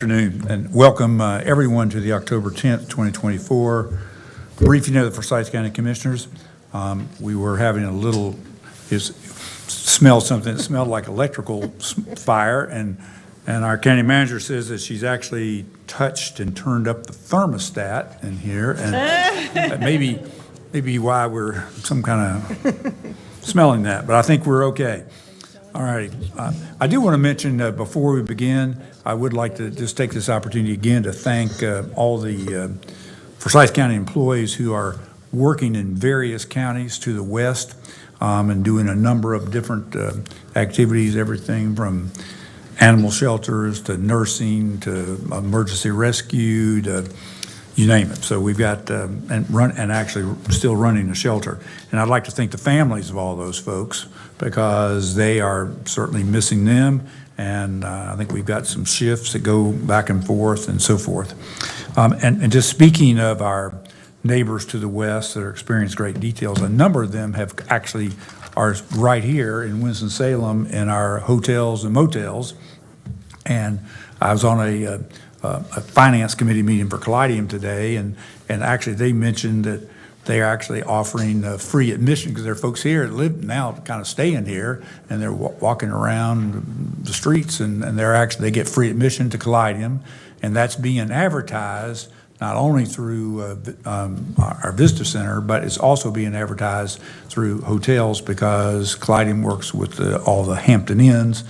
Afternoon, and welcome everyone to the October 10th, 2024 briefing of the Forsyth County Commissioners. We were having a little, smelled something that smelled like electrical fire, and our county manager says that she's actually touched and turned up the thermostat in here, and that maybe why we're some kind of smelling that, but I think we're okay. All right. I do want to mention before we begin, I would like to just take this opportunity again to thank all the Forsyth County employees who are working in various counties to the west and doing a number of different activities, everything from animal shelters to nursing to emergency rescue to you name it. So we've got and actually still running a shelter. And I'd like to thank the families of all those folks because they are certainly missing them. And I think we've got some shifts that go back and forth and so forth. And just speaking of our neighbors to the west that are experiencing great details, a number of them have actually are right here in Winston-Salem in our hotels and motels. And I was on a finance committee meeting for Callidium today, and actually they mentioned that they are actually offering free admission because there are folks here that live now kind of staying here, and they're walking around the streets, and they get free admission to Callidium, and that's being advertised not only through our visitor center, but it's also being advertised through hotels because Callidium works with all the Hampton Inns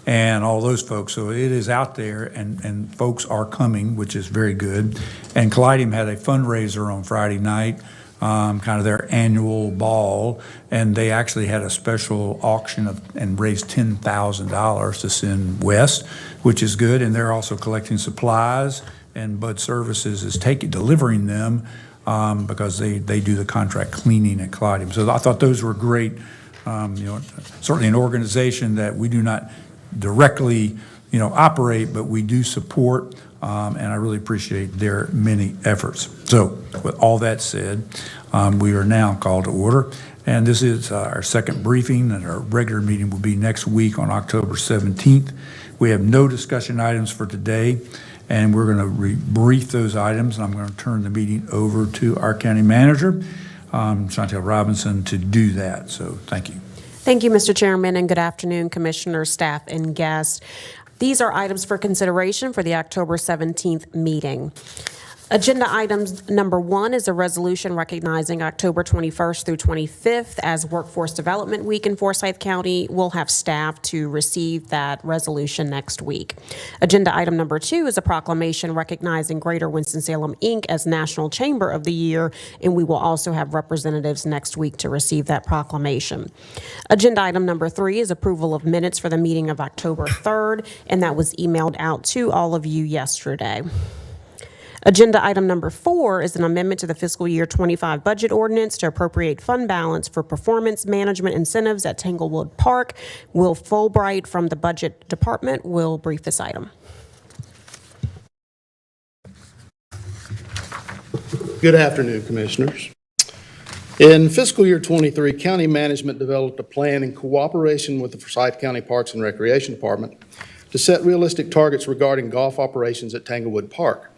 and all those folks. So it is out there, and folks are coming, which is very good. And Callidium had a fundraiser on Friday night, kind of their annual ball, and they actually had a special auction and raised $10,000 to send west, which is good. And they're also collecting supplies, and Bud Services is delivering them because they do the contract cleaning at Callidium. So I thought those were great. Certainly an organization that we do not directly, operate, but we do support, and I really appreciate their many efforts. So with all that said, we are now called to order, and this is our second briefing, and our regular meeting will be next week on October 17th. We have no discussion items for today, and we're going to brief those items, and I'm going to turn the meeting over to our county manager, Chantel Robinson, to do that. So thank you. Thank you, Mr. Chairman, and good afternoon, Commissioners, staff, and guests. These are items for consideration for the October 17th meeting. Agenda items number 1 is a resolution recognizing October 21st through 25th as Workforce Development Week in Forsyth County. We'll have staff to receive that resolution next week. Agenda item number 2 is a proclamation recognizing Greater Winston-Salem, Inc. as National Chamber of the Year, and we will also have representatives next week to receive that proclamation. Agenda item number 3 is approval of minutes for the meeting of October 3rd, and that was emailed out to all of you yesterday. Agenda item number 4 is an amendment to the fiscal year 25 budget ordinance to appropriate fund balance for performance management incentives at Tanglewood Park. Will Fulbright from the Budget Department will brief this item. Good afternoon, Commissioners. In fiscal year 23, County Management developed a plan in cooperation with the Forsyth County Parks and Recreation Department to set realistic targets regarding golf operations at Tanglewood Park.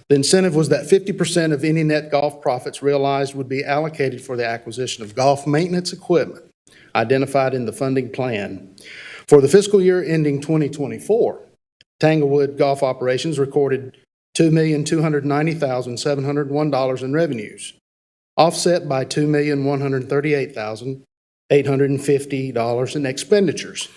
The incentive was that 50% of any net golf profits realized would be allocated for the acquisition of golf maintenance equipment identified in the funding plan. For the fiscal year ending 2024, Tanglewood golf operations recorded $2,290,701 in revenues, offset by $2,138,850 in expenditures,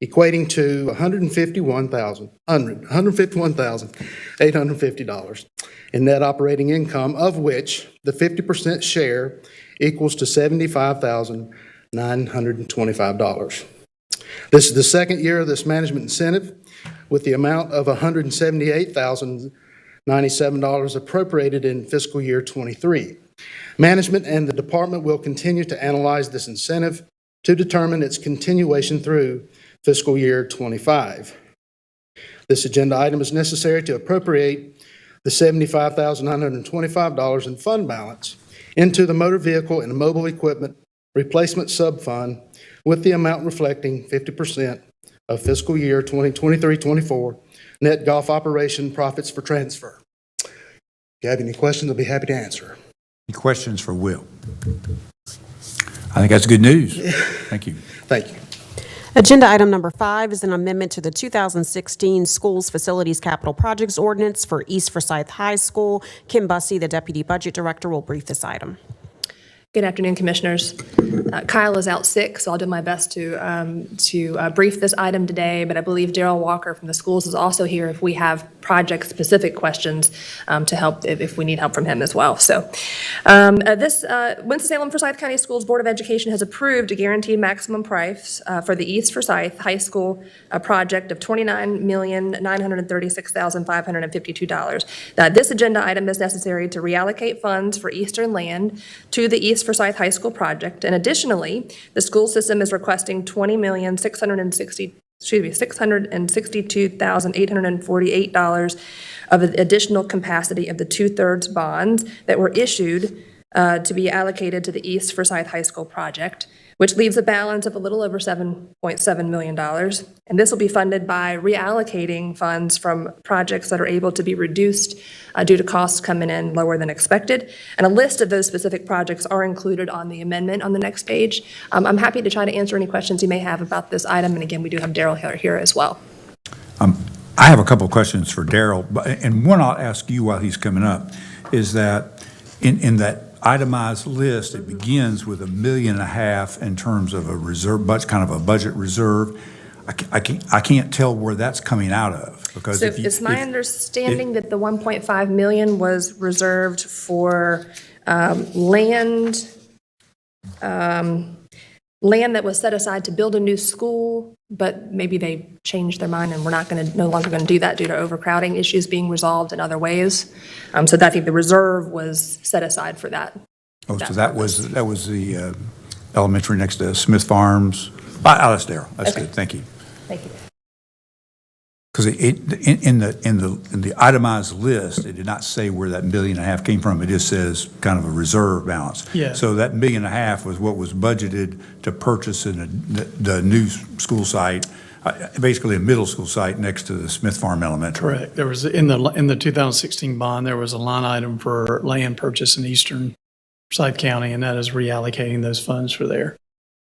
equating to $151,850 in net operating income, of which the 50% share equals to $75,925. This is the second year of this management incentive, with the amount of $178,097 appropriated in fiscal year 23. Management and the department will continue to analyze this incentive to determine its continuation through fiscal year 25. This agenda item is necessary to appropriate the $75,925 in fund balance into the motor vehicle and mobile equipment replacement subfund, with the amount reflecting 50% of fiscal year 2023-24 net golf operation profits for transfer. If you have any questions, I'll be happy to answer. Any questions for Will? I think that's good news. Thank you. Thank you. Agenda item number 5 is an amendment to the 2016 Schools Facilities Capital Projects Ordinance for East Forsyth High School. Kim Bussey, the Deputy Budget Director, will brief this item. Good afternoon, Commissioners. Kyle is out sick, so I'll do my best to brief this item today, but I believe Daryl Walker from the schools is also here if we have project-specific questions to help, if we need help from him as well. So Winston-Salem Forsyth County Schools Board of Education has approved a guaranteed maximum price for the East Forsyth High School project of $29,936,552. This agenda item is necessary to reallocate funds for Eastern Land to the East Forsyth High School project. And additionally, the school system is requesting $20,662,848 of additional capacity of the 2/3 bonds that were issued to be allocated to the East Forsyth High School project, which leaves a balance of a little over $7.7 million. And this will be funded by reallocating funds from projects that are able to be reduced due to costs coming in lower than expected. And a list of those specific projects are included on the amendment on the next page. I'm happy to try to answer any questions you may have about this item. And again, we do have Daryl here as well. I have a couple of questions for Daryl, and one I'll ask you while he's coming up, is that in that itemized list, it begins with $1.5 million in terms of a reserve, kind of a budget reserve. I can't tell where that's coming out of, because So it's my understanding that the 1.5 million was reserved for land that was set aside to build a new school, but maybe they changed their mind and we're no longer going to do that due to overcrowding issues being resolved in other ways. So I think the reserve was set aside for that. Oh, so that was the elementary next to Smith Farms. That's Daryl. That's Okay. good. Thank you. Thank you. Because in the itemized list, it did not say where that $1.5 million came from. It just says kind of a reserve balance. Yeah. So that $1.5 million was what was budgeted to purchase in the new school site, basically a middle school site next to the Smith Farm Elementary. Correct. There was, in the 2016 bond, there was a line item for land purchase in eastern Forsyth County, and that is reallocating those funds for there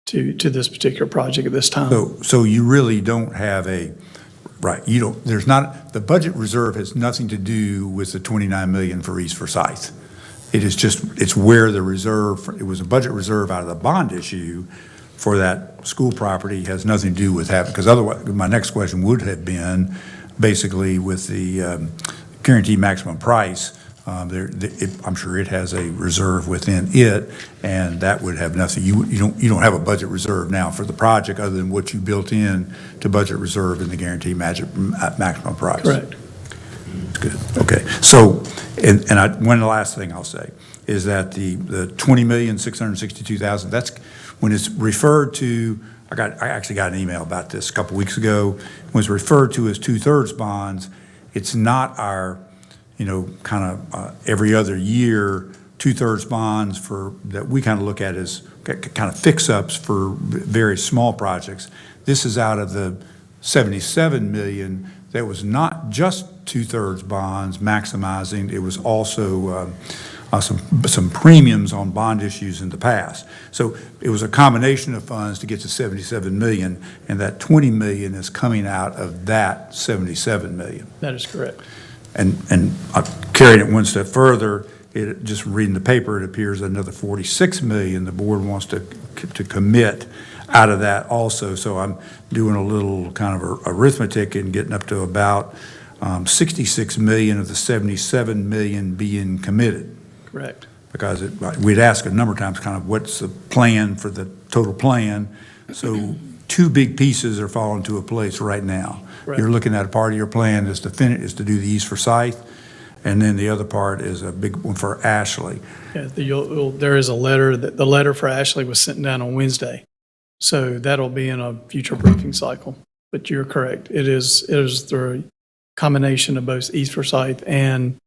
to this particular project at this time. So you really don't have right, the budget reserve has nothing to do with the $29 million for East Forsyth. It's where the reserve, it was a budget reserve out of the bond issue for that school property, has nothing to do with having, because otherwise, my next question would have been basically with the guaranteed maximum price. I'm sure it has a reserve within it, and that would have nothing. You don't have a budget reserve now for the project other than what you built in to budget reserve in the guaranteed maximum price. Correct. That's good. Okay. So, one last thing I'll say is that the $20,662,000. That's when it's referred to. I actually got an email about this a couple weeks ago. When it's referred to as 2/3 bonds, it's not our kind of every other year 2/3 bonds that we kind of look at as kind of fix-ups for various small projects. This is out of the $77 million that was not just 2/3 bonds maximizing, it was also some premiums on bond issues in the past. So it was a combination of funds to get to $77 million, and that $20 million is coming out of that $77 million. That is correct. And carrying it one step further, just reading the paper, it appears another $46 million the board wants to commit out of that also. So I'm doing a little kind of arithmetic and getting up to about $66 million of the $77 million being committed. Correct. Because we'd ask a number of times kind of what's the plan for the total plan. So two big pieces are falling into a place right now. Right. You're looking at a part of your plan is to do the East Forsyth, and then the other part is a big one for Ashley. Yeah, there is a letter, the letter for Ashley was sent down on Wednesday. So that'll be in a future briefing cycle. But you're correct. It is the combination of both East Forsyth and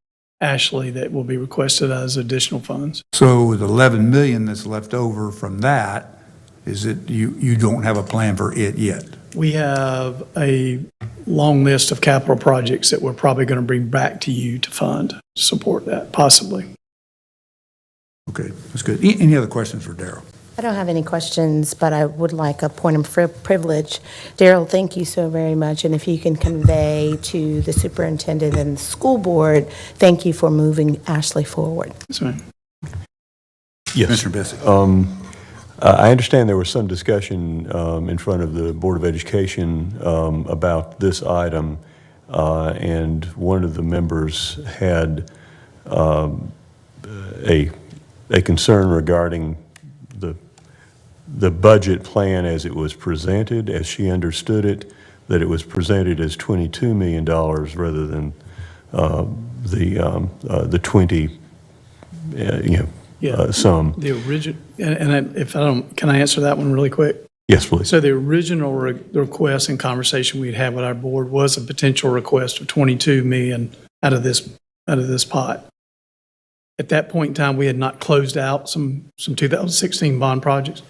Ashley that will be requested as additional funds. So the $11 million that's left over from that, is it you don't have a plan for it yet? We have a long list of capital projects that we're probably going to bring back to you to fund, to support that, possibly. Okay, that's good. Any other questions for Darrell? I don't have any questions, but I would like a point of privilege. Darrell, thank you so very much, and if you can convey to the superintendent and the school board, thank you for moving Ashley forward. Yes, ma'am. Yes. Commissioner Bessie? I understand there was some discussion in front of the Board of Education about this item, and one of the members had a concern regarding the budget plan as it was presented, as she understood it, that it was presented as $22 million rather than the 20, sum. The original, if I don't, can I answer that one really quick? Yes, please. So the original request and conversation we'd had with our board was a potential request of 22 million out of this pot. At that point in time, we had not closed out some 2016 bond projects.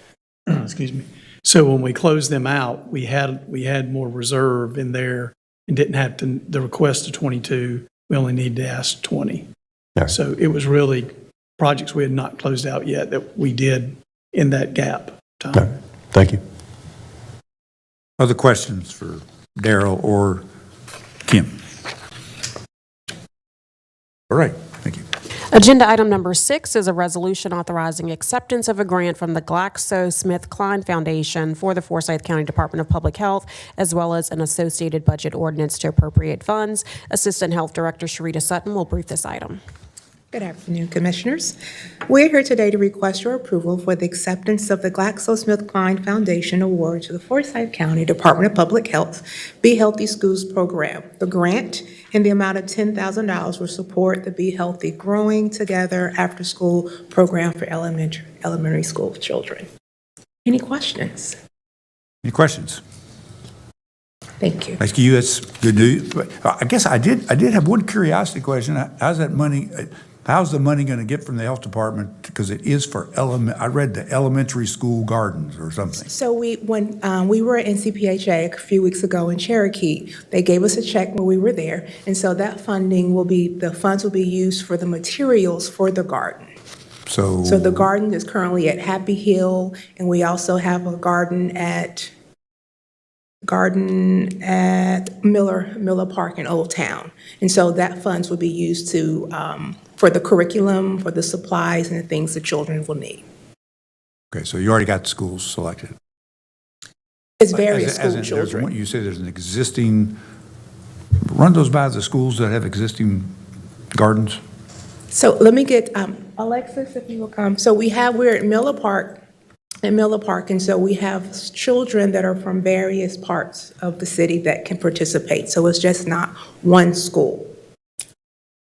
Excuse me. So when we closed them out, we had more reserve in there and didn't have the request of 22. We only needed to ask 20. All right. So it was really projects we had not closed out yet that we did in that gap All right. time. Thank you. Other questions for Darrell or Kim? All right, thank you. Agenda item number 6 is a resolution authorizing acceptance of a grant from the GlaxoSmithKline Foundation for the Forsyth County Department of Public Health, as well as an associated budget ordinance to appropriate funds. Assistant Health Director Sharita Sutton will brief this item. Good afternoon, Commissioners. We're here today to request your approval for the acceptance of the GlaxoSmithKline Foundation Award to the Forsyth County Department of Public Health Be Healthy Schools program. The grant in the amount of $10,000 will support the Be Healthy Growing Together after-school program for elementary school children. Any questions? Any questions? Thank you. Thank you, that's good news. But I guess I did have one curiosity question. How's the money going to get from the health department? Because it is for I read the elementary school gardens or something. So when we were at NCPHA a few weeks ago in Cherokee, they gave us a check when we were there, and so that the funds will be used for the materials for the garden. So So the garden is currently at Happy Hill, and we also have a garden at Miller Park in Old Town. And so that funds will be used to for the curriculum, for the supplies and the things the children will need. Okay, so you already got schools selected. It's various As school in, children. you say there's an existing, run those by the schools that have existing gardens? So let me get Alexis, if you will come. So we're at Miller Park, and so we have children that are from various parts of the city that can participate. So it's just not one school.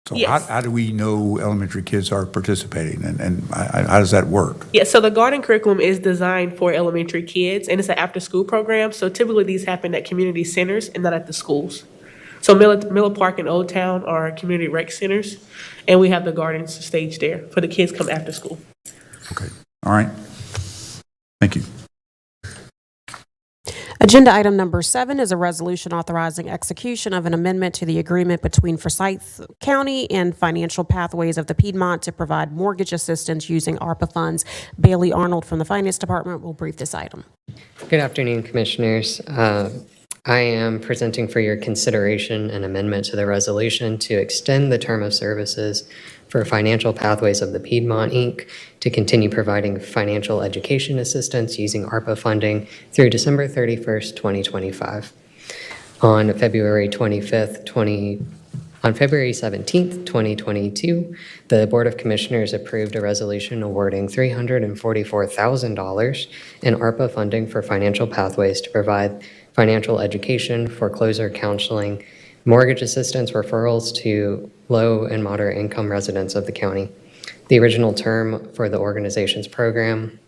So Yes. how do we know elementary kids are participating, and how does that work? Yeah, so the garden curriculum is designed for elementary kids, and it's an after-school program. So typically, these happen at community centers and not at the schools. So Miller Park and Old Town are community rec centers, and we have the gardens staged there for the kids come after school. Okay, all right. Thank you. Agenda item number 7 is a resolution authorizing execution of an amendment to the agreement between Forsyth County and Financial Pathways of the Piedmont to provide mortgage assistance using ARPA funds. Bailey Arnold from the Finance Department will brief this item. Good afternoon, Commissioners. I am presenting for your consideration an amendment to the resolution to extend the term of services for Financial Pathways of the Piedmont, Inc. to continue providing financial education assistance using ARPA funding through December 31st, 2025. On February 17th, 2022, the Board of Commissioners approved a resolution awarding $344,000 in ARPA funding for Financial Pathways to provide financial education, foreclosure counseling, mortgage assistance referrals to low and moderate income residents of the county. The original term for the organization's program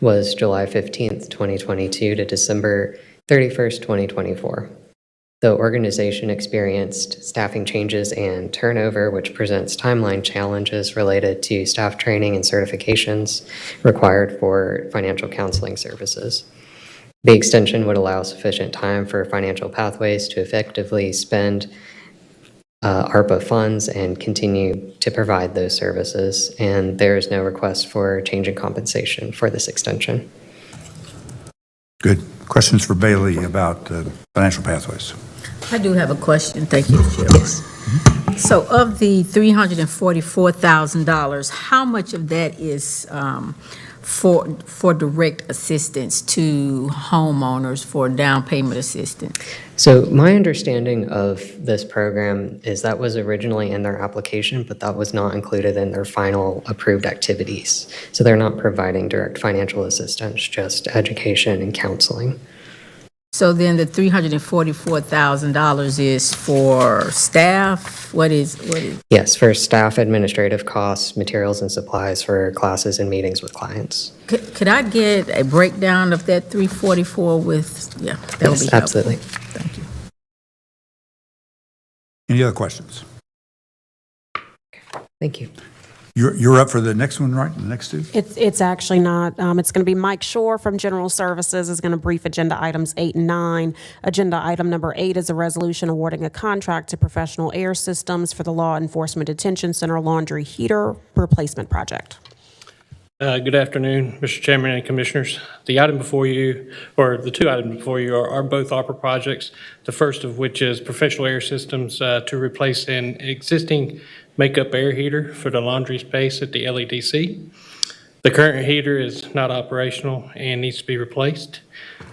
was July 15th, 2022 to December 31st, 2024. The organization experienced staffing changes and turnover, which presents timeline challenges related to staff training and certifications required for financial counseling services. The extension would allow sufficient time for Financial Pathways to effectively spend ARPA funds and continue to provide those services, and there is no request for change in compensation for this extension. Good. Questions for Bailey about financial pathways? I do have a question. Thank you, Chairman. Yes. So of the $344,000, how much of that is for direct assistance to homeowners for down payment assistance? So my understanding of this program is that was originally in their application, but that was not included in their final approved activities. So they're not providing direct financial assistance, just education and counseling. So then the $344,000 is for staff? What is? Yes, for staff administrative costs, materials and supplies for classes and meetings with clients. Could I get a breakdown of that 344 with, that would be helpful. Absolutely. Thank you. Any other questions? Thank you. You're up for the next one, right? The next two? It's actually not. It's going to be Mike Shore from General Services is going to brief agenda items 8 and 9. Agenda item number 8 is a resolution awarding a contract to Professional Air Systems for the Law Enforcement Detention Center laundry heater replacement project. Good afternoon, Mr. Chairman and Commissioners. The item before you, or the two items before you, are both ARPA projects. The first of which is Professional Air Systems to replace an existing makeup air heater for the laundry space at the LEDC. The current heater is not operational and needs to be replaced.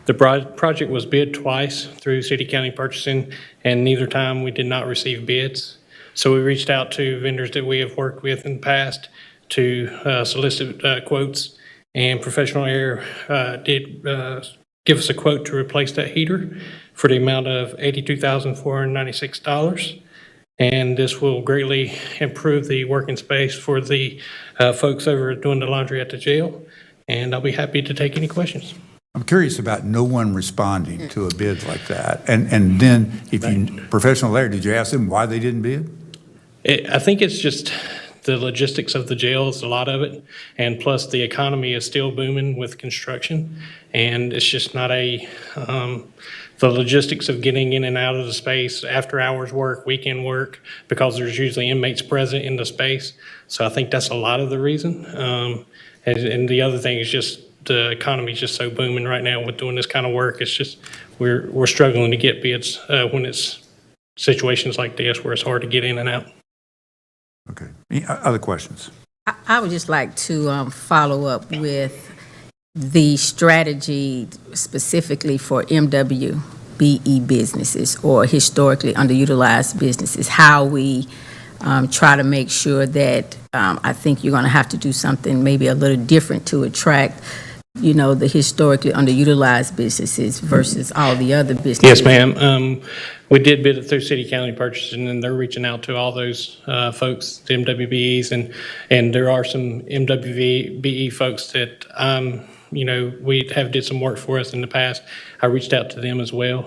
The project was bid twice through City County Purchasing, and neither time we did not receive bids. So we reached out to vendors that we have worked with in the past to solicit quotes, and Professional Air did give us a quote to replace that heater for the amount of $82,496. And this will greatly improve the working space for the folks over doing the laundry at the jail. And I'll be happy to take any questions. I'm curious about no one responding to a bid like that. And then if you, Professional Air, did you ask them why they didn't bid? I think it's just the logistics of the jail is a lot of it. And plus the economy is still booming with construction. And it's just not the logistics of getting in and out of the space, after hours work, weekend work, because there's usually inmates present in the space. So I think that's a lot of the reason. And the other thing is just the economy is just so booming right now with doing this kind of work. It's just, we're struggling to get bids when it's situations like this where it's hard to get in and out. Okay. Any other questions? I would just like to follow up with the strategy specifically for MWBE businesses or historically underutilized businesses, how we try to make sure that I think you're going to have to do something maybe a little different to attract, the historically underutilized businesses versus all the other businesses. Yes, ma'am. We did bid it through City County Purchasing, and they're reaching out to all those folks, the MWBEs, and there are some MWBE folks that we have did some work for us in the past. I reached out to them as well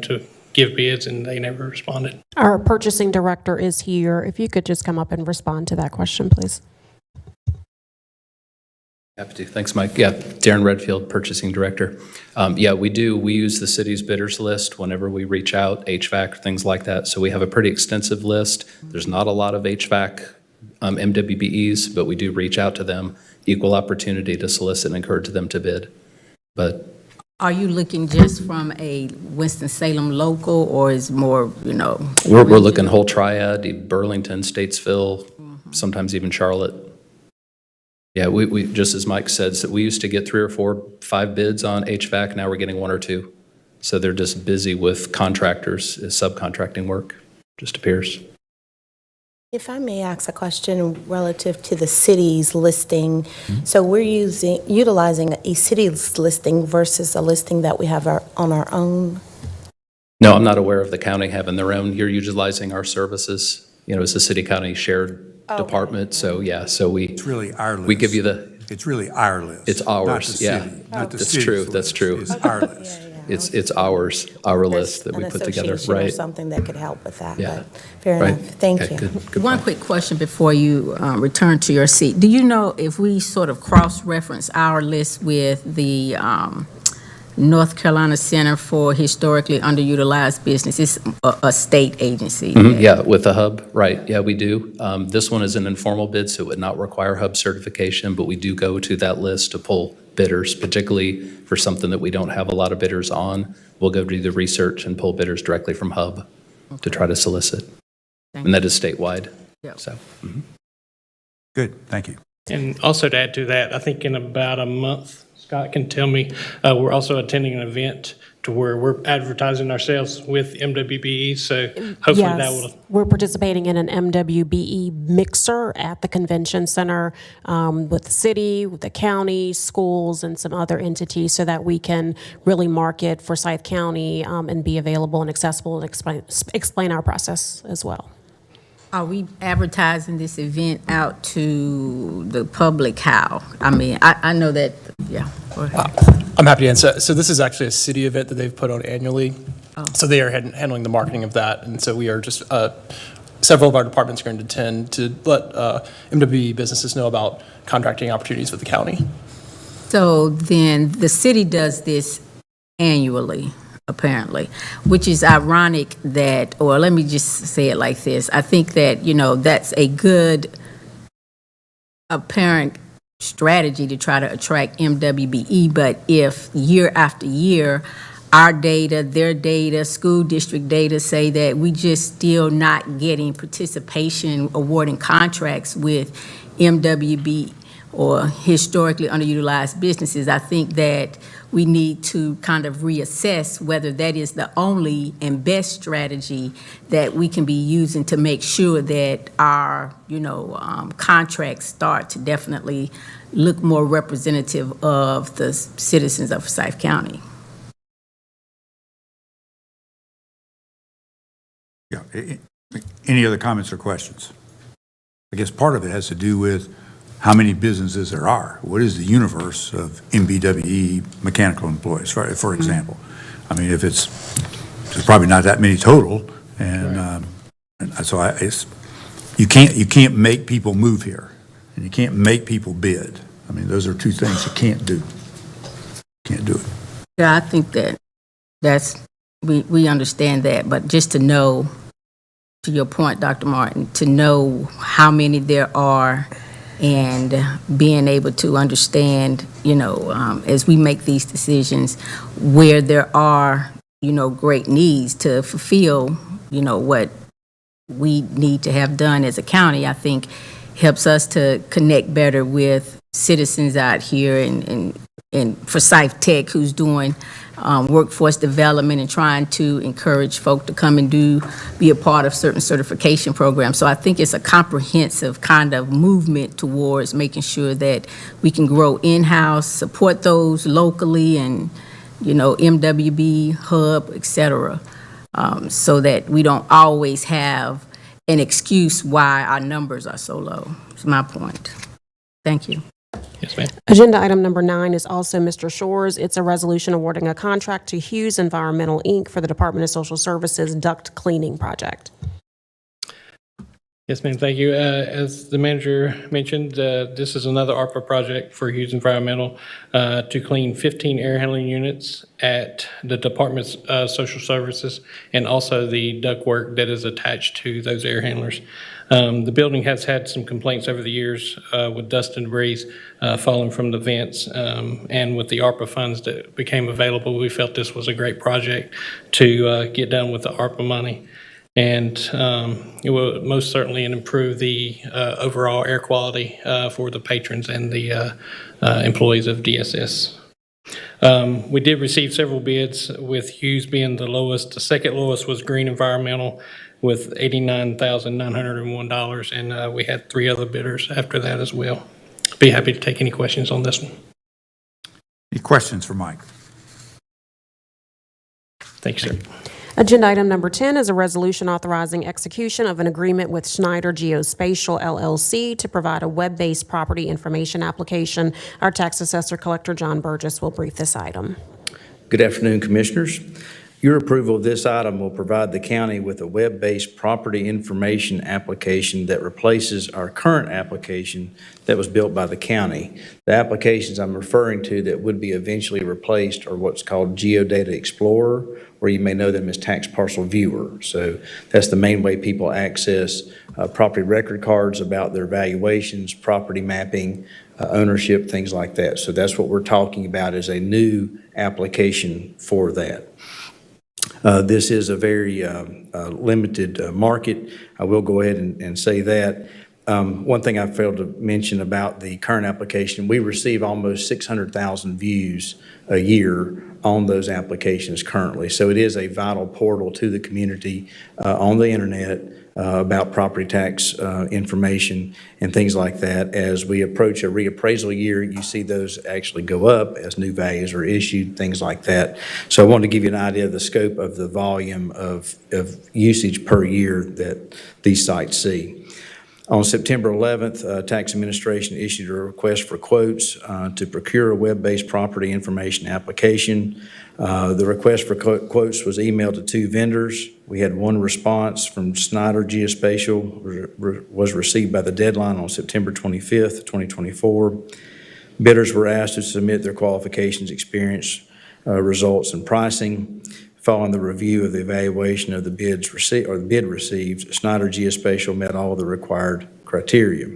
to give bids, and they never responded. Our purchasing director is here. If you could just come up and respond to that question, please. Happy to. Thanks, Mike. Yeah, Darren Redfield, Purchasing Director. Yeah, we do. We use the city's bidders list whenever we reach out, HVAC, things like that. So we have a pretty extensive list. There's not a lot of HVAC MWBEs, but we do reach out to them. Equal opportunity to solicit and encourage them to bid. But are you looking just from a Winston-Salem local, or is more, we're looking whole triad, Burlington, Statesville, sometimes even Charlotte. Yeah, we just as Mike said, so we used to get 3 or 4, 5 bids on HVAC. Now we're getting 1 or 2. So they're just busy with contractors, subcontracting work, just appears. If I may ask a question relative to the city's listing. So we're utilizing a city's listing versus a listing that we have on our own? No, I'm not aware of the county having their own. You're utilizing our services. It's a city-county shared department. So, yeah, so It's really our list. we give you the, It's really our list. it's ours, Not the yeah. city. Not the That's city's true, list. that's true. It's our list. It's ours, our list that we put together, An association or right? something that could help with that, Yeah. but fair Right. enough. Thank Okay, you. good One point. quick question before you return to your seat. Do you know if we sort of cross-reference our list with the North Carolina Center for Historically Underutilized Business. It's a state agency. Yeah, with the hub, right, yeah, we do. This one is an informal bid, so it would not require hub certification, but we do go to that list to pull bidders, particularly for something that we don't have a lot of bidders on. We'll go do the research and pull bidders directly from hub to try to solicit. And that is statewide, Yep. so. Good, thank you. And also to add to that, I think in about a month, Scott can tell me, we're also attending an event to where we're advertising ourselves with MWBE, so hopefully that Yes, will. we're participating in an MWBE mixer at the convention center with the city, with the county, schools, and some other entities so that we can really market Forsyth County and be available and accessible and explain our process as well. Are we advertising this event out to the public how? I mean, I know that, yeah. Go ahead. I'm happy to answer. So this is actually a city event that they've put on annually. So they are handling the marketing of that. And so we are just, several of our departments are going to tend to let MWE businesses know about contracting opportunities with the county. So then the city does this annually, apparently, which is ironic that, or let me just say it like this. I think that, that's a good apparent strategy to try to attract MWBE, but if year after year, our data, their data, school district data say that we just still not getting participation awarding contracts with MWBE or historically underutilized businesses, I think that we need to kind of reassess whether that is the only and best strategy that we can be using to make sure that our, contracts start to definitely look more representative of the citizens of Forsyth County. Yeah. Any other comments or questions? I guess part of it has to do with how many businesses there are. What is the universe of MBWE mechanical employees, for example? I mean, if there's probably not that many total, and so you can't make people move here, and you can't make people bid. I mean, those are two things you can't do. Can't do it. Yeah, I think we understand that, but just to know, to your point, Dr. Martin, to know how many there are and being able to understand, as we make these decisions, where there are, great needs to fulfill, what we need to have done as a county, I think helps us to connect better with citizens out here in Forsyth Tech who's doing workforce development and trying to encourage folk to come and be a part of certain certification programs. So I think it's a comprehensive kind of movement towards making sure that we can grow in-house, support those locally and, MWB, Hub, et cetera, so that we don't always have an excuse why our numbers are so low. That's my point. Thank you. Yes, ma'am. Agenda item number 9 is also Mr. Shore's. It's a resolution awarding a contract to Hughes Environmental, Inc. for the Department of Social Services duct cleaning project. Yes, ma'am, thank you. As the manager mentioned, this is another ARPA project for Hughes Environmental to clean 15 air handling units at the Department's Social Services and also the ductwork that is attached to those air handlers. The building has had some complaints over the years with dust and debris falling from the vents, and with the ARPA funds that became available, we felt this was a great project to get done with the ARPA money. And it will most certainly improve the overall air quality for the patrons and the employees of DSS. We did receive several bids, with Hughes being the lowest. The second lowest was Green Environmental with $89,901, and we had 3 other bidders after that as well. Be happy to take any questions on this one. Any questions for Mike? Thank you, sir. Agenda item number 10 is a resolution authorizing execution of an agreement with Schneider Geospatial LLC to provide a web-based property information application. Our tax assessor collector, John Burgess, will brief this item. Good afternoon, Commissioners. Your approval of this item will provide the county with a web-based property information application that replaces our current application that was built by the county. The applications I'm referring to that would be eventually replaced are what's called Geodata Explorer, or you may know them as Tax Parcel Viewer. So that's the main way people access property record cards about their valuations, property mapping, ownership, things like that. So that's what we're talking about is a new application for that. This is a very limited market. I will go ahead and say that. One thing I failed to mention about the current application, we receive almost 600,000 views a year on those applications currently. So it is a vital portal to the community on the internet about property tax information and things like that. As we approach a reappraisal year, you see those actually go up as new values are issued, things like that. So I wanted to give you an idea of the scope of the volume of usage per year that these sites see. On September 11th, Tax Administration issued a request for quotes to procure a web-based property information application. The request for quotes was emailed to 2 vendors. We had 1 response from Snyder Geospatial, was received by the deadline on September 25th, 2024. Bidders were asked to submit their qualifications, experience, results, and pricing. Following the review of the evaluation of the bids received, or the bid received, Snyder Geospatial met all of the required criteria.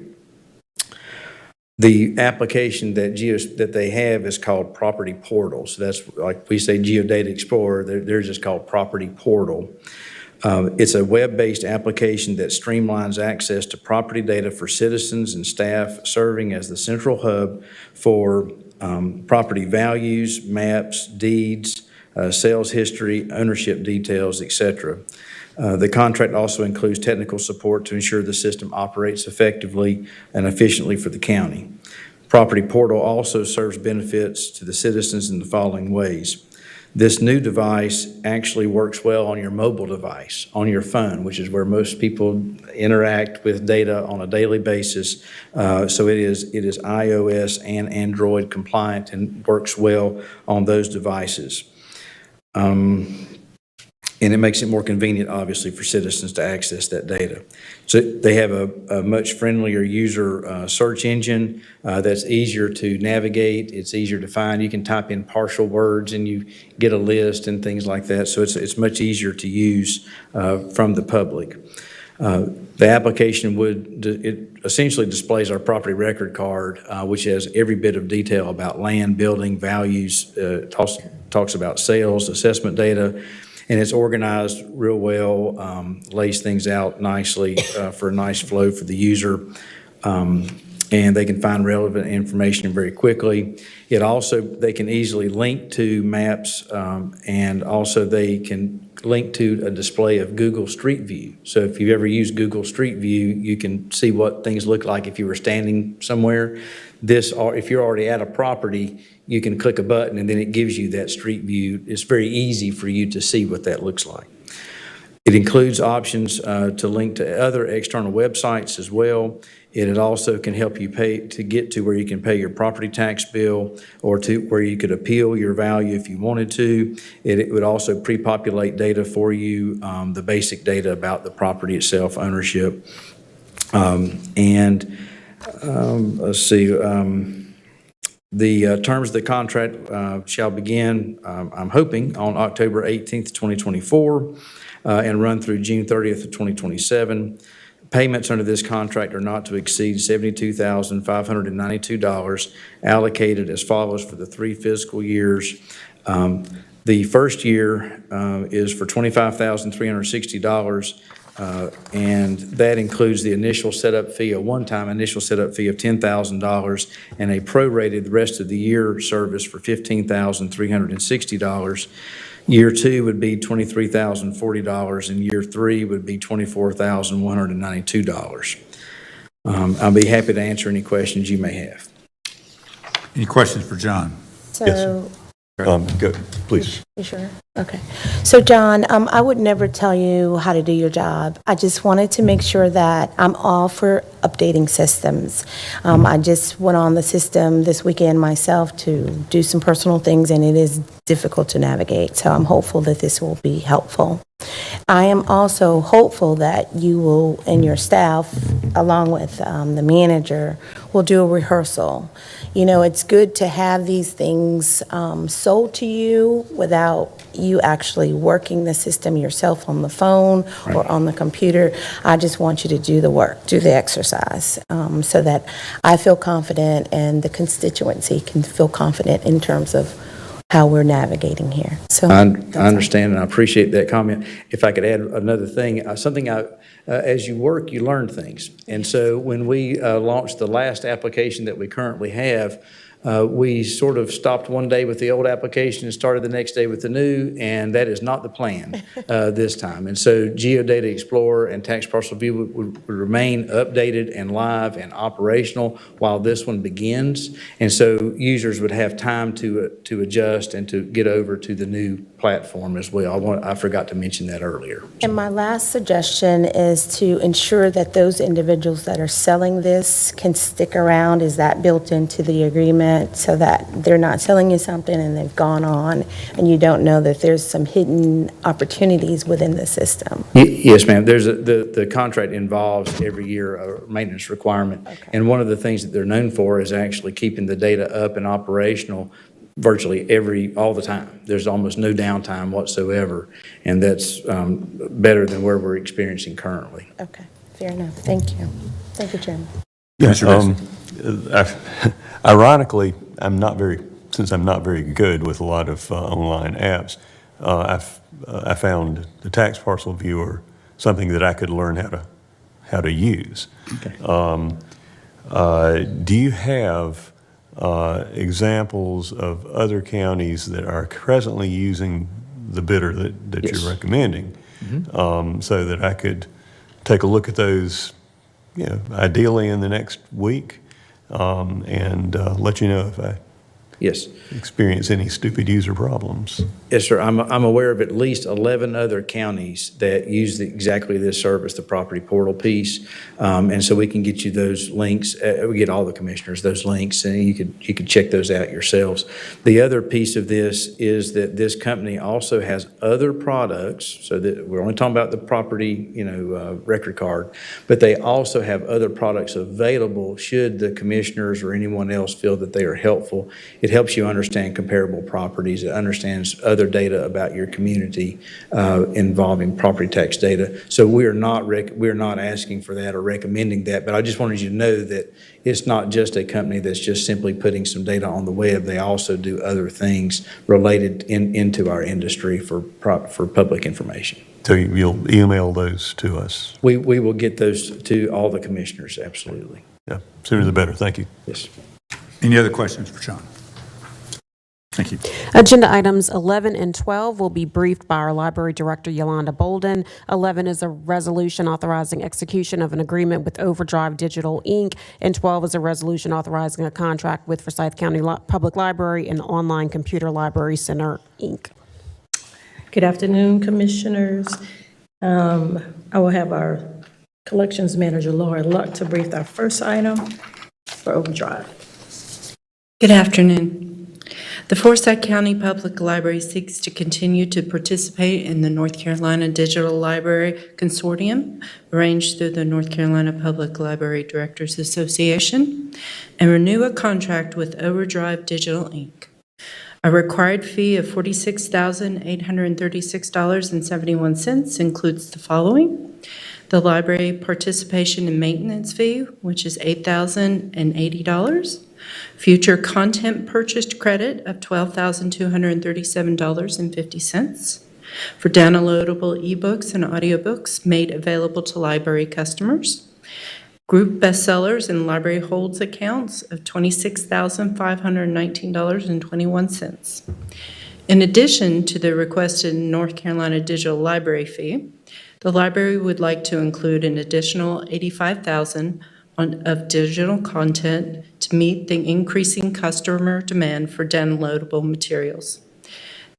The application that they have is called Property Portal. So that's like we say Geodata Explorer, they're just called Property Portal. It's a web-based application that streamlines access to property data for citizens and staff, serving as the central hub for property values, maps, deeds, sales history, ownership details, etc. The contract also includes technical support to ensure the system operates effectively and efficiently for the county. Property Portal also serves benefits to the citizens in the following ways. This new device actually works well on your mobile device, on your phone, which is where most people interact with data on a daily basis. So it is iOS and Android compliant and works well on those devices. And it makes it more convenient, obviously, for citizens to access that data. So they have a much friendlier user search engine that's easier to navigate. It's easier to find. You can type in partial words and you get a list and things like that. So it's much easier to use from the public. The application it essentially displays our property record card, which has every bit of detail about land, building, values, talks about sales, assessment data, and it's organized real well, lays things out nicely for a nice flow for the user. And they can find relevant information very quickly. They can easily link to maps, and also they can link to a display of Google Street View. So if you've ever used Google Street View, you can see what things look like if you were standing somewhere. If you're already at a property, you can click a button and then it gives you that street view. It's very easy for you to see what that looks like. It includes options to link to other external websites as well. It also can help you get to where you can pay your property tax bill or to where you could appeal your value if you wanted to. It would also pre-populate data for you, the basic data about the property itself, ownership. Let's see. The terms of the contract shall begin, I'm hoping, on October 18th, 2024, and run through June 30th of 2027. Payments under this contract are not to exceed $72,592, allocated as follows for the 3 fiscal years. The first year is for $25,360, and that includes the initial setup fee, a one-time initial setup fee of $10,000, and a prorated rest of the year service for $15,360. Year 2 would be $23,040, and year 3 would be $24,192. I'll be happy to answer any questions you may have. Any questions for John? So Go, please. You sure? Okay. So, John, I would never tell you how to do your job. I just wanted to make sure that I'm all for updating systems. I just went on the system this weekend myself to do some personal things, and it is difficult to navigate. So I'm hopeful that this will be helpful. I am also hopeful that you will, and your staff, along with the manager, will do a rehearsal. You know, it's good to have these things sold to you without you actually working the system yourself on the phone or on the computer. I just want you to do the work, do the exercise, so that I feel confident and the constituency can feel confident in terms of how we're navigating here. So I understand, and I appreciate that comment. If I could add another thing, as you work, you learn things. And so when we launched the last application that we currently have, we sort of stopped one day with the old application and started the next day with the new, and that is not the plan this time. And so Geodata Explorer and Tax Parcel View would remain updated and live and operational while this one begins. And so users would have time to adjust and to get over to the new platform as well. I forgot to mention that earlier. And my last suggestion is to ensure that those individuals that are selling this can stick around. Is that built into the agreement so that they're not selling you something and they've gone on and you don't know that there's some hidden opportunities within the system? Yes, ma'am. The contract involves every year a maintenance requirement. Okay. And one of the things that they're known for is actually keeping the data up and operational virtually all the time. There's almost no downtime whatsoever, and that's better than where we're experiencing currently. Okay, fair enough. Thank you. Thank you, Chairman. Ironically, since I'm not very good with a lot of online apps, I found the tax parcel viewer something that I could learn how to use. Okay. Do you have examples of other counties that are presently using the bidder that Yes. you're recommending, so that I could take a look at those, ideally in the next week, and let you know if I Yes. experience any stupid user problems? Yes, sir. I'm aware of at least 11 other counties that use exactly this service, the property portal piece. And so we can get you those links. We get all the commissioners those links, and you could check those out yourselves. The other piece of this is that this company also has other products, so that we're only talking about the property, record card, but they also have other products available should the commissioners or anyone else feel that they are helpful. It helps you understand comparable properties. It understands other data about your community involving property tax data. So we are not asking for that or recommending that, but I just wanted you to know that it's not just a company that's just simply putting some data on the web. They also do other things related into our industry for public information. So you'll email those to us? We will get those to all the commissioners, absolutely. Yeah, sooner the better. Thank you. Yes. Any other questions for John? Thank you. Agenda items 11 and 12 will be briefed by our Library Director, Yolanda Bolden. 11 is a resolution authorizing execution of an agreement with Overdrive Digital, Inc., and 12 is a resolution authorizing a contract with Forsyth County Public Library and Online Computer Library Center, Inc. Good afternoon, Commissioners. I will have our Collections Manager, Laura Luck, to brief our first item for Overdrive. Good afternoon. The Forsyth County Public Library seeks to continue to participate in the North Carolina Digital Library Consortium, arranged through the North Carolina Public Library Directors Association, and renew a contract with Overdrive Digital, Inc. A required fee of $46,836.71 includes the following: the library participation and maintenance fee, which is $8,080. Future content purchased credit of $12,237.50 for downloadable ebooks and audiobooks made available to library customers. Group bestsellers and library holds accounts of $26,519.21. In addition to the requested North Carolina Digital Library fee, the library would like to include an additional $85,000 of digital content to meet the increasing customer demand for downloadable materials.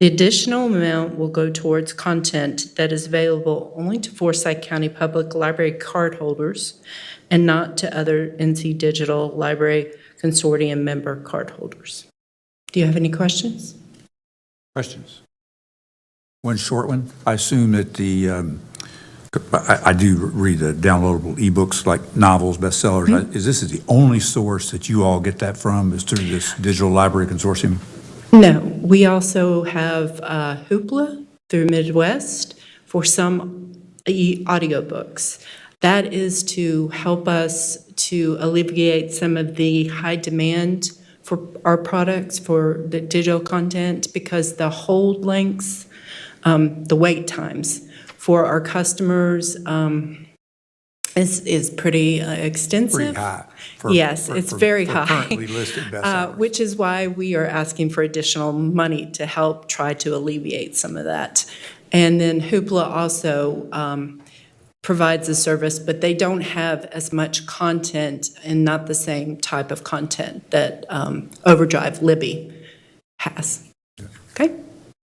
The additional amount will go towards content that is available only to Forsyth County Public Library cardholders and not to other NC Digital Library Consortium member cardholders. Do you have any questions? Questions? One short one. I assume that I do read the downloadable ebooks like novels, bestsellers. Mm-hmm. Is this the only source that you all get that from, is through this Digital Library Consortium? No, we also have Hoopla through Midwest for some audiobooks. That is to help us to alleviate some of the high demand for our products, for the digital content, because the hold lengths, the wait times for our customers is pretty extensive. Pretty high. Yes, it's very high. Currently listed bestsellers. Which is why we are asking for additional money to help try to alleviate some of that. And then Hoopla also provides a service, but they don't have as much content and not the same type of content that Overdrive Libby has. Okay?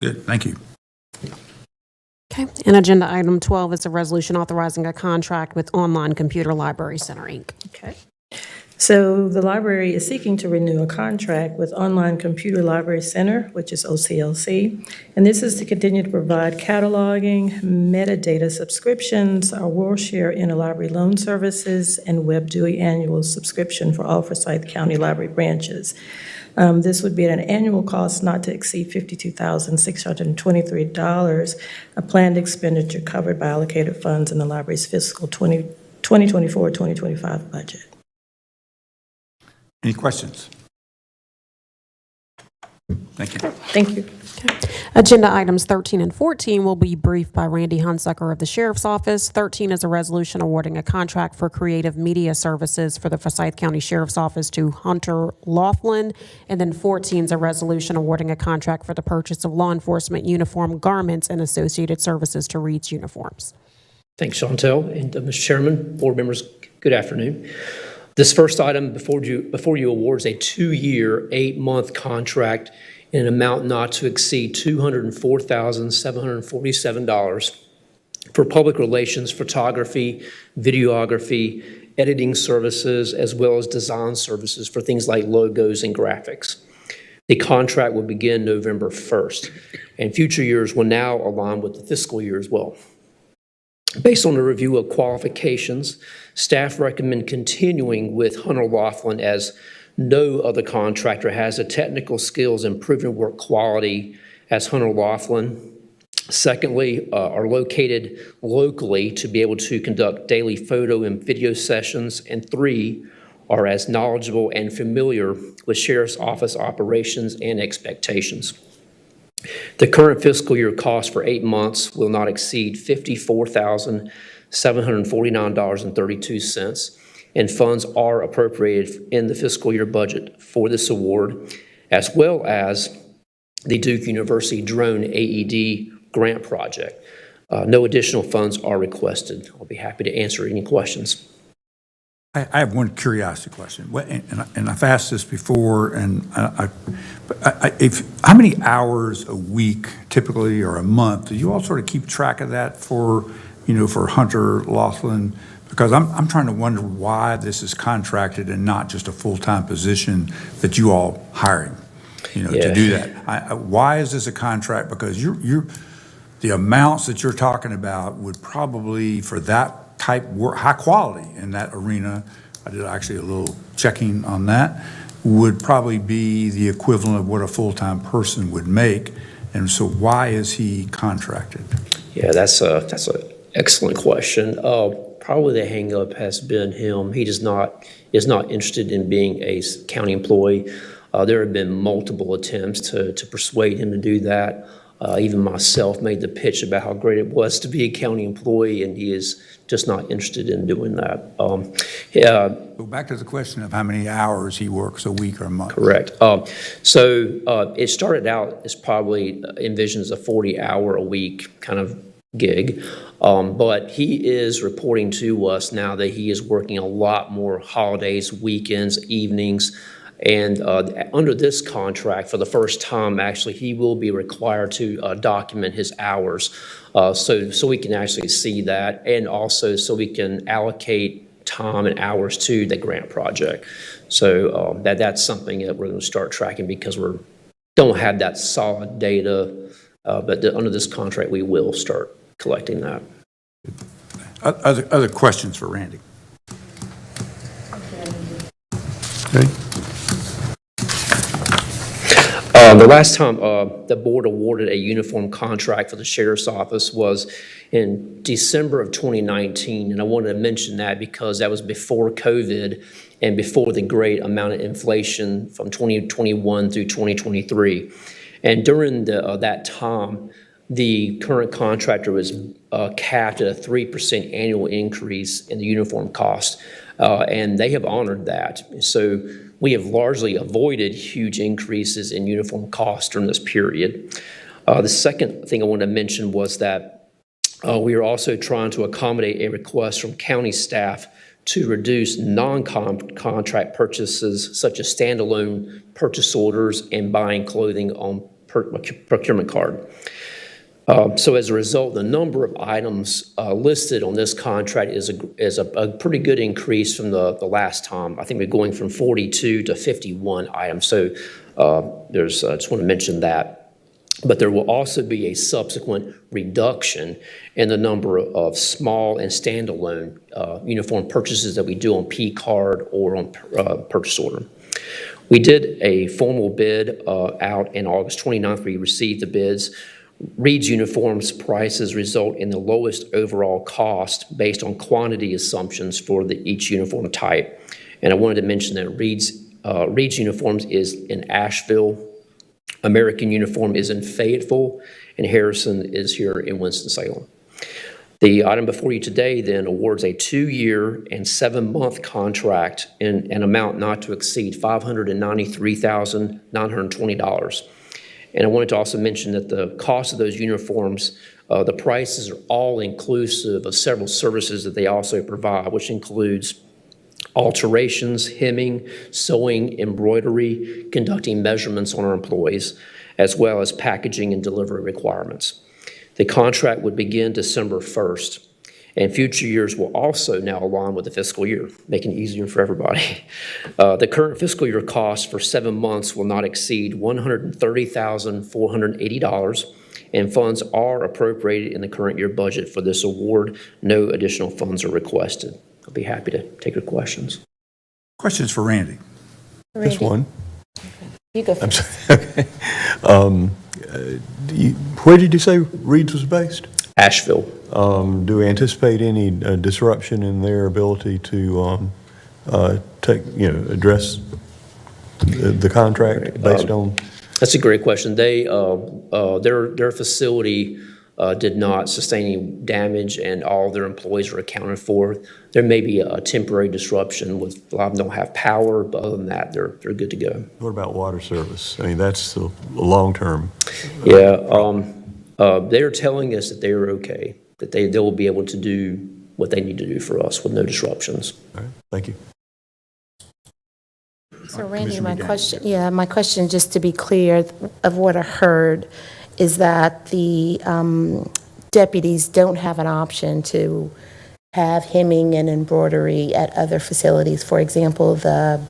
Good, thank you. Okay, and agenda item 12 is a resolution authorizing a contract with Online Computer Library Center, Inc. Okay. So the library is seeking to renew a contract with Online Computer Library Center, which is OCLC, and this is to continue to provide cataloging, metadata subscriptions, our WorldShare interlibrary loan services, and WebDewey annual subscription for all Forsyth County Library branches. This would be at an annual cost not to exceed $52,623, a planned expenditure covered by allocated funds in the library's fiscal 2024-2025 budget. Any questions? Thank you. Thank you. Agenda items 13 and 14 will be briefed by Randy Hunsucker of the Sheriff's Office. 13 is a resolution awarding a contract for creative media services for the Forsyth County Sheriff's Office to Hunter Laughlin. And then 14 is a resolution awarding a contract for the purchase of law enforcement uniform garments and associated services to Reed's Uniforms. Thanks, Chantel. And Mr. Chairman, board members, good afternoon. This first item before you awards a 2-year, 8-month contract in an amount not to exceed $204,747 for public relations, photography, videography, editing services, as well as design services for things like logos and graphics. The contract will begin November 1st, and future years will now align with the fiscal year as well. Based on a review of qualifications, staff recommend continuing with Hunter Laughlin, as no other contractor has the technical skills and proven work quality as Hunter Laughlin. Secondly, are located locally to be able to conduct daily photo and video sessions. And 3, are as knowledgeable and familiar with Sheriff's Office operations and expectations. The current fiscal year cost for 8 months will not exceed $54,749.32, and funds are appropriated in the fiscal year budget for this award, as well as the Duke University Drone AED grant project. No additional funds are requested. I'll be happy to answer any questions. I have one curiosity question, and I've asked this before, and how many hours a week typically, or a month, do you all sort of keep track of that for Hunter Laughlin? Because I'm trying to wonder why this is contracted and not just a full-time position that you all hiring, to do that. Why is this a contract? Because the amounts that you're talking about would probably, for that type work, high quality in that arena, I did actually a little checking on that, would probably be the equivalent of what a full-time person would make. And so why is he contracted? Yeah, that's an excellent question. Probably the hang-up has been him. He is not interested in being a county employee. There have been multiple attempts to persuade him to do that. Even myself made the pitch about how great it was to be a county employee, and he is just not interested in doing that. Go back to the question of how many hours he works a week or a month. Correct. So it started out as probably envisioned as a 40-hour-a-week kind of gig. But he is reporting to us now that he is working a lot more holidays, weekends, evenings. And under this contract, for the first time, actually, he will be required to document his hours so we can actually see that, and also so we can allocate time and hours to the grant project. So that's something that we're going to start tracking because we don't have that solid data, but under this contract, we will start collecting that. Other questions for Randy? Okay. The last time the board awarded a uniform contract for the sheriff's office was in December of 2019, and I wanted to mention that because that was before COVID and before the great amount of inflation from 2021 through 2023. And during that time, the current contractor was capped at a 3% annual increase in the uniform cost, and they have honored that. So we have largely avoided huge increases in uniform costs during this period. The second thing I wanted to mention was that we are also trying to accommodate a request from county staff to reduce non-contract purchases such as standalone purchase orders and buying clothing on procurement card. So as a result, the number of items listed on this contract is a pretty good increase from the last time. I think we're going from 42 to 51 items. So I just want to mention that. But there will also be a subsequent reduction in the number of small and standalone uniform purchases that we do on P card or on purchase order. We did a formal bid out in August 29th. We received the bids. Reed's uniforms prices result in the lowest overall cost based on quantity assumptions for each uniform type. And I wanted to mention that Reed's uniforms is in Asheville, American Uniform is in Fayetteville, and Harrison is here in Winston-Salem. The item before you today then awards a 2-year and 7-month contract in an amount not to exceed $593,920. And I wanted to also mention that the cost of those uniforms, the prices are all inclusive of several services that they also provide, which includes alterations, hemming, sewing, embroidery, conducting measurements on our employees, as well as packaging and delivery requirements. The contract would begin December 1st, and future years will also now align with the fiscal year, making it easier for everybody. The current fiscal year cost for 7 months will not exceed $130,480, and funds are appropriated in the current year budget for this award. No additional funds are requested. I'll be happy to take your questions. Questions for Randy? Just one. You go I'm first. sorry. Okay. Where did you say Reed's was based? Asheville. Do we anticipate any disruption in their ability to address the contract based on? That's a great question. They their facility did not sustain any damage, and all their employees are accounted for. There may be a temporary disruption with a lot of them don't have power, but other than that, they're good to go. What about water service? I mean, that's the long term. Yeah, they're telling us that they are okay, that they will be able to do what they need to do for us with no disruptions. All right, thank you. So Randy, Commissioner my question, just to be clear of what I heard, is that the deputies don't have an option to have hemming and embroidery at other facilities. For example, the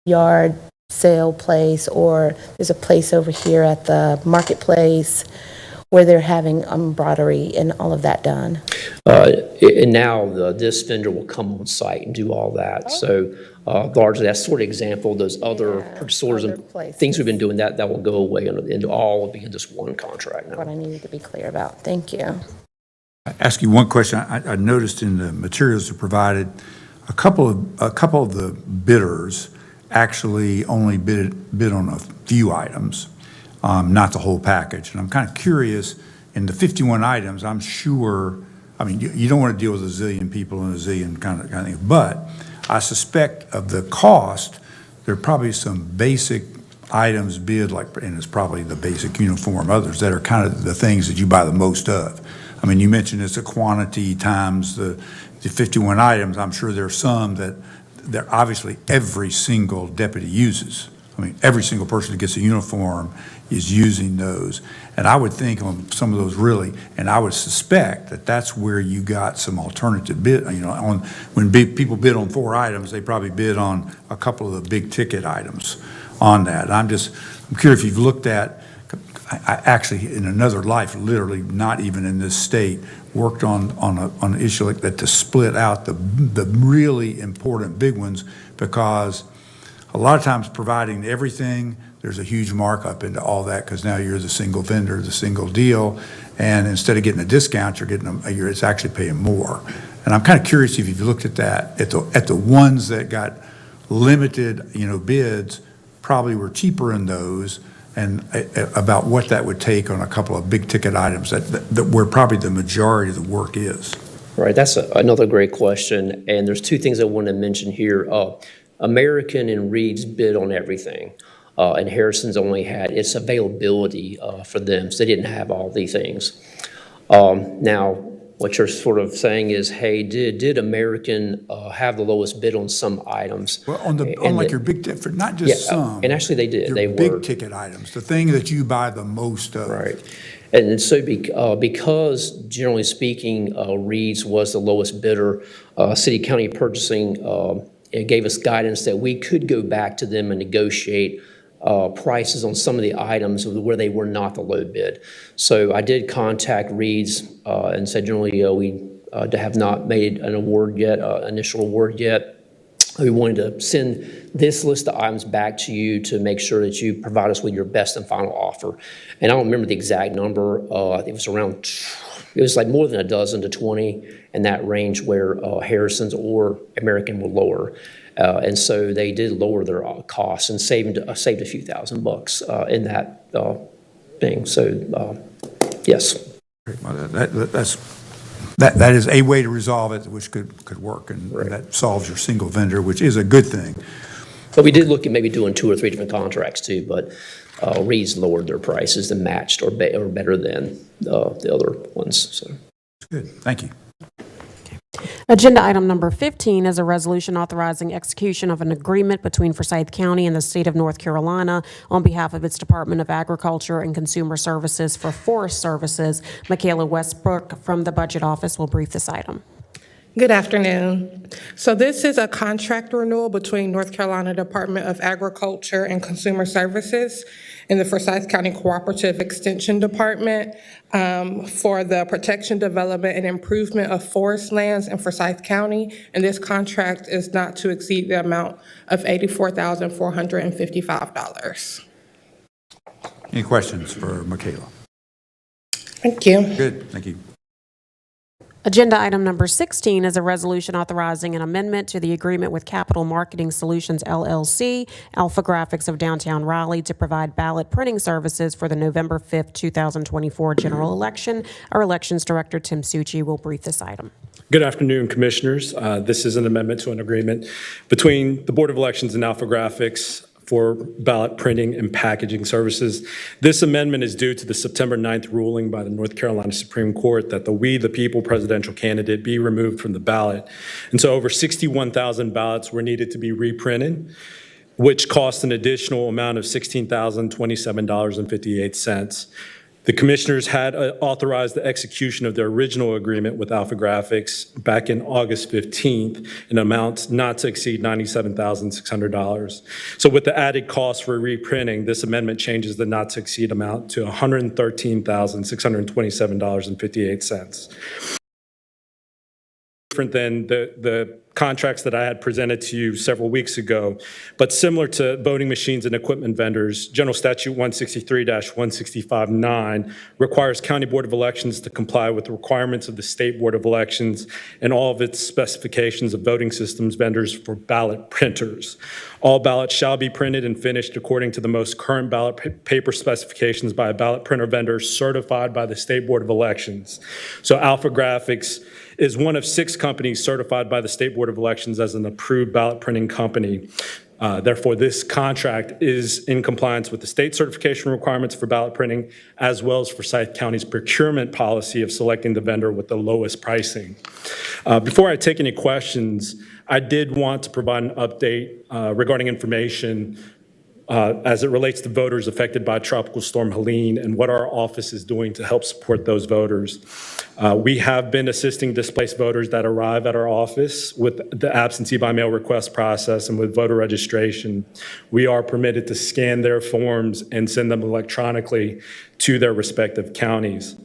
yard sale place, or there's a place over here at the marketplace where they're having embroidery and all of that done. And now this vendor will come on site and do all that. So largely, that's sort of example of those other purchase orders and things we've been doing that will go away and all will be in this one contract now. What I needed to be clear about. Thank you. I ask you one question. I noticed in the materials that provided, a couple of the bidders actually only bid on a few items, not the whole package. And I'm kind of curious, in the 51 items, I'm sure, I mean, you don't want to deal with a zillion people and a zillion kind of thing, but I suspect of the cost, there are probably some basic items bid, and it's probably the basic uniform, others that are kind of the things that you buy the most of. I mean, you mentioned it's a quantity times the 51 items. I'm sure there's some that obviously every single deputy uses. I mean, every single person that gets a uniform is using those. And I would think on some of those really, and I would suspect that that's where you got some alternative bid, on when people bid on 4 items, they probably bid on a couple of the big ticket items on that. I'm curious if you've looked at, I actually, in another life, literally not even in this state, worked on an issue like that to split out the really important big ones, because a lot of times providing everything, there's a huge markup into all that, because now you're the single vendor, the single deal, and instead of getting a discount, it's actually paying more. And I'm kind of curious if you've looked at that, at the ones that got limited, bids, probably were cheaper in those, and about what that would take on a couple of big ticket items that where probably the majority of the work is. Right, that's another great question, and there's 2 things I want to mention here. American and Reed's bid on everything, and Harrison's only had its availability for them, so they didn't have all the things. Now, what you're sort of saying is, hey, did American have the lowest bid on some items? Well, on your big, not just some. And actually they did. Your they big were ticket items, the thing that you buy the most of. Right. And so because generally speaking, Reed's was the lowest bidder, city county purchasing it gave us guidance that we could go back to them and negotiate prices on some of the items where they were not the low bid. So I did contact Reed's and said, generally, we have not made an award yet, initial award yet. We wanted to send this list of items back to you to make sure that you provide us with your best and final offer. And I don't remember the exact number. I think it was like more than a dozen to 20 in that range where Harrison's or American were lower. And so they did lower their costs and saved a few $1,000 in that thing. So, yes. That is a way to resolve it, which could work, and that solves your single vendor, which is a good thing. But we did look at maybe doing 2 or 3 different contracts too, but Reed's lowered their prices and matched or better than the other ones. So. Good, thank you. Agenda item number 15 is a resolution authorizing execution of an agreement between Forsyth County and the state of North Carolina on behalf of its Department of Agriculture and Consumer Services for forest services. Michaela Westbrook from the Budget Office will brief this item. Good afternoon. So this is a contract renewal between North Carolina Department of Agriculture and Consumer Services and the Forsyth County Cooperative Extension Department for the protection, development, and improvement of forest lands in Forsyth County. And this contract is not to exceed the amount of $84,455. Any questions for Michaela? Thank you. Good, thank you. Agenda item number 16 is a resolution authorizing an amendment to the agreement with Capital Marketing Solutions, LLC, Alpha Graphics of Downtown Raleigh, to provide ballot printing services for the November 5th, 2024 general election. Our Elections Director, Tim Succi, will brief this item. Good afternoon, Commissioners. This is an amendment to an agreement between the Board of Elections and Alpha Graphics for ballot printing and packaging services. This amendment is due to the September 9th ruling by the North Carolina Supreme Court that the We the People presidential candidate be removed from the ballot. And so over 61,000 ballots were needed to be reprinted, which cost an additional amount of $16,027.58. The commissioners had authorized the execution of their original agreement with Alpha Graphics back in August 15th, in amounts not to exceed $97,600. So with the added cost for reprinting, this amendment changes the not to exceed amount to $113,627.58. Different than the contracts that I had presented to you several weeks ago, but similar to voting machines and equipment vendors, General Statute 163-165-9 requires County Board of Elections to comply with the requirements of the State Board of Elections and all of its specifications of voting systems vendors for ballot printers. All ballots shall be printed and finished according to the most current ballot paper specifications by a ballot printer vendor certified by the State Board of Elections. So Alpha Graphics is one of 6 companies certified by the State Board of Elections as an approved ballot printing company. Therefore, this contract is in compliance with the state certification requirements for ballot printing, as well as Forsyth County's procurement policy of selecting the vendor with the lowest pricing. Before I take any questions, I did want to provide an update regarding information as it relates to voters affected by Tropical Storm Helene and what our office is doing to help support those voters. We have been assisting displaced voters that arrive at our office with the absentee by mail request process and with voter registration. We are permitted to scan their forms and send them electronically to their respective counties.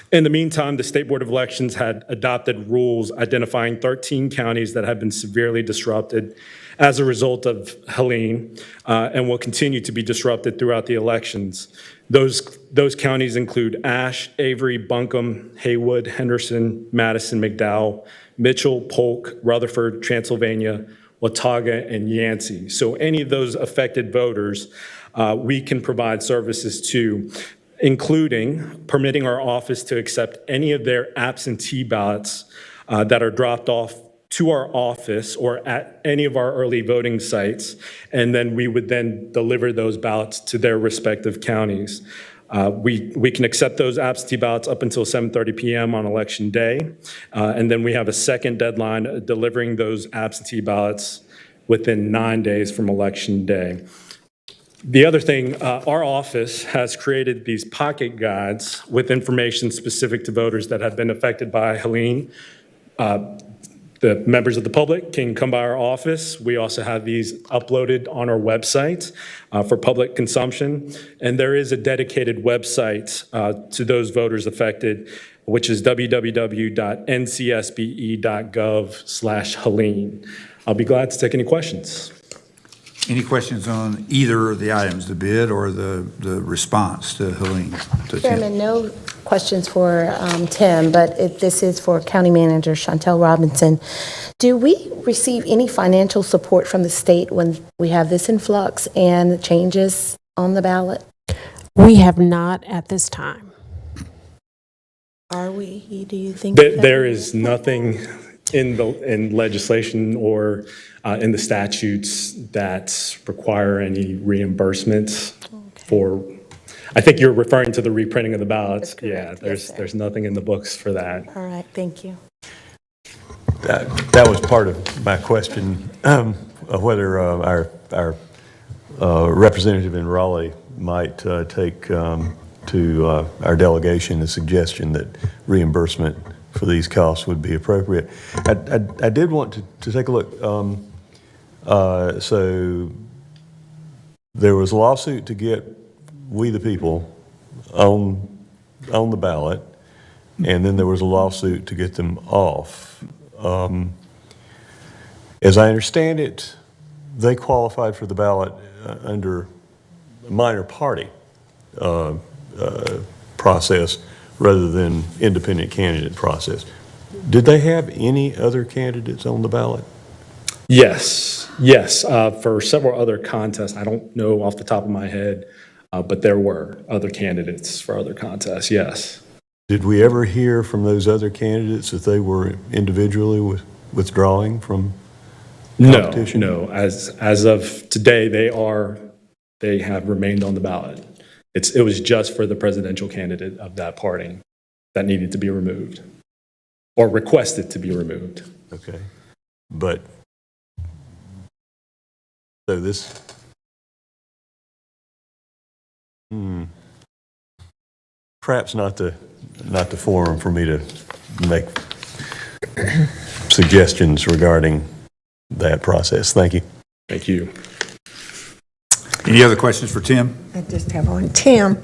In the meantime, the State Board of Elections had adopted rules identifying 13 counties that have been severely disrupted as a result of Helene and will continue to be disrupted throughout the elections. Those counties include Ashe, Avery, Buncombe, Haywood, Henderson, Madison, McDowell, Mitchell, Polk, Rutherford, Transylvania, Watauga, and Yancey. So any of those affected voters, we can provide services to, including permitting our office to accept any of their absentee ballots that are dropped off to our office or at any of our early voting sites, and then we would then deliver those ballots to their respective counties. We can accept those absentee ballots up until 7:30 p.m. on Election Day, and then we have a second deadline delivering those absentee ballots within 9 days from Election Day. The other thing, our office has created these pocket guides with information specific to voters that have been affected by Helene. The members of the public can come by our office. We also have these uploaded on our website for public consumption. And there is a dedicated website to those voters affected, which is www.ncsbe.gov/Helene. I'll be glad to take any questions. Any questions on either of the items, the bid or the response to Helene? to Tim? Chairman, no questions for Tim, but if this is for County Manager Chantel Robinson. Do we receive any financial support from the state when we have this influx and changes on the ballot? We have not at this time. Are we, do you think? There is nothing in legislation or in the statutes that require any reimbursements for, I think you're referring to the reprinting of the ballots. Yeah, there's nothing in the books for that. All right, thank you. That was part of my question, of whether our representative in Raleigh might take to our delegation the suggestion that reimbursement for these costs would be appropriate. I did want to take a look. So there was a lawsuit to get We the People on the ballot, and then there was a lawsuit to get them off. As I understand it, they qualified for the ballot under a minor party process rather than independent candidate process. Did they have any other candidates on the ballot? Yes, for several other contests. I don't know off the top of my head, but there were other candidates for other contests, yes. Did we ever hear from those other candidates that they were individually withdrawing from competition? No. As of today, they have remained on the ballot. It was just for the presidential candidate of that party that needed to be removed or requested to be removed. Okay, but so this. Perhaps not the forum for me to make suggestions regarding that process. Thank you. Thank you. Any other questions for Tim? I just have one. Tim,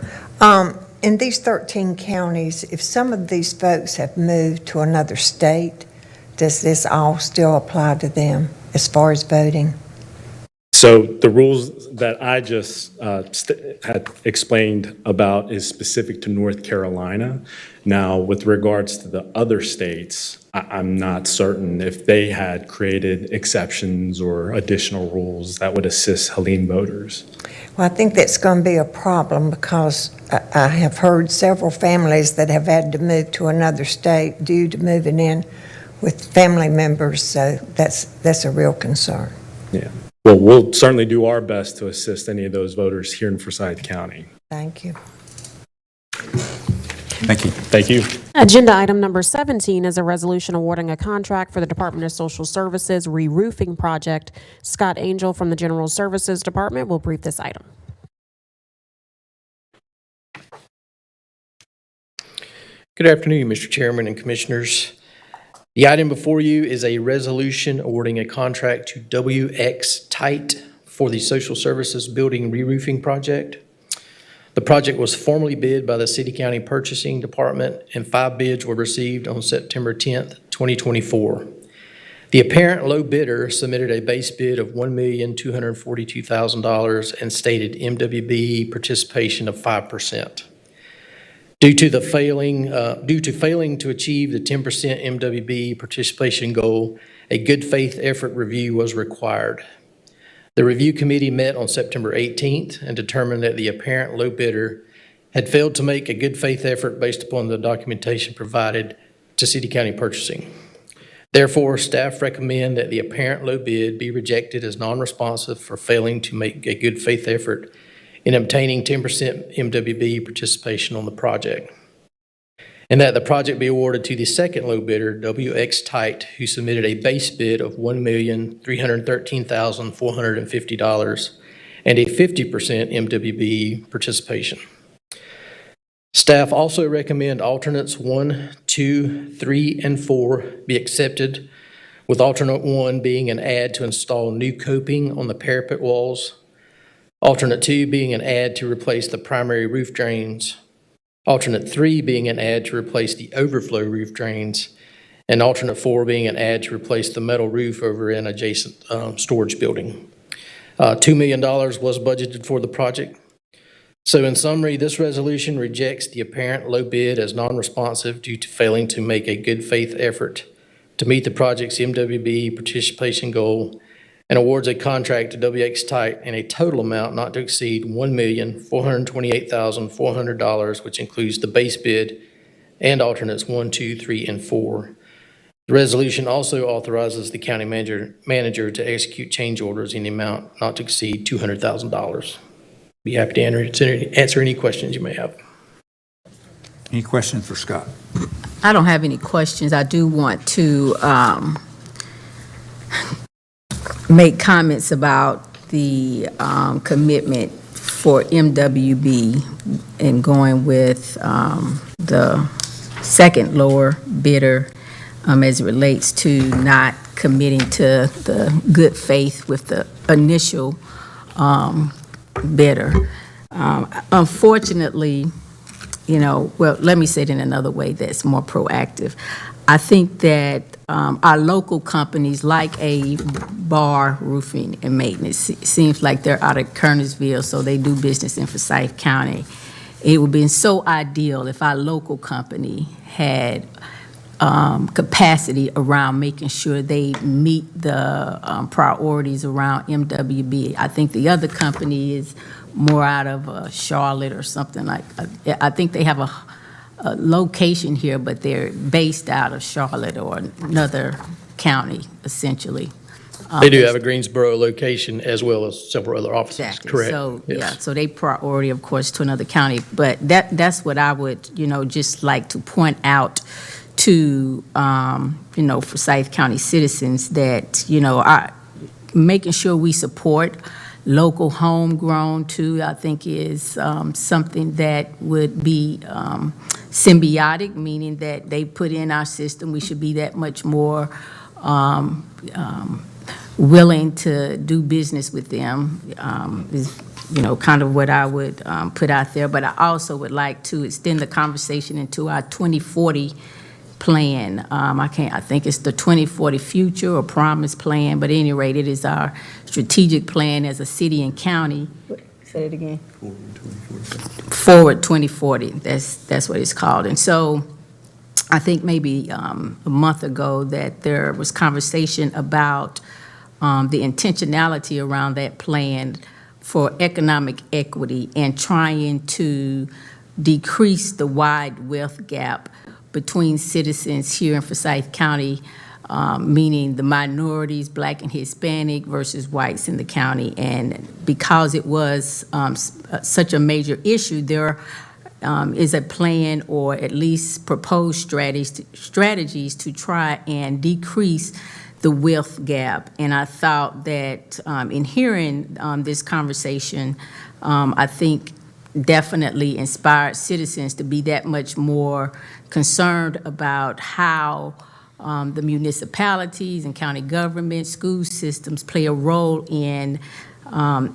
in these 13 counties, if some of these folks have moved to another state, does this all still apply to them as far as voting? So the rules that I just had explained about is specific to North Carolina. Now, with regards to the other states, I'm not certain if they had created exceptions or additional rules that would assist Helene voters. Well, I think that's going to be a problem because I have heard several families that have had to move to another state due to moving in with family members, so that's a real concern. Yeah. Well, we'll certainly do our best to assist any of those voters here in Forsyth County. Thank you. Thank you. Thank you. Agenda item number 17 is a resolution awarding a contract for the Department of Social Services re-roofing project. Scott Angel from the General Services Department will brief this item. Good afternoon, Mr. Chairman and Commissioners. The item before you is a resolution awarding a contract to WX Tite for the Social Services Building re-roofing project. The project was formally bid by the City County Purchasing Department, and 5 bids were received on September 10th, 2024. The apparent low bidder submitted a base bid of $1,242,000 and stated MWBE participation of 5%. Due to failing to achieve the 10% MWBE participation goal, a good faith effort review was required. The review committee met on September 18th and determined that the apparent low bidder had failed to make a good faith effort based upon the documentation provided to City County Purchasing. Therefore, staff recommend that the apparent low bid be rejected as non-responsive for failing to make a good faith effort in obtaining 10% MWBE participation on the project, and that the project be awarded to the second low bidder, WX Tite, who submitted a base bid of $1,313,450 and a 50% MWBE participation. Staff also recommend alternates 1, 2, 3, and 4 be accepted, with alternate 1 being an add to install new coping on the parapet walls, alternate 2 being an add to replace the primary roof drains, alternate 3 being an add to replace the overflow roof drains, and alternate 4 being an add to replace the metal roof over an adjacent storage building. $2 million was budgeted for the project. So in summary, this resolution rejects the apparent low bid as non-responsive due to failing to make a good faith effort to meet the project's MWBE participation goal, and awards a contract to WX Tite in a total amount not to exceed $1,428,400, which includes the base bid and alternates 1, 2, 3, and 4. The resolution also authorizes the county manager to execute change orders in the amount not to exceed $200,000. Be happy to answer any questions you may have. Any questions for Scott? I don't have any questions. I do want to make comments about the commitment for MWB and going with the second lower bidder as it relates to not committing to the good faith with the initial bidder. Unfortunately, well, let me say it in another way that's more proactive. I think that our local companies like a Bar Roofing and Maintenance, it seems like they're out of Kernersville, so they do business in Forsyth County. It would be so ideal if our local company had capacity around making sure they meet the priorities around MWB. I think the other company is more out of Charlotte or something like. I think they have a location here, but they're based out of Charlotte or another county, essentially. They do have a Greensboro location as well as several other offices, Exactly. correct? So, Yes. yeah, so they priority, of course, to another county. But that's what I would, just like to point out to, Forsyth County citizens that, making sure we support local homegrown too, I think is something that would be symbiotic, meaning that they put in our system. We should be that much more willing to do business with them, is, kind of what I would put out there. But I also would like to extend the conversation into our 2040 plan. I think it's the 2040 Future or Promise Plan, but at any rate, it is our strategic plan as a city and county. Say it again. Forward 2040, that's what it's called. And so I think maybe a month ago that there was conversation about the intentionality around that plan for economic equity and trying to decrease the wide wealth gap between citizens here in Forsyth County meaning the minorities, Black and Hispanic versus whites in the county. And because it was such a major issue, there is a plan or at least proposed strategies to try and decrease the wealth gap. And I thought that in hearing this conversation, I think definitely inspired citizens to be that much more concerned about how the municipalities and county government, school systems play a role in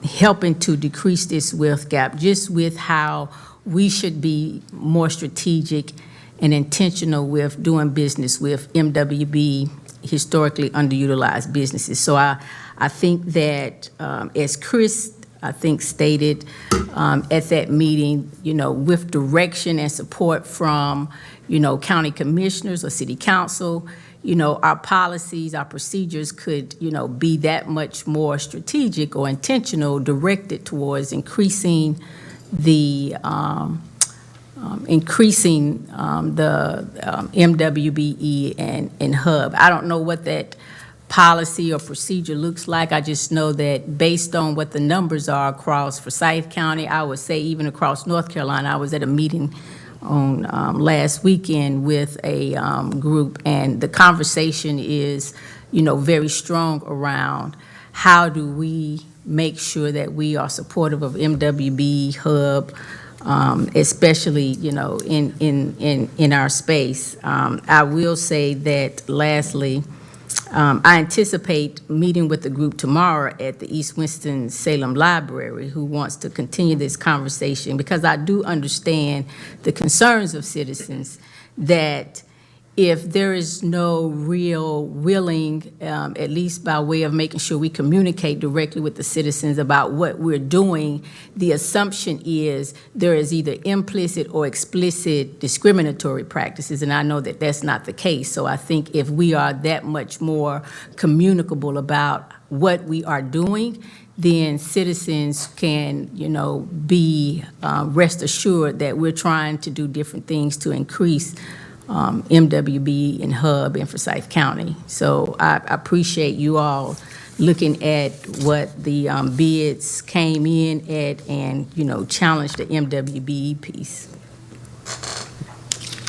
helping to decrease this wealth gap, just with how we should be more strategic and intentional with doing business with MWB, historically underutilized businesses. So I think that, as Chris, I think, stated at that meeting, with direction and support from, county commissioners or city council, our policies, our procedures could, be that much more strategic or intentional, directed towards increasing the MWBE and HUB. I don't know what that policy or procedure looks like. I just know that based on what the numbers are across Forsyth County, I would say even across North Carolina. I was at a meeting on last weekend with a group, and the conversation is, very strong around how do we make sure that we are supportive of MWB, HUB, especially, in our space. I will say that lastly, I anticipate meeting with the group tomorrow at the East Winston-Salem Library, who wants to continue this conversation, because I do understand the concerns of citizens that if there is no real willing, at least by way of making sure we communicate directly with the citizens about what we're doing, the assumption is there is either implicit or explicit discriminatory practices, and I know that that's not the case. So I think if we are that much more communicable about what we are doing, then citizens can, be rest assured that we're trying to do different things to increase MWB and HUB in Forsyth County. So I appreciate you all looking at what the bids came in at and, challenged the MWBE piece.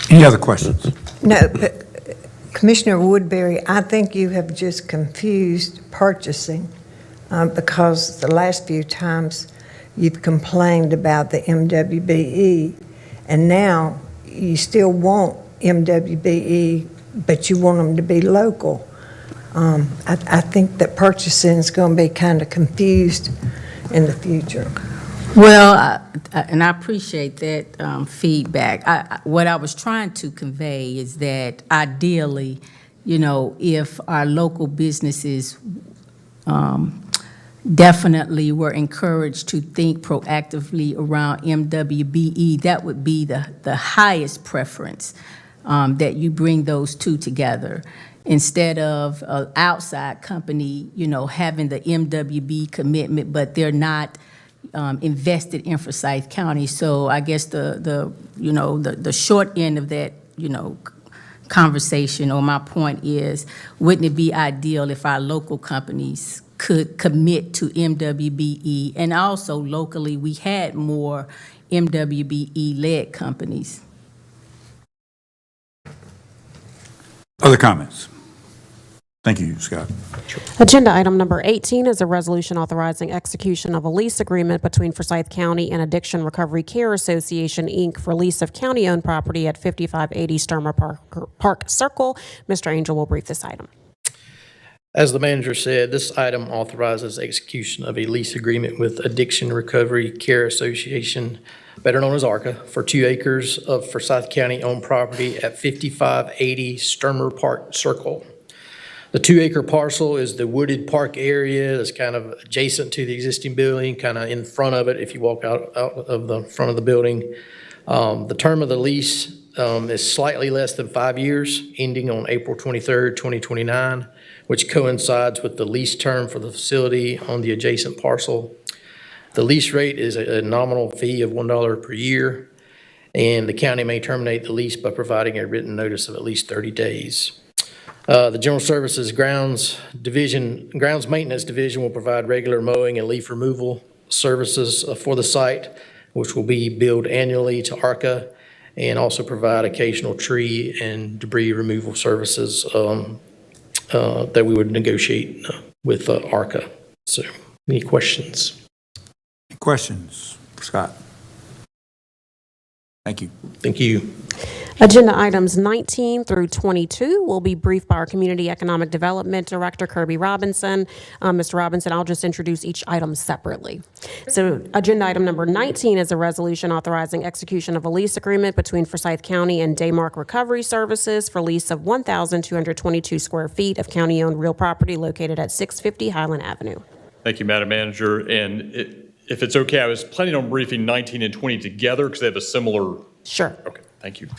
Any other questions? No, but Commissioner Woodbury, I think you have just confused purchasing because the last few times you've complained about the MWBE, and now you still want MWBE, but you want them to be local. I think that purchasing is going to be kind of confused in the future. Well, and I appreciate that feedback. What I was trying to convey is that ideally, if our local businesses definitely were encouraged to think proactively around MWBE, that would be the highest preference, that you bring those two together instead of an outside company, having the MWB commitment, but they're not invested in Forsyth County. So I guess the short end of that, conversation, or my point is, wouldn't it be ideal if our local companies could commit to MWBE, and also locally we had more MWBE-led companies? Other comments? Thank you, Scott. Agenda item number 18 is a resolution authorizing execution of a lease agreement between Forsyth County and Addiction Recovery Care Association, Inc. for lease of county-owned property at 5580 Sturmer Park Circle. Mr. Angel will brief this item. As the manager said, this item authorizes execution of a lease agreement with Addiction Recovery Care Association, better known as ARCA, for 2 acres of Forsyth County-owned property at 5580 Sturmer Park Circle. The 2-acre parcel is the wooded park area that's kind of adjacent to the existing building, kind of in front of it if you walk out of the front of the building. The term of the lease is slightly less than 5 years, ending on April 23rd, 2029, which coincides with the lease term for the facility on the adjacent parcel. The lease rate is a nominal fee of $1 per year, and the county may terminate the lease by providing a written notice of at least 30 days. The General Services Grounds Maintenance Division will provide regular mowing and leaf removal services for the site, which will be billed annually to ARCA, and also provide occasional tree and debris removal services that we would negotiate with ARCA. So, any questions? Questions for Scott? Thank you. Thank you. Agenda items 19 through 22 will be briefed by our Community Economic Development Director, Kirby Robinson. Mr. Robinson, I'll just introduce each item separately. So agenda item number 19 is a resolution authorizing execution of a lease agreement between Forsyth County and Daymark Recovery Services for lease of 1,222 square feet of county-owned real property located at 650 Highland Avenue. Thank you, Madam Manager. And if it's okay, I was planning on briefing 19 and 20 together because they have a similar. Sure. Okay. Thank you.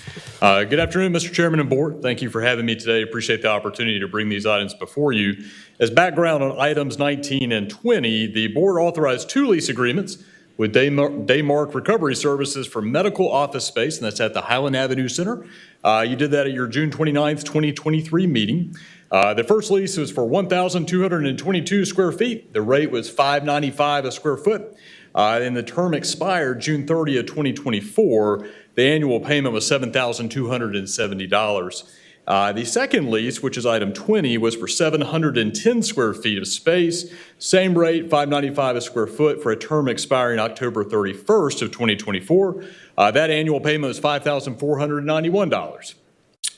Good afternoon, Mr. Chairman and Board. Thank you for having me today. Appreciate the opportunity to bring these items before you. As background on items 19 and 20, the Board authorized 2 lease agreements with Daymark Recovery Services for medical office space, and that's at the Highland Avenue Center. You did that at your June 29th, 2023 meeting. The first lease was for 1,222 square feet. The rate was $5.95 a square foot. And the term expired June 30th, 2024. The annual payment was $7,270. The second lease, which is item 20, was for 710 square feet of space. Same rate, $5.95 a square foot for a term expiring October 31st of 2024. That annual payment was $5,491.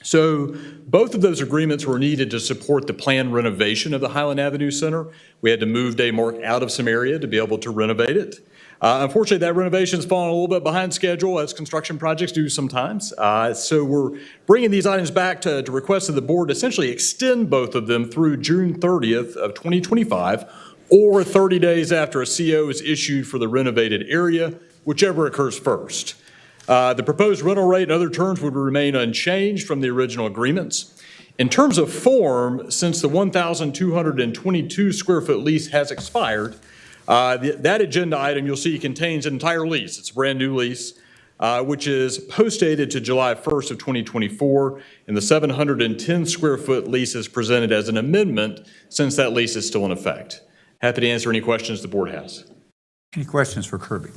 So both of those agreements were needed to support the planned renovation of the Highland Avenue Center. We had to move Daymark out of some area to be able to renovate it. Unfortunately, that renovation has fallen a little bit behind schedule, as construction projects do sometimes. So we're bringing these items back to request of the board to essentially extend both of them through June 30th of 2025, or 30 days after a CO is issued for the renovated area, whichever occurs first. The proposed rental rate and other terms would remain unchanged from the original agreements. In terms of form, since the 1,222 square foot lease has expired, that agenda item you'll see contains an entire lease. It's a brand new lease, which is post-dated to July 1st of 2024, and the 710 square foot lease is presented as an amendment since that lease is still in effect. Happy to answer any questions the board has. Any questions for Kirby?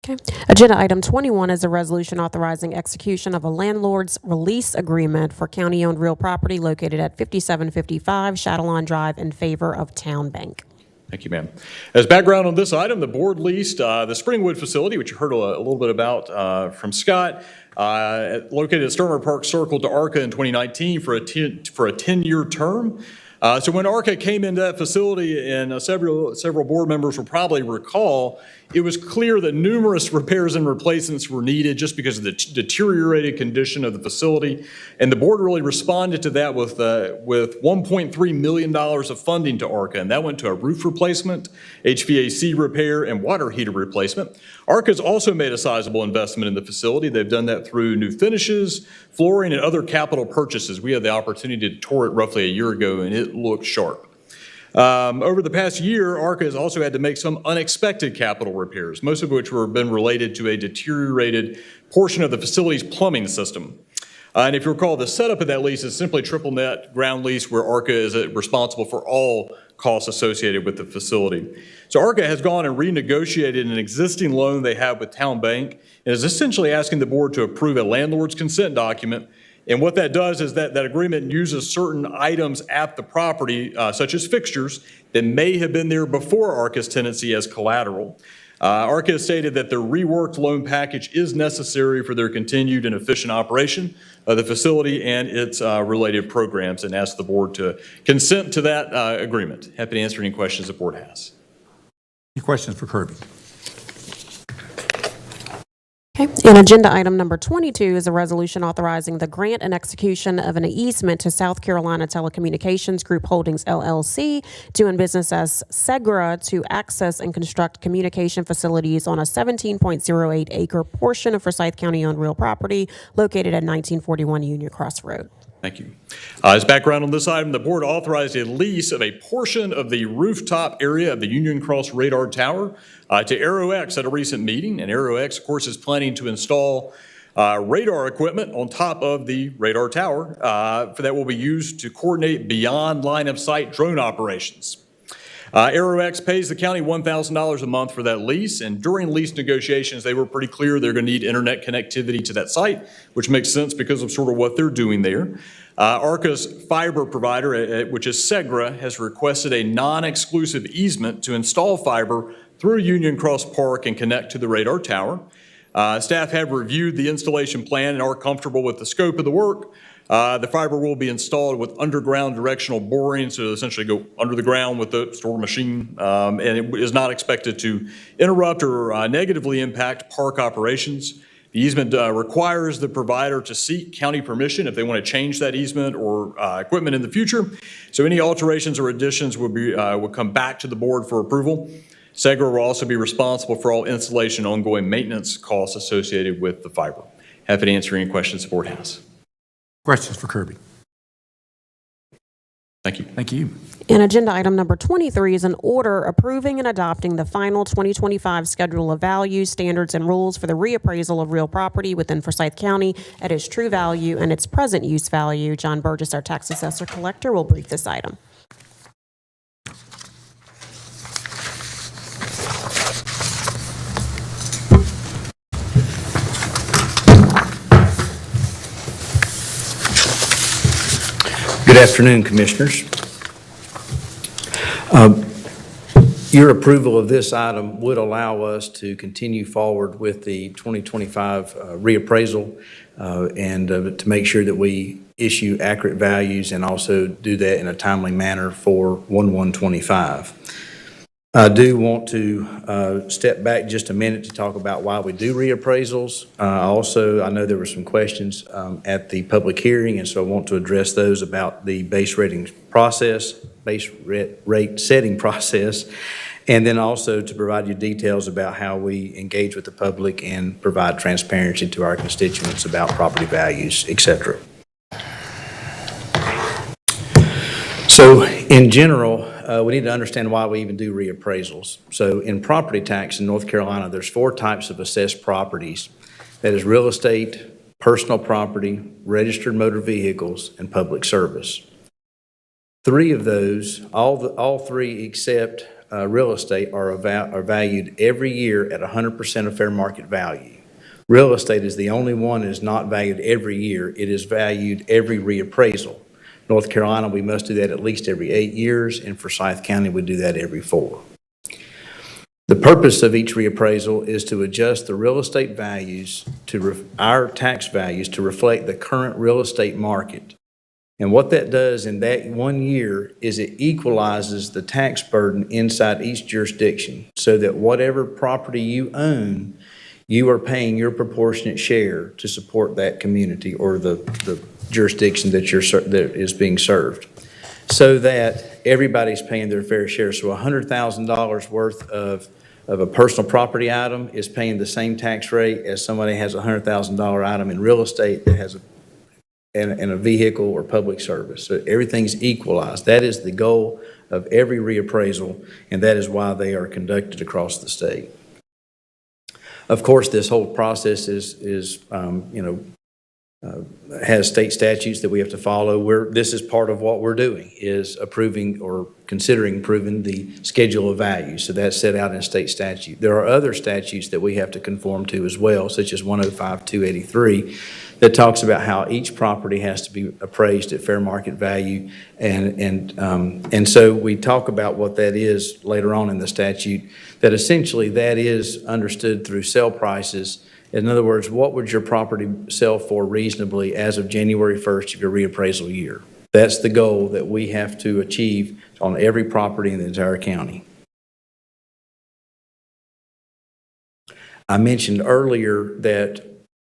Okay. Agenda item 21 is a resolution authorizing execution of a landlord's release agreement for county-owned real property located at 5755 Chatelain Drive in favor of Town Bank. Thank you, ma'am. As background on this item, the board leased the Springwood facility, which you heard a little bit about from Scott, located at Stermer Park Circle to ARCA in 2019 for a 10-year term. So when ARCA came into that facility, and several board members will probably recall, it was clear that numerous repairs and replacements were needed just because of the deteriorated condition of the facility. And the board really responded to that with $1.3 million of funding to ARCA. And that went to a roof replacement, HVAC repair, and water heater replacement. ARCA's also made a sizable investment in the facility. They've done that through new finishes, flooring, and other capital purchases. We had the opportunity to tour it roughly a year ago, and it looked sharp. Over the past year, ARCA has also had to make some unexpected capital repairs, most of which have been related to a deteriorated portion of the facility's plumbing system. And if you recall, the setup of that lease is simply triple net ground lease where ARCA is responsible for all costs associated with the facility. So ARCA has gone and renegotiated an existing loan they have with Town Bank and is essentially asking the board to approve a landlord's consent document. And what that does is that agreement uses certain items at the property, such as fixtures, that may have been there before ARCA's tenancy as collateral. ARCA has stated that the reworked loan package is necessary for their continued and efficient operation of the facility and its related programs, and asked the board to consent to that agreement. Happy to answer any questions the board has. Any questions for Kirby? Okay. And agenda item number 22 is a resolution authorizing the grant and execution of an easement to South Carolina Telecommunications Group Holdings, LLC, doing business as Segra, to access and construct communication facilities on a 17.08 acre portion of Forsyth County-owned real property located at 1941 Union Cross Road. Thank you. As background on this item, the board authorized a lease of a portion of the rooftop area of the Union Cross Radar Tower to AeroX at a recent meeting. And AeroX, of course, is planning to install radar equipment on top of the radar tower that will be used to coordinate beyond line-of-sight drone operations. AeroX pays the county $1,000 a month for that lease, and during lease negotiations, they were pretty clear they're going to need internet connectivity to that site, which makes sense because of sort of what they're doing there. ARCA's fiber provider, which is Segra, has requested a non-exclusive easement to install fiber through Union Cross Park and connect to the radar tower. Staff have reviewed the installation plan and are comfortable with the scope of the work. The fiber will be installed with underground directional boring, so essentially go under the ground with the store machine, and it is not expected to interrupt or negatively impact park operations. The easement requires the provider to seek county permission if they want to change that easement or equipment in the future. So any alterations or additions will come back to the board for approval. Segra will also be responsible for all installation and ongoing maintenance costs associated with the fiber. Happy to answer any questions the board has. Questions for Kirby? Thank you. Thank you. And agenda item number 23 is an order approving and adopting the final 2025 Schedule of Values, Standards, and Rules for the reappraisal of real property within Forsyth County at its true value and its present use value. John Burgess, our tax assessor collector, will brief this item. Good afternoon, Commissioners. Your approval of this item would allow us to continue forward with the 2025 reappraisal and to make sure that we issue accurate values and also do that in a timely manner for 1/1/25. I do want to step back just a minute to talk about why we do reappraisals. Also, I know there were some questions at the public hearing, and so I want to address those about the base rating process, base rate setting process, and then also to provide you details about how we engage with the public and provide transparency to our constituents about property values, et cetera. So in general, we need to understand why we even do reappraisals. So in property tax in North Carolina, there's 4 types of assessed properties. That is real estate, personal property, registered motor vehicles, and public service. 3 of those, all 3 except real estate are valued every year at 100% of fair market value. Real estate is the only one that is not valued every year. It is valued every reappraisal. North Carolina, we must do that at least every 8 years. In Forsyth County, we do that every 4. The purpose of each reappraisal is to adjust the real estate values to our tax values to reflect the current real estate market. And what that does in that 1 year is it equalizes the tax burden inside each jurisdiction so that whatever property you own, you are paying your proportionate share to support that community or the jurisdiction that is being served, so that everybody's paying their fair share. So $100,000 worth of a personal property item is paying the same tax rate as somebody has a $100,000 item in real estate that has a vehicle or public service. So everything's equalized. That is the goal of every reappraisal, and that is why they are conducted across the state. Of course, this whole process has state statutes that we have to follow. This is part of what we're doing, is approving or considering approving the schedule of values. So that's set out in state statute. There are other statutes that we have to conform to as well, such as 105-283, that talks about how each property has to be appraised at fair market value. And so we talk about what that is later on in the statute, that essentially that is understood through sale prices. In other words, what would your property sell for reasonably as of January 1st of your reappraisal year? That's the goal that we have to achieve on every property in the entire county. I mentioned earlier that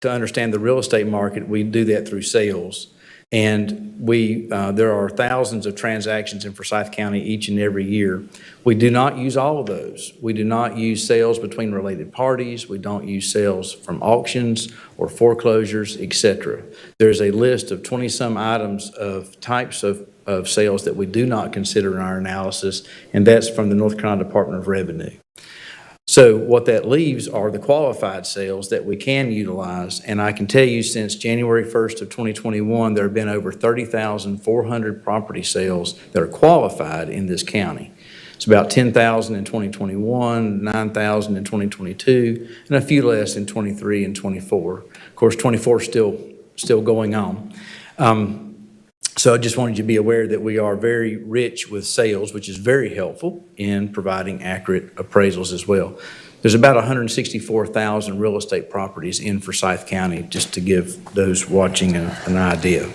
to understand the real estate market, we do that through sales. And there are thousands of transactions in Forsyth County each and every year. We do not use all of those. We do not use sales between related parties. We don't use sales from auctions or foreclosures, etc. There's a list of 20-some items of types of sales that we do not consider in our analysis, and that's from the North Carolina Department of Revenue. So what that leaves are the qualified sales that we can utilize. And I can tell you since January 1st of 2021, there have been over 30,400 property sales that are qualified in this county. It's about 10,000 in 2021, 9,000 in 2022, and a few less in 23 and 24. Of course, 24 is still going on. So I just wanted you to be aware that we are very rich with sales, which is very helpful in providing accurate appraisals as well. There's about 164,000 real estate properties in Forsyth County, just to give those watching an idea.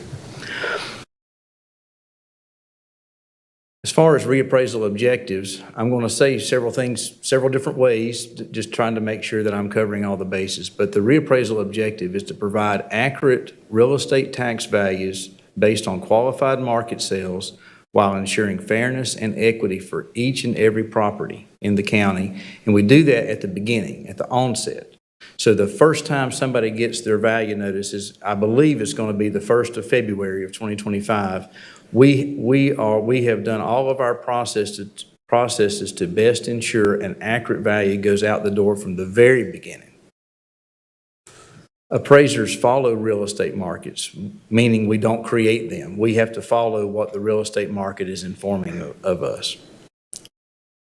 As far as reappraisal objectives, I'm going to say several things, several different ways, just trying to make sure that I'm covering all the bases. But the reappraisal objective is to provide accurate real estate tax values based on qualified market sales while ensuring fairness and equity for each and every property in the county. And we do that at the beginning, at the onset. So the first time somebody gets their value notice is, I believe it's going to be the 1st of February of 2025. We have done all of our processes to best ensure an accurate value goes out the door from the very beginning. Appraisers follow real estate markets, meaning we don't create them. We have to follow what the real estate market is informing of us.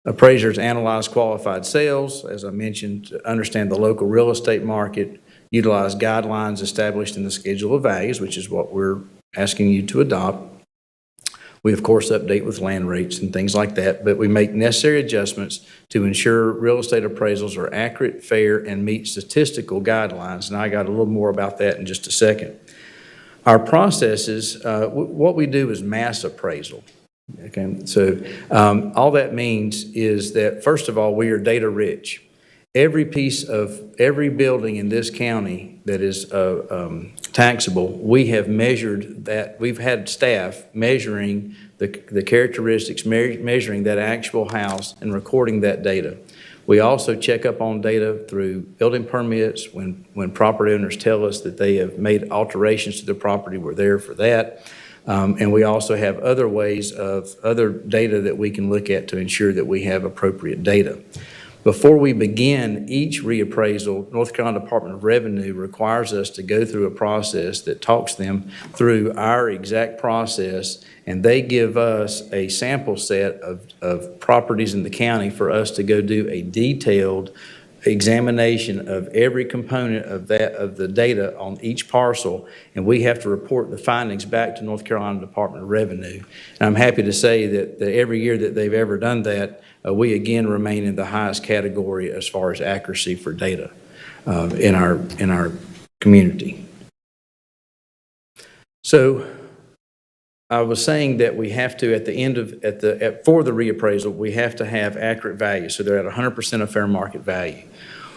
Appraisers analyze qualified sales, as I mentioned, to understand the local real estate market, utilize guidelines established in the Schedule of Values, which is what we're asking you to adopt. We, of course, update with land rates and things like that, but we make necessary adjustments to ensure real estate appraisals are accurate, fair, and meet statistical guidelines. And I got a little more about that in just a second. Our processes, what we do is mass appraisal. Okay, so all that means is that, first of all, we are data rich. Every piece of every building in this county that is taxable, we have measured that. We've had staff measuring the characteristics, measuring that actual house and recording that data. We also check up on data through building permits. When property owners tell us that they have made alterations to their property, we're there for that. And we also have other ways of other data that we can look at to ensure that we have appropriate data. Before we begin each reappraisal, North Carolina Department of Revenue requires us to go through a process that talks them through our exact process, and they give us a sample set of properties in the county for us to go do a detailed examination of every component of the data on each parcel, and we have to report the findings back to North Carolina Department of Revenue. And I'm happy to say that every year that they've ever done that, we again remain in the highest category as far as accuracy for data in our community. So I was saying that we have to, at the end of, for the reappraisal, we have to have accurate value. So they're at 100% of fair market value.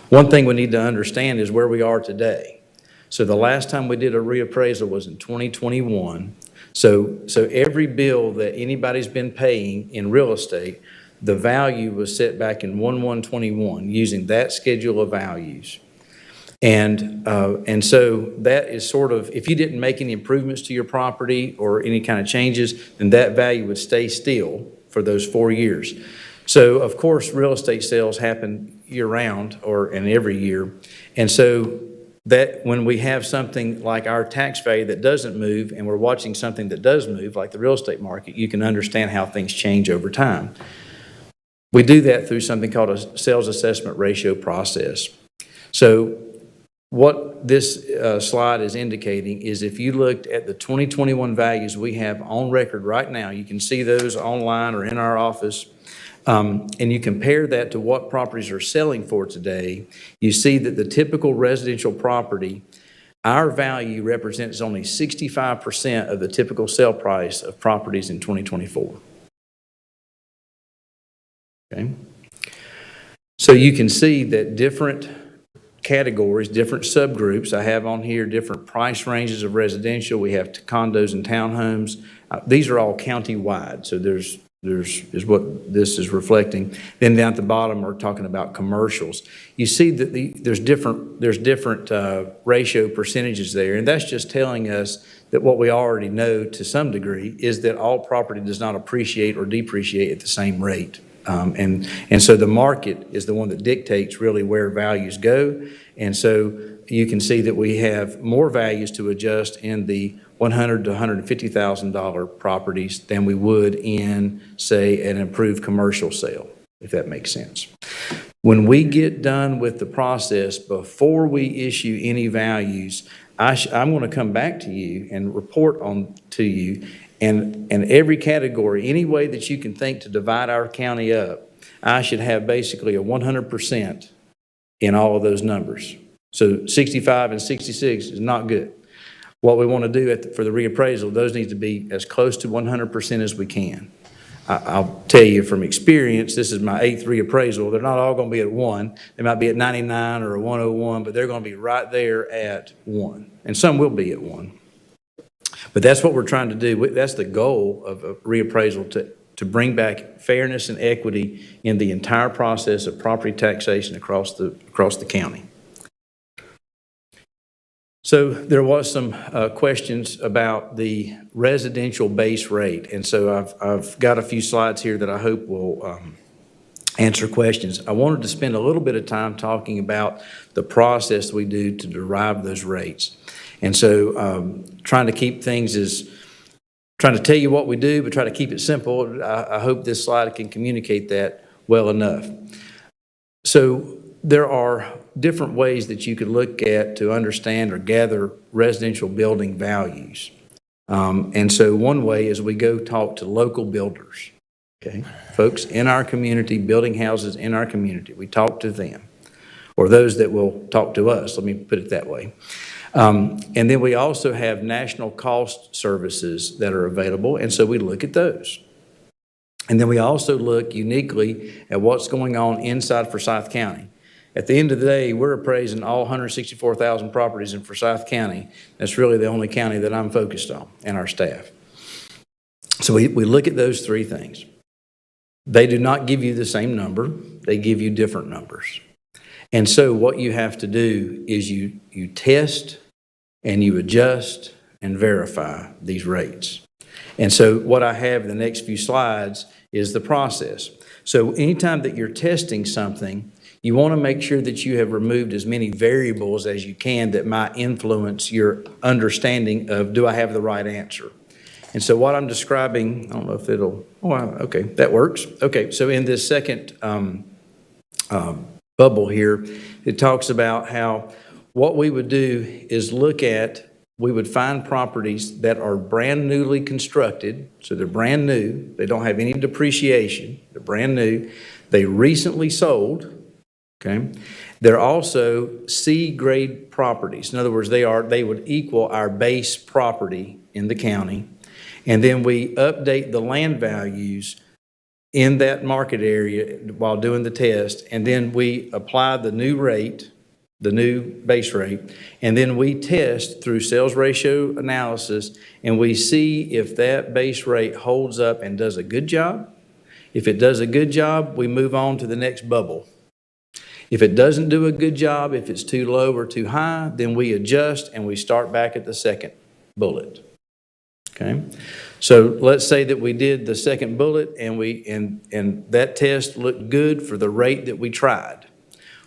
One thing we need to understand is where we are today. So the last time we did a reappraisal was in 2021. So every bill that anybody's been paying in real estate, the value was set back in 1/1/21 using that schedule of values. And so that is sort of, if you didn't make any improvements to your property or any kind of changes, then that value would stay still for those 4 years. So of course, real estate sales happen year round and every year. And so that when we have something like our tax value that doesn't move and we're watching something that does move, like the real estate market, you can understand how things change over time. We do that through something called a sales assessment ratio process. So what this slide is indicating is if you looked at the 2021 values we have on record right now, you can see those online or in our office, and you compare that to what properties are selling for today, you see that the typical residential property, our value represents only 65% of the typical sale price of properties in 2024. Okay. So you can see that different categories, different subgroups, I have on here different price ranges of residential. We have condos and townhomes. These are all county-wide, so there's is what this is reflecting. Then down at the bottom, we're talking about commercials. You see that there's different ratio percentages there, and that's just telling us that what we already know to some degree is that all property does not appreciate or depreciate at the same rate. And so the market is the one that dictates really where values go. And so you can see that we have more values to adjust in the $100,000 to $150,000 properties than we would in, say, an improved commercial sale, if that makes sense. When we get done with the process, before we issue any values, I'm going to come back to you and report on to you, and every category, any way that you can think to divide our county up, I should have basically a 100% in all of those numbers. So 65 and 66 is not good. What we want to do for the reappraisal, those need to be as close to 100% as we can. I'll tell you from experience, this is my 8th reappraisal. They're not all going to be at 1. They might be at 99 or a 101, but they're going to be right there at 1. And some will be at 1. But that's what we're trying to do. That's the goal of a reappraisal, to bring back fairness and equity in the entire process of property taxation across the county. So there was some questions about the residential base rate, and so I've got a few slides here that I hope will answer questions. I wanted to spend a little bit of time talking about the process we do to derive those rates. And so trying to tell you what we do, but try to keep it simple. I hope this slide can communicate that well enough. So there are different ways that you could look at to understand or gather residential building values. And so one way is we go talk to local builders, okay? Folks in our community, building houses in our community. We talk to them, or those that will talk to us, let me put it that way. And then we also have national cost services that are available, and so we look at those. And then we also look uniquely at what's going on inside Forsyth County. At the end of the day, we're appraising all 164,000 properties in Forsyth County. That's really the only county that I'm focused on, and our staff. So we look at those three things. They do not give you the same number. They give you different numbers. And so what you have to do is you test and you adjust and verify these rates. And so what I have in the next few slides is the process. So anytime that you're testing something, you want to make sure that you have removed as many variables as you can that might influence your understanding of, do I have the right answer? And so what I'm describing, I don't know if it'll, okay, that works. Okay, so in this second bubble here, it talks about how what we would do is we would find properties that are brand newly constructed, so they're brand new, they don't have any depreciation, they're brand new, they recently sold. Okay. They're also C-grade properties. In other words, they would equal our base property in the county. And then we update the land values in that market area while doing the test. And then we apply the new rate, the new base rate. And then we test through sales ratio analysis, and we see if that base rate holds up and does a good job. If it does a good job, we move on to the next bubble. If it doesn't do a good job, if it's too low or too high, then we adjust and we start back at the second bullet. Okay? So let's say that we did the second bullet and that test looked good for the rate that we tried.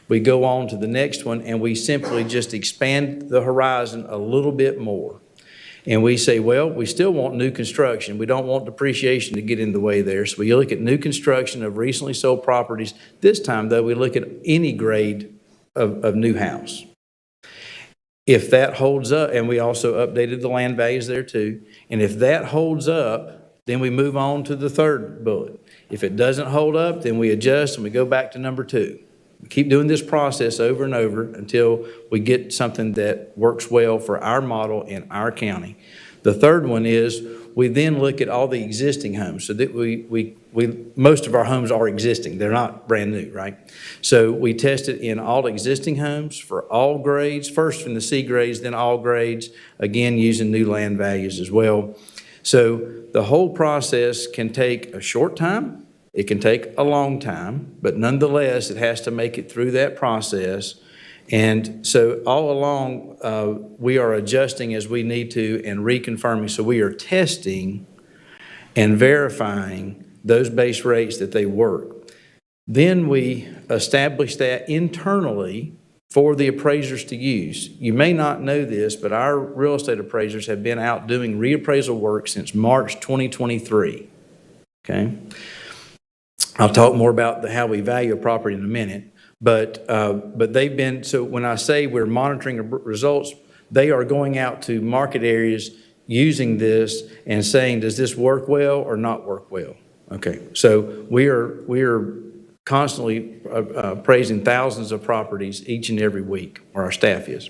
We go on to the next one and we simply just expand the horizon a little bit more. And we say, well, we still want new construction. We don't want depreciation to get in the way there. So we look at new construction of recently sold properties. This time, though, we look at any grade of new house. If that holds up, and we also updated the land values there too, and if that holds up, then we move on to the third bullet. If it doesn't hold up, then we adjust and we go back to number 2. We keep doing this process over and over until we get something that works well for our model in our county. The third one is we then look at all the existing homes. So that most of our homes are existing. They're not brand new, right? So we test it in all existing homes for all grades, first from the C grades, then all grades, again using new land values as well. So the whole process can take a short time. It can take a long time, but nonetheless, it has to make it through that process. And so all along, we are adjusting as we need to and reconfirming. So we are testing and verifying those base rates that they work. Then we establish that internally for the appraisers to use. You may not know this, but our real estate appraisers have been out doing reappraisal work since March 2023. Okay? I'll talk more about how we value a property in a minute, but they've been, so when I say we're monitoring results, they are going out to market areas using this and saying, does this work well or not work well? Okay, so we are constantly appraising thousands of properties each and every week, or our staff is.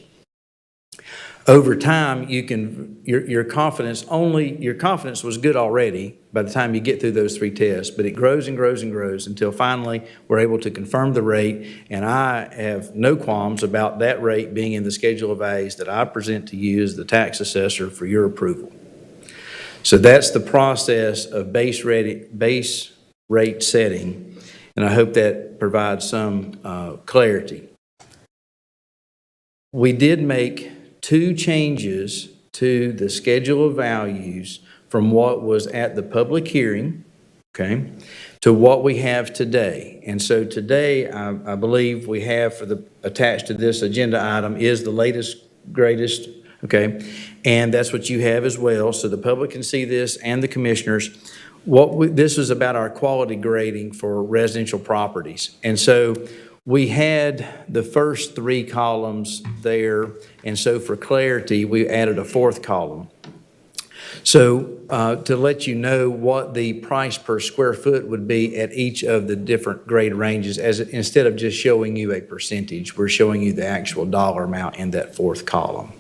Over time, you can, your confidence was good already by the time you get through those 3 tests, but it grows and grows and grows until finally we're able to confirm the rate, and I have no qualms about that rate being in the schedule of values that I present to you as the tax assessor for your approval. So that's the process of base rate setting, and I hope that provides some clarity. We did make 2 changes to the schedule of values from what was at the public hearing, okay, to what we have today. And so today, I believe we have attached to this agenda item is the latest, greatest, okay, and that's what you have as well, so the public can see this and the commissioners. This is about our quality grading for residential properties. And so we had the first 3 columns there, and so for clarity, we added a 4th column. So to let you know what the price per square foot would be at each of the different grade ranges, instead of just showing you a percentage, we're showing you the actual dollar amount in that 4th column.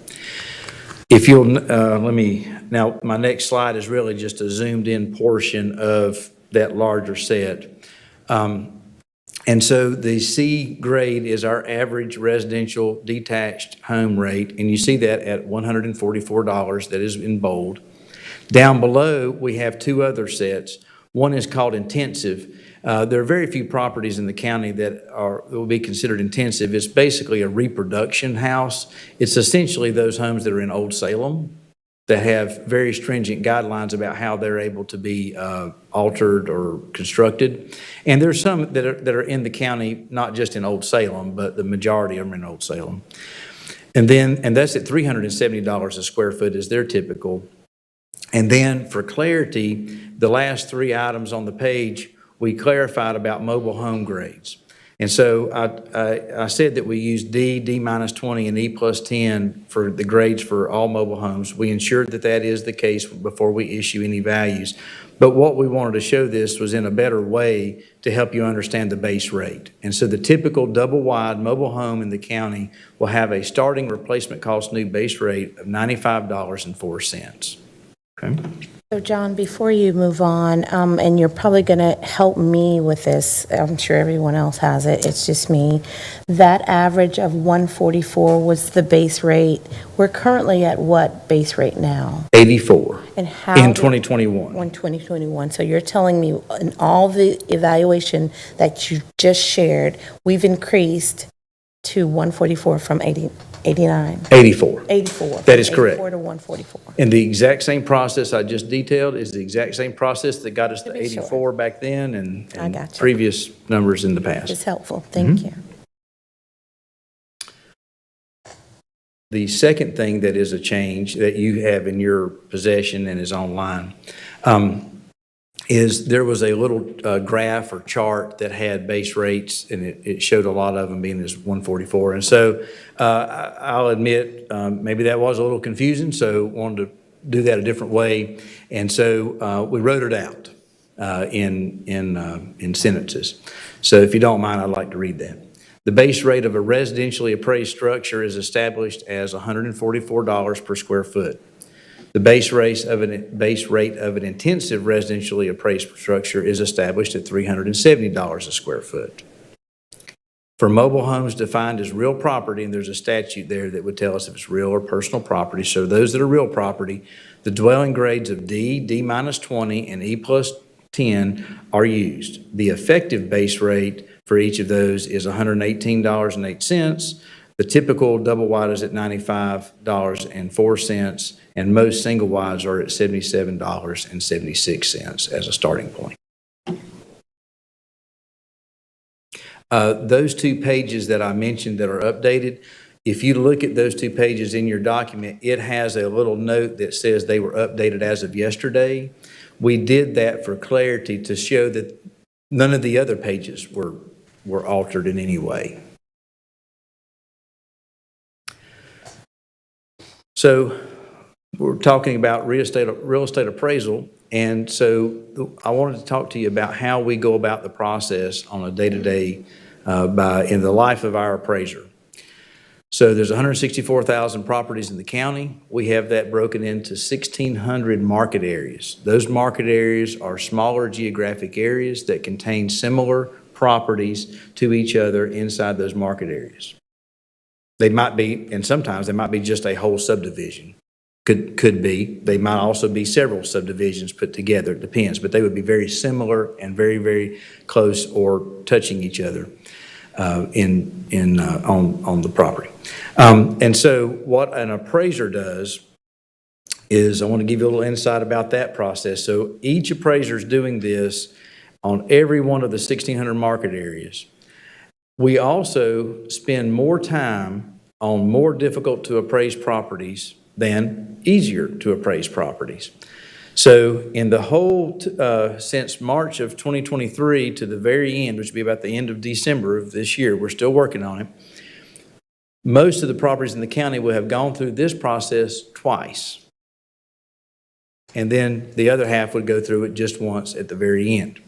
If you'll, now my next slide is really just a zoomed in portion of that larger set. And so the C grade is our average residential detached home rate, and you see that at $144, that is in bold. Down below, we have 2 other sets. One is called intensive. There are very few properties in the county that will be considered intensive. It's basically a reproduction house. It's essentially those homes that are in Old Salem that have very stringent guidelines about how they're able to be altered or constructed. And there's some that are in the county, not just in Old Salem, but the majority of them are in Old Salem. And that's at $370 a square foot is their typical. And then for clarity, the last 3 items on the page, we clarified about mobile home grades. And so I said that we use D minus 20, and E plus 10 for the grades for all mobile homes. We ensured that that is the case before we issue any values. But what we wanted to show this was in a better way to help you understand the base rate. And so the typical double-wide mobile home in the county will have a starting replacement cost new base rate of $95.04. Okay. So John, before you move on, and you're probably going to help me with this, I'm sure everyone else has it, it's just me, that average of 144 was the base rate. We're currently at what base rate now? 84 And how in 2021. In 2021. So you're telling me in all the evaluation that you just shared, we've increased to 144 from 89? 84. 84. That is correct. 84 to 144. And the exact same process I just detailed is the exact same process that got us to To be sure. 84 back then and got you. previous numbers in the past. It's helpful. Thank you. The second thing that is a change that you have in your possession and is online is there was a little graph or chart that had base rates, and it showed a lot of them being this 144. And so I'll admit maybe that was a little confusing, so wanted to do that a different way. And so we wrote it out in sentences. So if you don't mind, I'd like to read that. The base rate of a residentially appraised structure is established as $144 per square foot. The base rate of an intensive residentially appraised structure is established at $370 a square foot. For mobile homes defined as real property, and there's a statute there that would tell us if it's real or personal property, so those that are real property, the dwelling grades of D minus 20, and E plus 10 are used. The effective base rate for each of those is $118.08. The typical double wide is at $95.04, and most single wides are at $77.76 as a starting point. Those 2 pages that I mentioned that are updated, if you look at those 2 pages in your document, it has a little note that says they were updated as of yesterday. We did that for clarity to show that none of the other pages were altered in any way. So we're talking about real estate appraisal, and so I wanted to talk to you about how we go about the process on a day-to-day in the life of our appraiser. So there's 164,000 properties in the county. We have that broken into 1,600 market areas. Those market areas are smaller geographic areas that contain similar properties to each other inside those market areas. They might be, and sometimes they might be just a whole subdivision. Could be. They might also be several subdivisions put together. It depends, but they would be very similar and very, very close or touching each other on the property. And so what an appraiser does is, I want to give you a little insight about that process. So each appraiser is doing this on every one of the 1,600 market areas. We also spend more time on more difficult to appraise properties than easier to appraise properties. So in the whole, since March of 2023 to the very end, which will be about the end of December of this year, we're still working on it, most of the properties in the county will have gone through this process twice. And then the other half would go through it just once at the very end.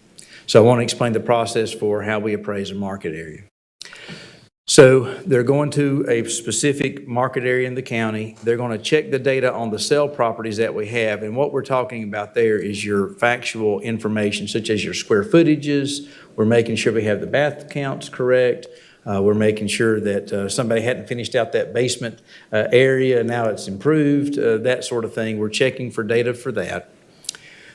So I want to explain the process for how we appraise a market area. So they're going to a specific market area in the county. They're going to check the data on the sale properties that we have. And what we're talking about there is your factual information, such as your square footages. We're making sure we have the bath counts correct. We're making sure that somebody hadn't finished out that basement area, now it's improved, that sort of thing. We're checking for data for that.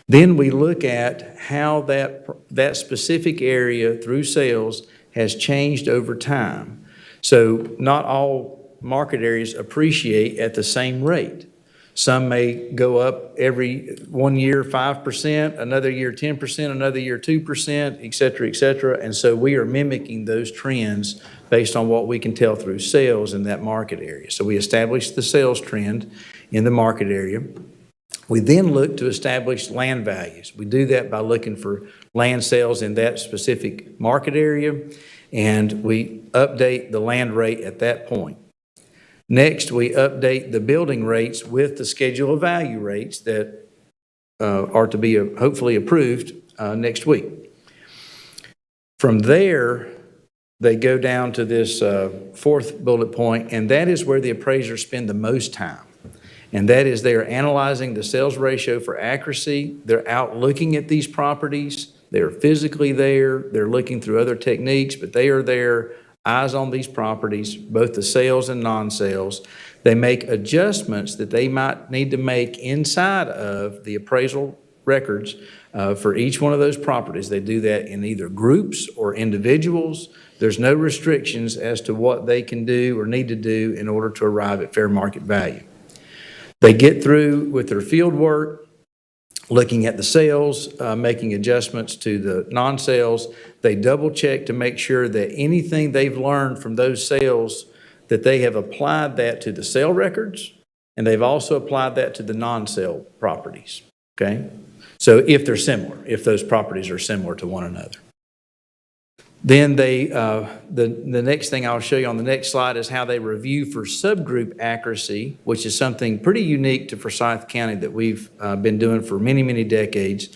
Then we look at how that specific area through sales has changed over time. So not all market areas appreciate at the same rate. Some may go up every 1 year 5%, another year 10%, another year 2%, et cetera, et cetera. And so we are mimicking those trends based on what we can tell through sales in that market area. So we establish the sales trend in the market area. We then look to establish land values. We do that by looking for land sales in that specific market area, and we update the land rate at that point. Next, we update the building rates with the schedule of value rates that are to be hopefully approved next week. From there, they go down to this fourth bullet point, and that is where the appraisers spend the most time. And that is they are analyzing the sales ratio for accuracy. They're out looking at these properties. They're physically there. They're looking through other techniques, but they are there, eyes on these properties, both the sales and non-sales. They make adjustments that they might need to make inside of the appraisal records for each one of those properties. They do that in either groups or individuals. There's no restrictions as to what they can do or need to do in order to arrive at fair market value. They get through with their field work, looking at the sales, making adjustments to the non-sales. They double check to make sure that anything they've learned from those sales, that they have applied that to the sale records, and they've also applied that to the non-sale properties, okay? So if they're similar, if those properties are similar to one another. Then they, the next thing I'll show you on the next slide is how they review for subgroup accuracy, which is something pretty unique to Forsyth County that we've been doing for many, many decades.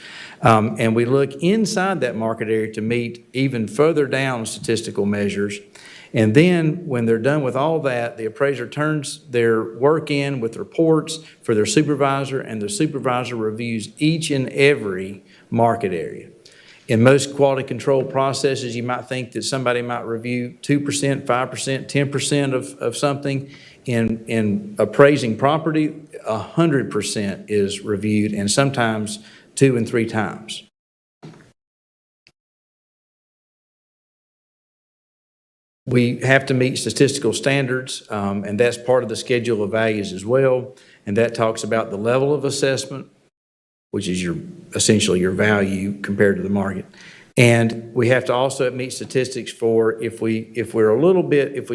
And we look inside that market area to meet even further down statistical measures. And then when they're done with all that, the appraiser turns their work in with reports for their supervisor, and the supervisor reviews each and every market area. In most quality control processes, you might think that somebody might review 2%, 5%, 10% of something. In appraising property, 100% is reviewed, and sometimes 2 and 3 times. We have to meet statistical standards, and that's part of the schedule of values as well. And that talks about the level of assessment, which is essentially your value compared to the market. And we have to also meet statistics for if we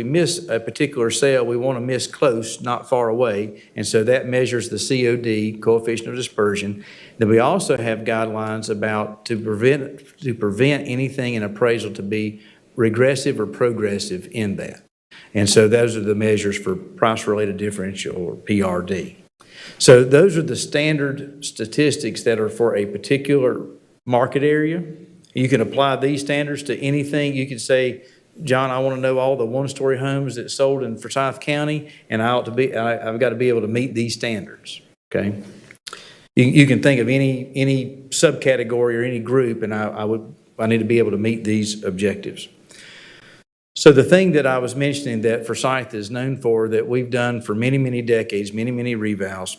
miss a particular sale, we want to miss close, not far away. And so that measures the COD, coefficient of dispersion. Then we also have guidelines about to prevent anything in appraisal to be regressive or progressive in that. And so those are the measures for price-related differential, or PRD. So those are the standard statistics that are for a particular market area. You can apply these standards to anything. You can say, John, I want to know all the one-story homes that sold in Forsyth County, and I've got to be able to meet these standards, okay? You can think of any subcategory or any group, and I need to be able to meet these objectives. So the thing that I was mentioning that Forsyth is known for, that we've done for many, many decades, many, many revals,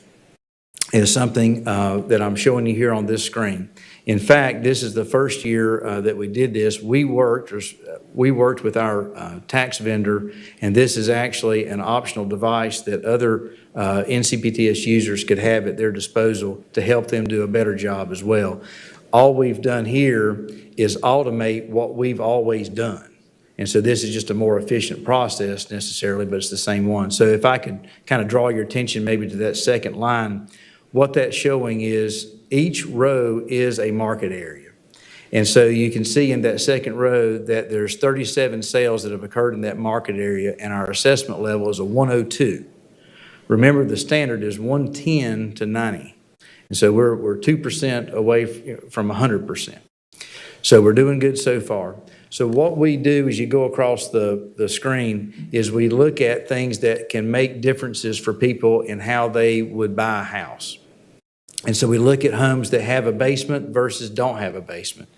is something that I'm showing you here on this screen. In fact, this is the first year that we did this. We worked with our tax vendor, and this is actually an optional device that other NCPTS users could have at their disposal to help them do a better job as well. All we've done here is automate what we've always done. And so this is just a more efficient process necessarily, but it's the same one. So if I could kind of draw your attention maybe to that second line, what that's showing is each row is a market area. And so you can see in that second row that there's 37 sales that have occurred in that market area, and our assessment level is a 102. Remember, the standard is 110 to 90. And so we're 2% away from 100%. So we're doing good so far. So what we do as you go across the screen is we look at things that can make differences for people in how they would buy a house. And so we look at homes that have a basement versus don't have a basement.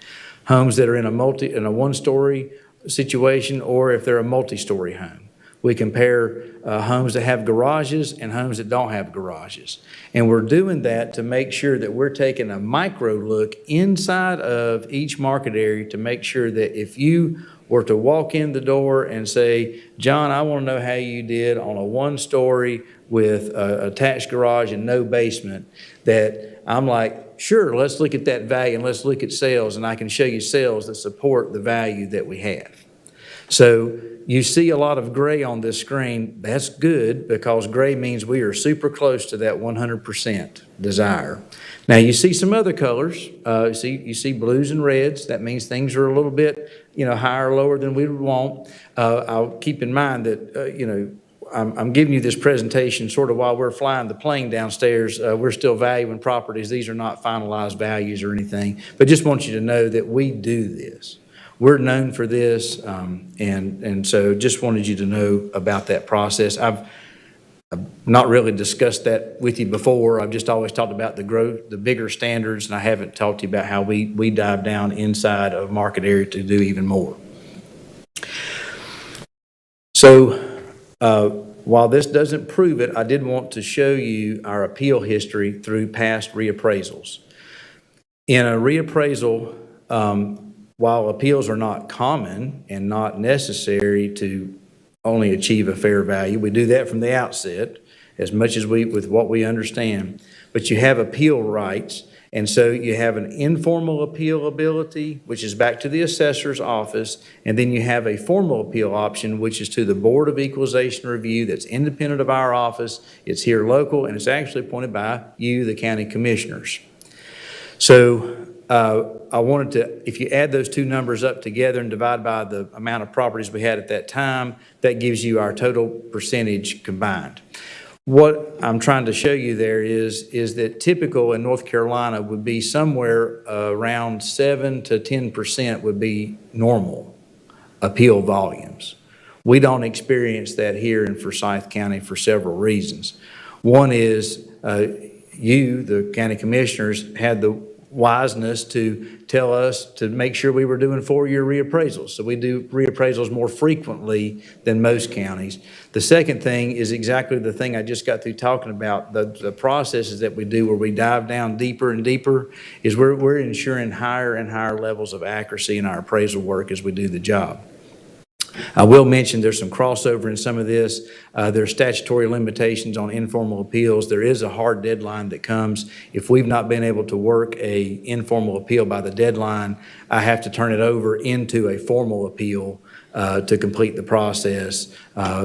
Homes that are in a one-story situation, or if they're a multi-story home. We compare homes that have garages and homes that don't have garages. And we're doing that to make sure that we're taking a micro look inside of each market area to make sure that if you were to walk in the door and say, John, I want to know how you did on a one-story with a attached garage and no basement, that I'm like, sure, let's look at that value and let's look at sales, and I can show you sales that support the value that we have. So you see a lot of gray on this screen. That's good, because gray means we are super close to that 100% desire. Now you see some other colors. You see blues and reds. That means things are a little bit, higher or lower than we would want. I'll keep in mind that, I'm giving you this presentation sort of while we're flying the plane downstairs. We're still valuing properties. These are not finalized values or anything, but just want you to know that we do this. We're known for this, and so just wanted you to know about that process. I've not really discussed that with you before. I've just always talked about the bigger standards, and I haven't talked to you about how we dive down inside of market area to do even more. So while this doesn't prove it, I did want to show you our appeal history through past reappraisals. In a reappraisal, while appeals are not common and not necessary to only achieve a fair value, we do that from the outset as much as with what we understand. But you have appeal rights, and so you have an informal appeal ability, which is back to the assessor's office, and then you have a formal appeal option, which is to the Board of Equalization Review that's independent of our office. It's here local, and it's actually appointed by you, the county commissioners. So I wanted to, if you add those two numbers up together and divide by the amount of properties we had at that time, that gives you our total percentage combined. What I'm trying to show you there is that typical in North Carolina would be somewhere around 7 to 10% would be normal appeal volumes. We don't experience that here in Forsyth County for several reasons. One is you, the county commissioners, had the wiseness to tell us to make sure we were doing 4-year reappraisals. So we do reappraisals more frequently than most counties. The second thing is exactly the thing I just got through talking about. The processes that we do where we dive down deeper and deeper is we're ensuring higher and higher levels of accuracy in our appraisal work as we do the job. I will mention there's some crossover in some of this. There's statutory limitations on informal appeals. There is a hard deadline that comes. If we've not been able to work a informal appeal by the deadline, I have to turn it over into a formal appeal to complete the process.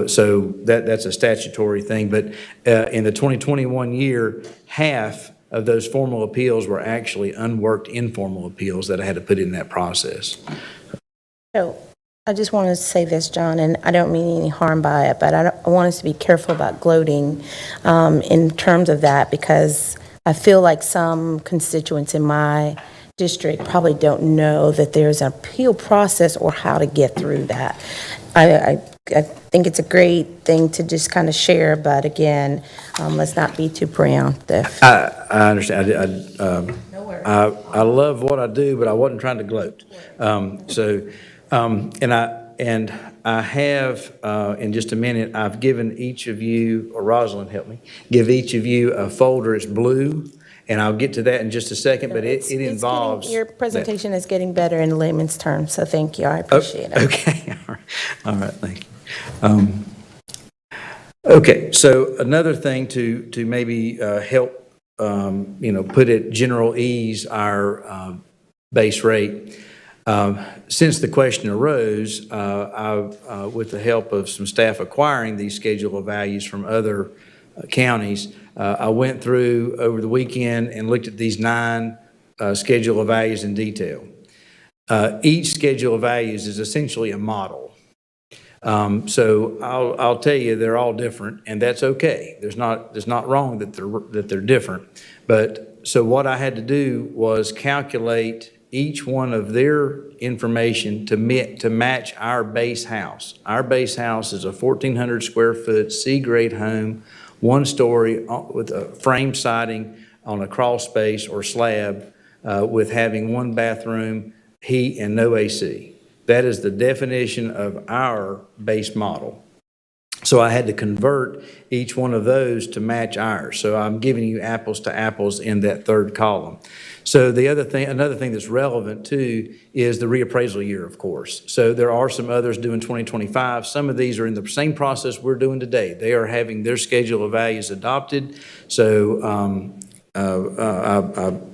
So that's a statutory thing. But in the 2021 year, half of those formal appeals were actually unworked informal appeals that I had to put in that process. So I just want to say this, John, and I don't mean any harm by it, but I want us to be careful about gloating in terms of that, because I feel like some constituents in my district probably don't know that there's an appeal process or how to get through that. I think it's a great thing to just kind of share, but again, let's not be too preemptive. I understand. I love what I do, but I wasn't trying to gloat. And I have, in just a minute, I've given each of you, or Rosalind help me, give each of you a folder. It's blue, and I'll get to that in just a second, but it involves. Your presentation is getting better in layman's terms, so thank you. I appreciate it. Okay, all right, thank you. Okay, so another thing to maybe help, put at general ease our base rate. Since the question arose, with the help of some staff acquiring these schedule of values from other counties, I went through over the weekend and looked at these 9 schedule of values in detail. Each schedule of values is essentially a model. So I'll tell you, they're all different, and that's okay. There's not wrong that they're different. But so what I had to do was calculate each one of their information to match our base house. Our base house is a 1,400 square foot C-grade home, 1 story with a frame siding on a crawl space or slab, with having 1 bathroom, heat, and no AC. That is the definition of our base model. So I had to convert each one of those to match ours. So I'm giving you apples to apples in that 3rd column. So another thing that's relevant too is the reappraisal year, of course. So there are some others doing 2025. Some of these are in the same process we're doing today. They are having their schedule of values adopted. So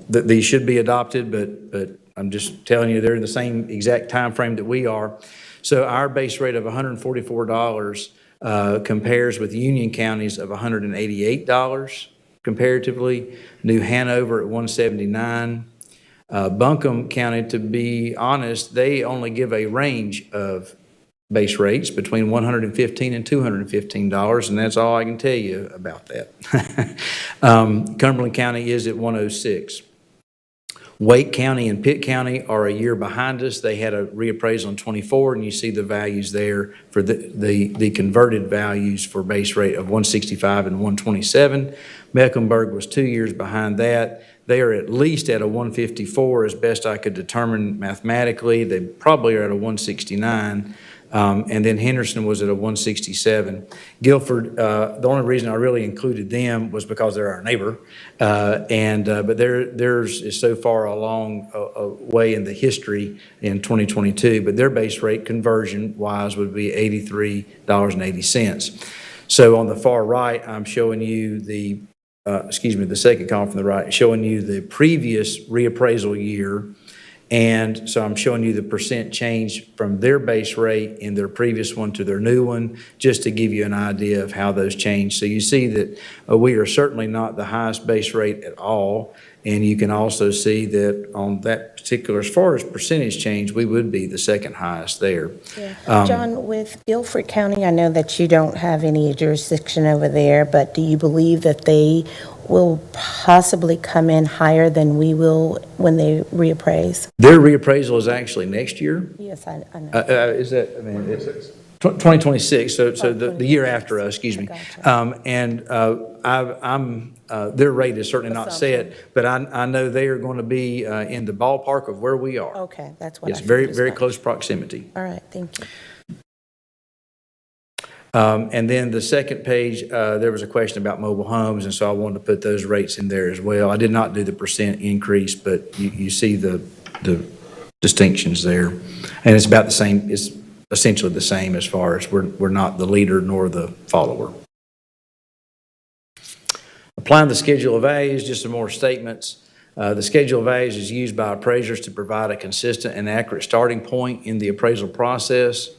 these should be adopted, but I'm just telling you they're in the same exact time frame that we are. So our base rate of $144 compares with Union counties of $188 comparatively. New Hanover at $179. Buncombe County, to be honest, they only give a range of base rates between $115 and $215, and that's all I can tell you about that. Cumberland County is at $106. Wake County and Pitt County are a year behind us. They had a reappraisal in '24, and you see the values there for the converted values for base rate of $165 and $127. Mecklenburg was 2 years behind that. They are at least at a $154 as best I could determine mathematically. They probably are at a $169. And then Henderson was at a $167. Guilford, the only reason I really included them was because they're our neighbor. But theirs is so far along a way in the history in 2022, but their base rate conversion-wise would be $83.80. So on the far right, I'm showing you the second column from the right, showing you the previous reappraisal year. And so I'm showing you the percent change from their base rate in their previous one to their new one, just to give you an idea of how those change. So you see that we are certainly not the highest base rate at all. And you can also see that on that particular, as far as percentage change, we would be the second highest there. Yeah. John, with Guilford County, I know that you don't have any jurisdiction over there, but do you believe that they will possibly come in higher than we will when they reappraise? Their reappraisal is actually next year. Yes, I know. Is that, I mean, it's 2026, so the year after us, excuse me. Their rate is certainly not set, but I know they are going to be in the ballpark of where we are. Okay, that's what I Yes, figured as very much. close proximity. All right, thank you. And then the second page, there was a question about mobile homes, and so I wanted to put those rates in there as well. I did not do the percent increase, but you see the distinctions there. And it's about the same, it's essentially the same as far as we're not the leader nor the follower. Applying the schedule of values, just some more statements. The schedule of values is used by appraisers to provide a consistent and accurate starting point in the appraisal process.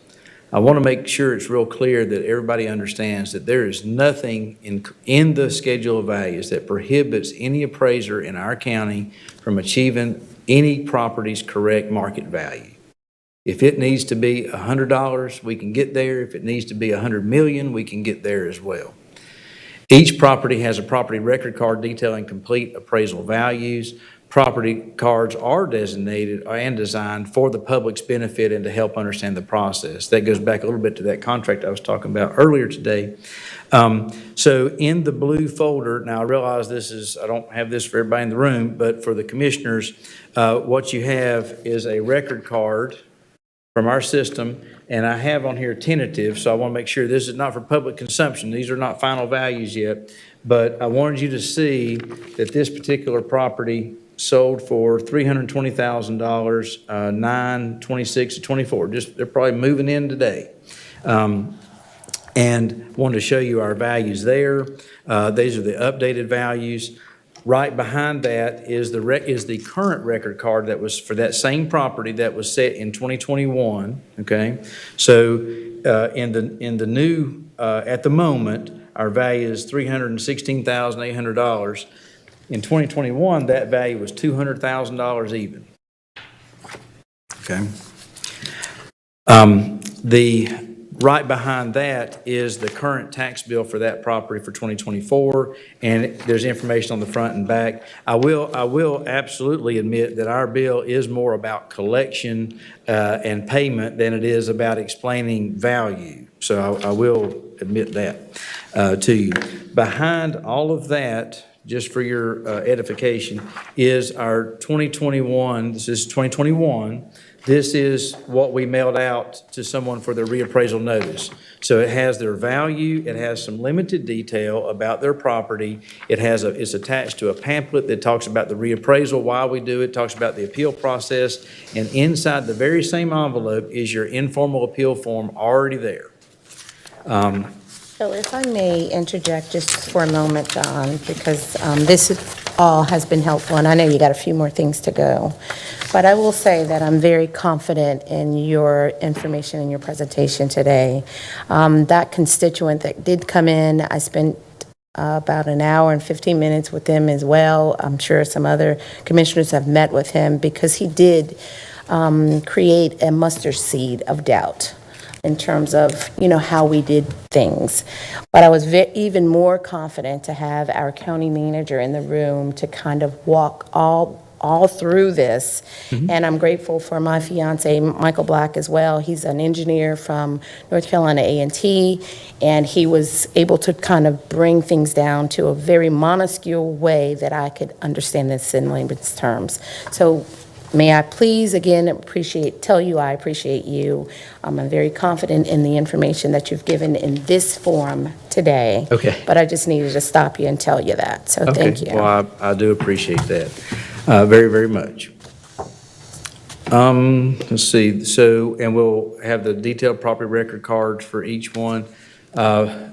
I want to make sure it's real clear that everybody understands that there is nothing in the schedule of values that prohibits any appraiser in our county from achieving any property's correct market value. If it needs to be $100, we can get there. If it needs to be $100 million, we can get there as well. Each property has a property record card detailing complete appraisal values. Property cards are designated and designed for the public's benefit and to help understand the process. That goes back a little bit to that contract I was talking about earlier today. So in the blue folder, now I realize I don't have this for everybody in the room, but for the commissioners, what you have is a record card from our system, and I have on here tentative, so I want to make sure this is not for public consumption. These are not final values yet, but I wanted you to see that this particular property sold for $320,000, 9/26/24. They're probably moving in today. And wanted to show you our values there. These are the updated values. Right behind that is the current record card that was for that same property that was set in 2021, okay? So in the new, at the moment, our value is $316,800. In 2021, that value was $200,000 even. Okay. The right behind that is the current tax bill for that property for 2024, and there's information on the front and back. I will absolutely admit that our bill is more about collection and payment than it is about explaining value. So I will admit that to you. Behind all of that, just for your edification, is our 2021, this is 2021, this is what we mailed out to someone for their reappraisal notice. So it has their value, it has some limited detail about their property, it's attached to a pamphlet that talks about the reappraisal, why we do it, talks about the appeal process, and inside the very same envelope is your informal appeal form already there. So if I may interject just for a moment, John, because this all has been helpful, and I know you got a few more things to go. But I will say that I'm very confident in your information in your presentation today. That constituent that did come in, I spent about an hour and 15 minutes with him as well. I'm sure some other commissioners have met with him because he did create a mustard seed of doubt in terms of, how we did things. But I was even more confident to have our county manager in the room to kind of walk all through this. Mm-hmm. And I'm grateful for my fiance, Michael Black, as well. He's an engineer from North Carolina A&T, and he was able to kind of bring things down to a very minuscule way that I could understand this in layman's terms. So may I please, again, tell you I appreciate you. I'm very confident in the information that you've given in this forum today. Okay. But I just needed to stop you and tell you that, so thank you. Well, I do appreciate that very, very much. Let's see, and we'll have the detailed property record cards for each one. There's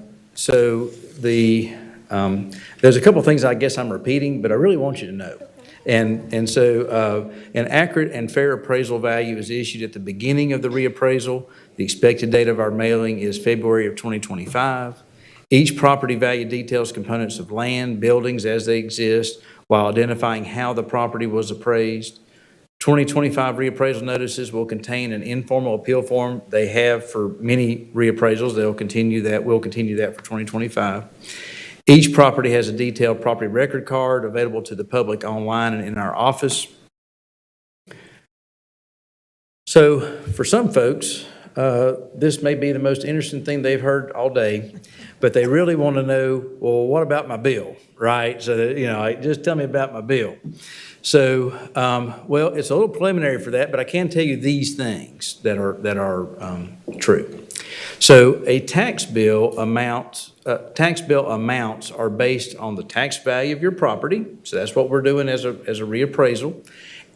a couple of things I guess I'm repeating, but I really want you to know. And so an accurate and fair appraisal value is issued at the beginning of the reappraisal. The expected date of our mailing is February of 2025. Each property value details components of land, buildings as they exist, while identifying how the property was appraised. 2025 reappraisal notices will contain an informal appeal form. They have for many reappraisals. We'll continue that for 2025. Each property has a detailed property record card available to the public online and in our office. So for some folks, this may be the most interesting thing they've heard all day, but they really want to know, well, what about my bill, right? So that, just tell me about my bill. So, well, it's a little preliminary for that, but I can tell you these things that are true. So a tax bill amounts are based on the tax value of your property. So that's what we're doing as a reappraisal,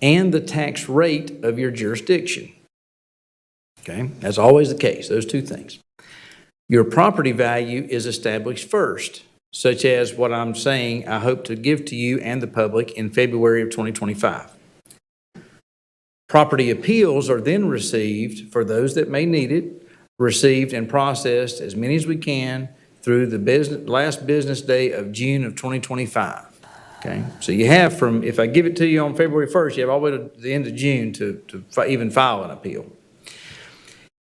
and the tax rate of your jurisdiction. Okay? That's always the case, those two things. Your property value is established first, such as what I'm saying I hope to give to you and the public in February of 2025. Property appeals are then received, for those that may need it, received and processed as many as we can through the last business day of June of 2025. Okay? So you have from, if I give it to you on February 1st, you have all the way to the end of June to even file an appeal.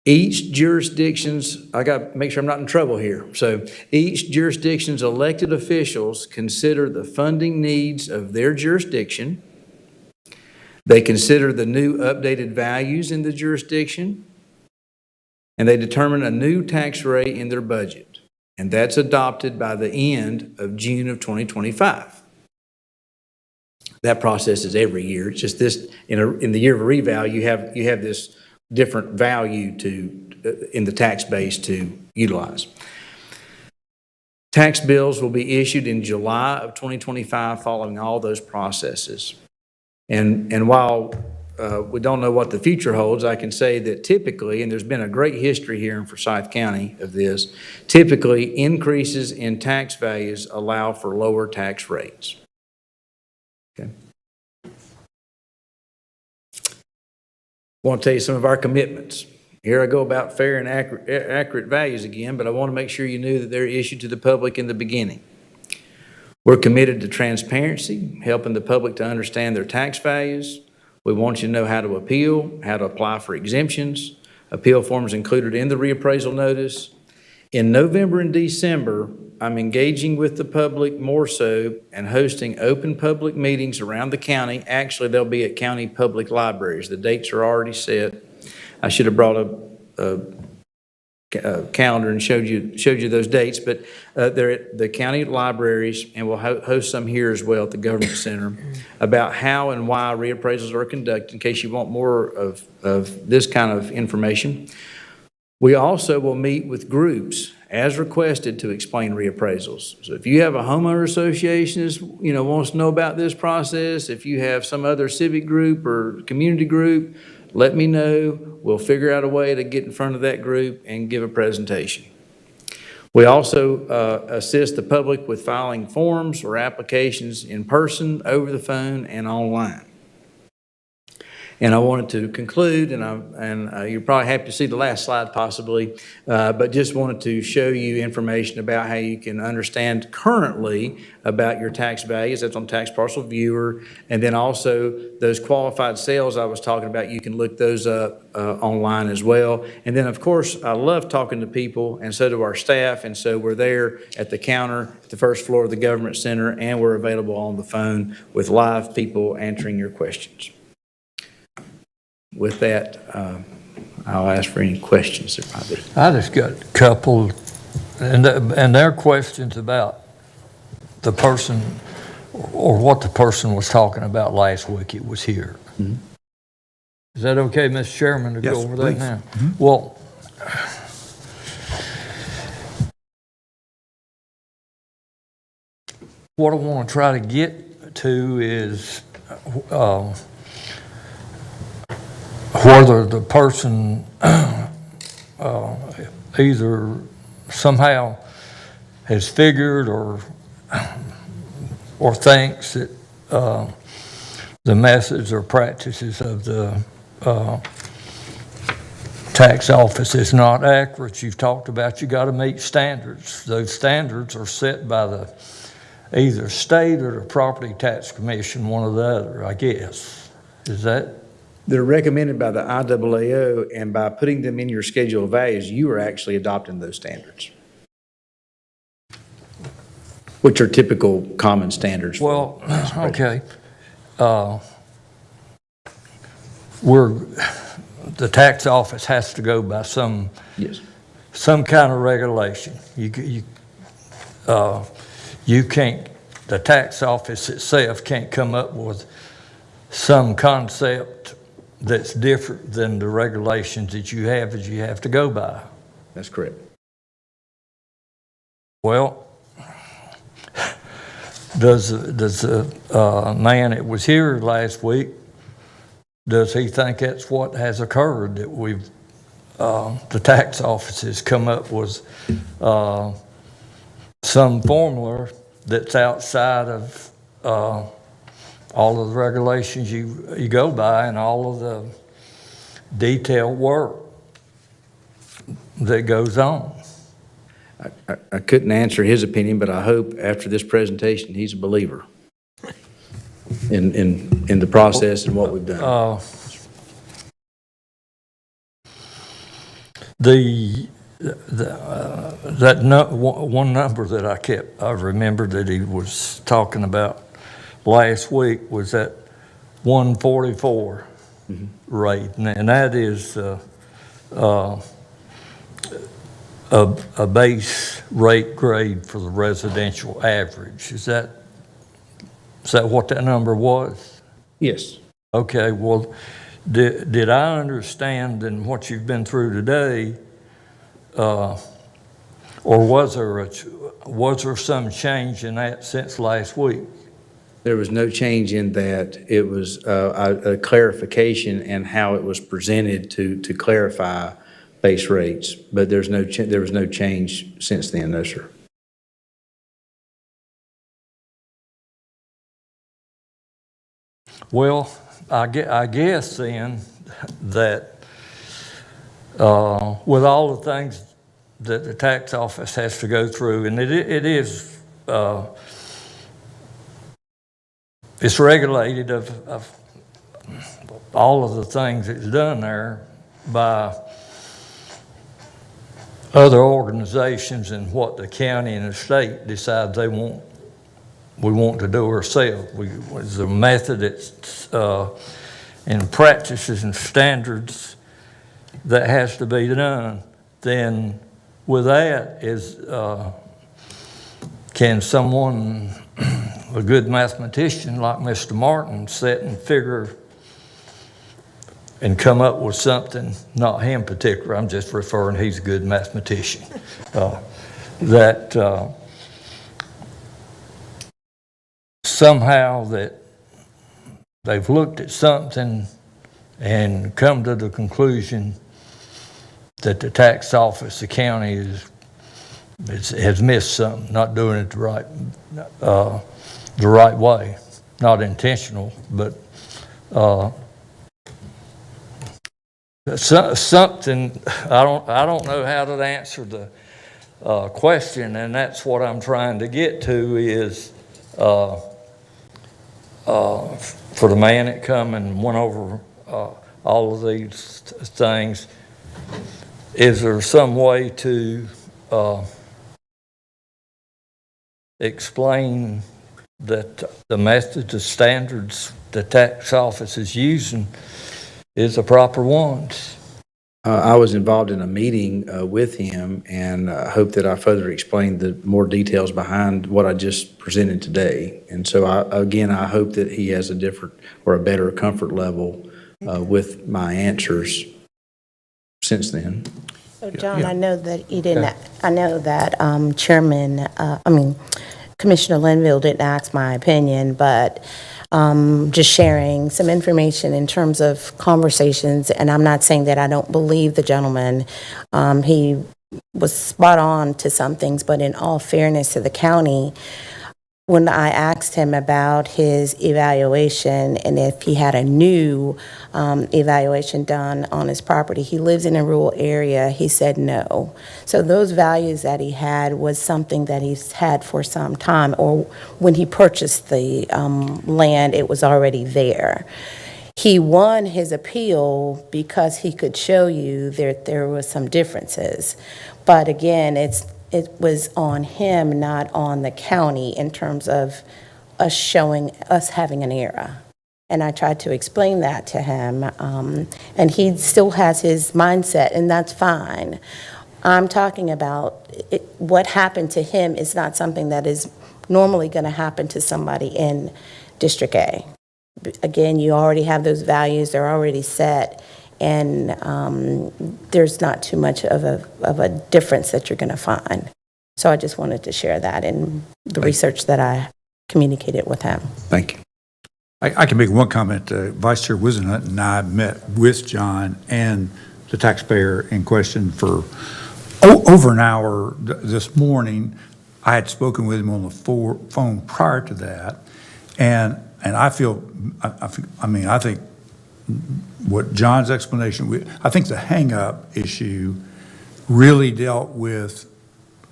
Each jurisdiction's, I got to make sure I'm not in trouble here. So each jurisdiction's elected officials consider the funding needs of their jurisdiction. They consider the new updated values in the jurisdiction, and they determine a new tax rate in their budget. And that's adopted by the end of June of 2025. That process is every year. It's just this, in the year of a reval, you have this different value in the tax base to utilize. Tax bills will be issued in July of 2025 following all those processes. And while we don't know what the future holds, I can say that typically, and there's been a great history here in Forsyth County of this, typically increases in tax values allow for lower tax rates. Okay. I want to tell you some of our commitments. Here I go about fair and accurate values again, but I want to make sure you knew that they're issued to the public in the beginning. We're committed to transparency, helping the public to understand their tax values. We want you to know how to appeal, how to apply for exemptions. Appeal forms included in the reappraisal notice. In November and December, I'm engaging with the public more so and hosting open public meetings around the county. Actually, they'll be at county public libraries. The dates are already set. I should have brought a calendar and showed you those dates, but they're at the county libraries, and we'll host some here as well at the Government Center about how and why reappraisals are conducted in case you want more of this kind of information. We also will meet with groups as requested to explain reappraisals. So if you have a homeowner association that wants to know about this process, if you have some other civic group or community group, let me know. We'll figure out a way to get in front of that group and give a presentation. We also assist the public with filing forms or applications in person, over the phone, and online. And I wanted to conclude, and you're probably happy to see the last slide possibly, but just wanted to show you information about how you can understand currently about your tax values. That's on Tax Parcel Viewer. And then also those qualified sales I was talking about, you can look those up online as well. And then, of course, I love talking to people, and so do our staff. And so we're there at the counter at the first floor of the Government Center, and we're available on the phone with live people answering your questions. With that, I'll ask for any questions there might be. I just got a couple, and their questions about the person or what the person was talking about last week. It was here. Mm-hmm. Is that okay, Mr. Chairman, to Yes, go over please. that now? Mm-hmm. Well, what I want to try to get to is whether the person either somehow has figured or thinks that the methods or practices of the tax office is not accurate. You've talked about you got to meet standards. Those standards are set by the either state or the property tax commission, one or the other, I guess. Is that? They're recommended by the IAAO, and by putting them in your schedule of values, you are actually adopting those standards, which are typical common standards. Well, okay. The tax office has to go by some kind of regulation. You can't, the tax office itself can't come up with some concept that's different than the regulations that you have to go by. That's correct. Well, does the man that was here last week, does he think that's what has occurred, that we've the tax office has come up with some formula that's outside of all of the regulations you go by and all of the detailed work that goes on. I couldn't answer his opinion, but I hope after this presentation, he's a believer in the process and what we've done. One number that I remembered that he was talking about last week was that 144 rate, and that is a base rate grade for the residential average. Is that what that number was? Yes. Okay, well, did I understand in what you've been through today, or was there some change in that since last week? There was no change in that. It was a clarification and how it was presented to clarify base rates, but there was no change since then, no, sir. Well, I guess then that with all the things that the tax office has to go through, and it is it's regulated of all of the things that's done there by other organizations and what the county and the state decides we want to do ourselves. There's a method that's and practices and standards that has to be done. Then with that is, can someone, a good mathematician like Mr. Martin, sit and figure and come up with something, not him particular, I'm just referring, he's a good mathematician, that somehow that they've looked at something and come to the conclusion that the tax office, the county has missed something, not doing it the right way, not intentional, but something. I don't know how to answer the question, and that's what I'm trying to get to is. For the man that come and went over all of these things, is there some way to explain that the methods, the standards the tax office is using is the proper ones? I was involved in a meeting with him, and I hope that I further explained the more details behind what I just presented today. And so, I hope that he has a different or a better comfort level with my answers since then. So, John, I know that you didn't. I know that Commissioner Linville didn't ask my opinion, but. Just sharing some information in terms of conversations, and I'm not saying that I don't believe the gentleman. He was spot on to some things, but in all fairness to the county, when I asked him about his evaluation and if he had a new evaluation done on his property, he lives in a rural area, he said no. So those values that he had was something that he's had for some time, or when he purchased the land, it was already there. He won his appeal because he could show you that there was some differences. But again, it was on him, not on the county, in terms of us having an error. And I tried to explain that to him, and he still has his mindset, and that's fine. I'm talking about what happened to him is not something that is normally going to happen to somebody in District A. Again, you already have those values, they're already set, and there's not too much of a difference that you're going to find. So I just wanted to share that in the research that I communicated with him. Thank you. I can make one comment. Vice Chair Wisenhunt and I met with John and the taxpayer in question for over an hour this morning. I had spoken with him on the phone prior to that, and I feel, I think what John's explanation, I think the hang-up issue really dealt with,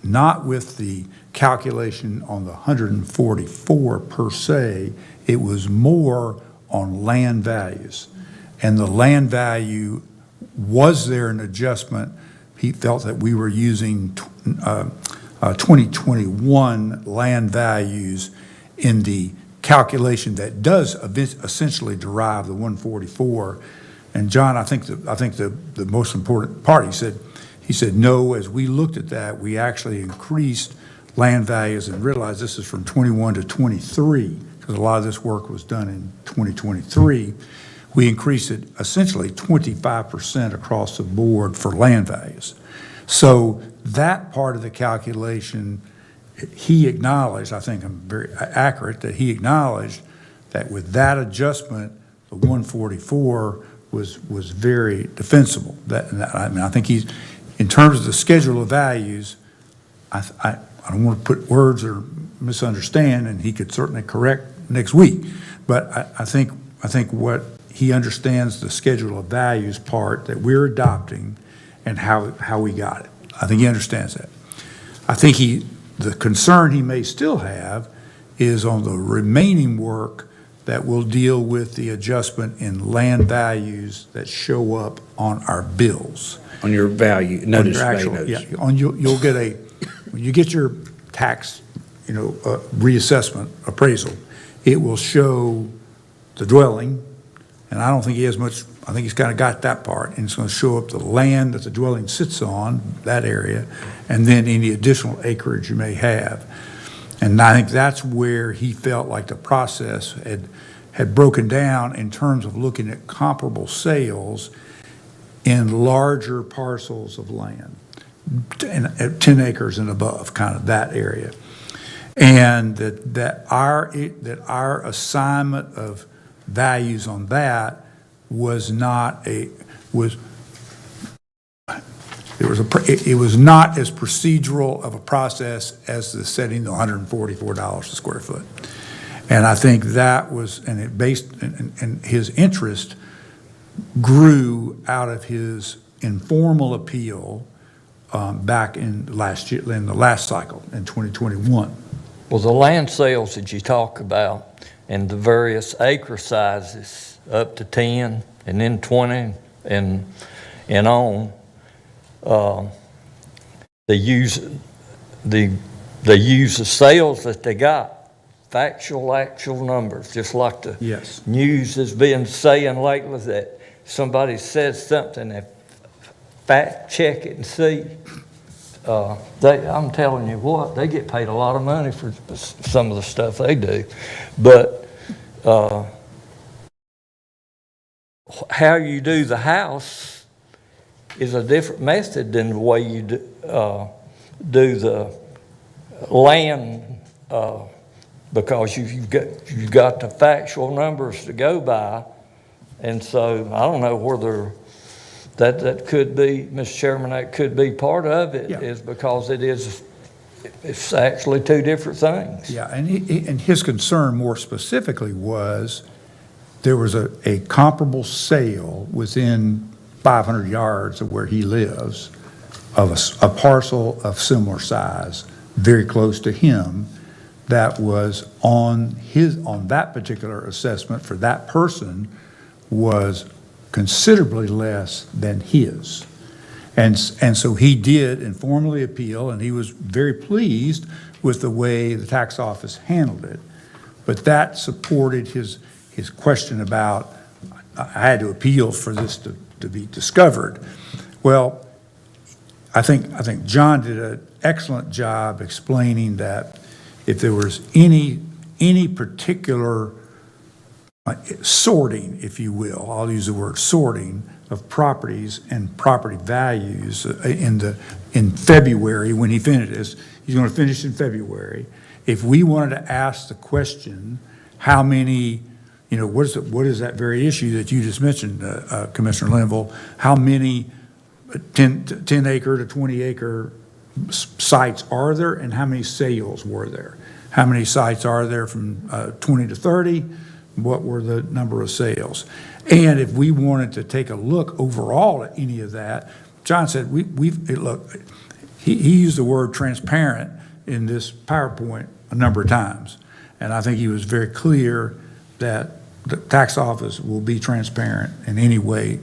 not with the calculation on the 144 per se, it was more on land values. And the land value, was there an adjustment? He felt that we were using 2021 land values in the calculation that does essentially derive the 144. And John, I think the most important part, he said, no, as we looked at that, we actually increased land values and realized this is from 21 to 23, because a lot of this work was done in 2023. We increased it essentially 25% across the board for land values. So that part of the calculation, he acknowledged, I think I'm very accurate, that he acknowledged that with that adjustment, the 144 was very defensible. I think he's, in terms of the schedule of values, I don't want to put words or misunderstand, and he could certainly correct next week, but I think what he understands the schedule of values part that we're adopting and how we got it. I think he understands that. I think the concern he may still have is on the remaining work that will deal with the adjustment in land values that show up on our bills. On your value, notice On your value actual, notice. yeah, you'll get when you get your tax, reassessment appraisal, it will show the dwelling, and I don't think he has much, I think he's kind of got that part, and it's going to show up the land that the dwelling sits on, that area, and then any additional acreage you may have. And I think that's where he felt like the process had broken down in terms of looking at comparable sales in larger parcels of land, at 10 acres and above, kind of that area. And that our assignment of values on that was not it was not as procedural of a process as the setting the $144 a square foot. And I think that was, and his interest grew out of his informal appeal back in the last cycle in 2021. Well, the land sales that you talk about and the various acre sizes up to 10 and then 20 and on, they use the sales that they got, actual numbers, just like the news has been saying lately, that somebody says something, and fact check it and see. I'm telling you what, they get paid a lot of money for some of the stuff they do. But how you do the house is a different method than the way you do the land, because you've got the factual numbers to go by. And so I don't know whether that could be, Mr. Chairman, that could be part of it, is because it's actually two different things. Yeah, and his concern more specifically was there was a comparable sale within 500 yards of where he lives of a parcel of similar size, very close to him, that was on that particular assessment for that person was considerably less than his. And so he did informally appeal, and he was very pleased with the way the tax office handled it. But that supported his question about, I had to appeal for this to be discovered. Well, I think John did an excellent job explaining that if there was any particular sorting, if you will, I'll use the word sorting, of properties and property values in February when he finishes. He's going to finish in February. If we wanted to ask the question, how many, what is that very issue that you just mentioned, Commissioner Linville, how many 10 acre to 20 acre sites are there, and how many sales were there? How many sites are there from 20 to 30? What were the number of sales? And if we wanted to take a look overall at any of that, John said, look, he used the word transparent in this PowerPoint a number of times. And I think he was very clear that the tax office will be transparent in any way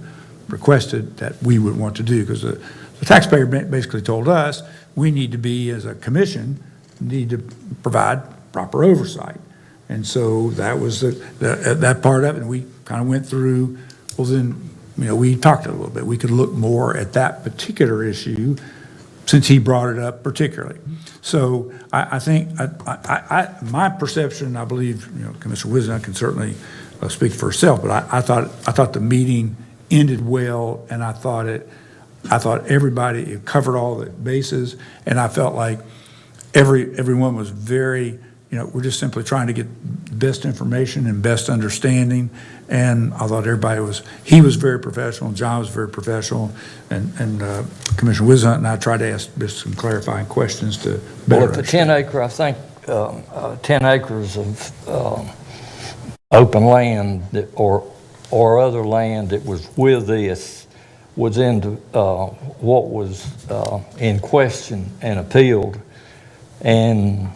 requested that we would want to do, because the taxpayer basically told us we need to be, as a commission, need to provide proper oversight. And so that was that part of it. And we kind of went through, well, then, we talked a little bit. We could look more at that particular issue since he brought it up particularly. So I think my perception, I believe, Commissioner Wisdom can certainly speak for herself, but I thought the meeting ended well, and I thought everybody covered all the bases, and I felt like everyone was very, we're just simply trying to get best information and best understanding. And I thought he was very professional, John was very professional, and Commissioner Wizhunt and I tried to ask just some clarifying questions to better Well, if the 10 acre, I think 10 acres of open land or other land that was with this was into what was in question and appealed, and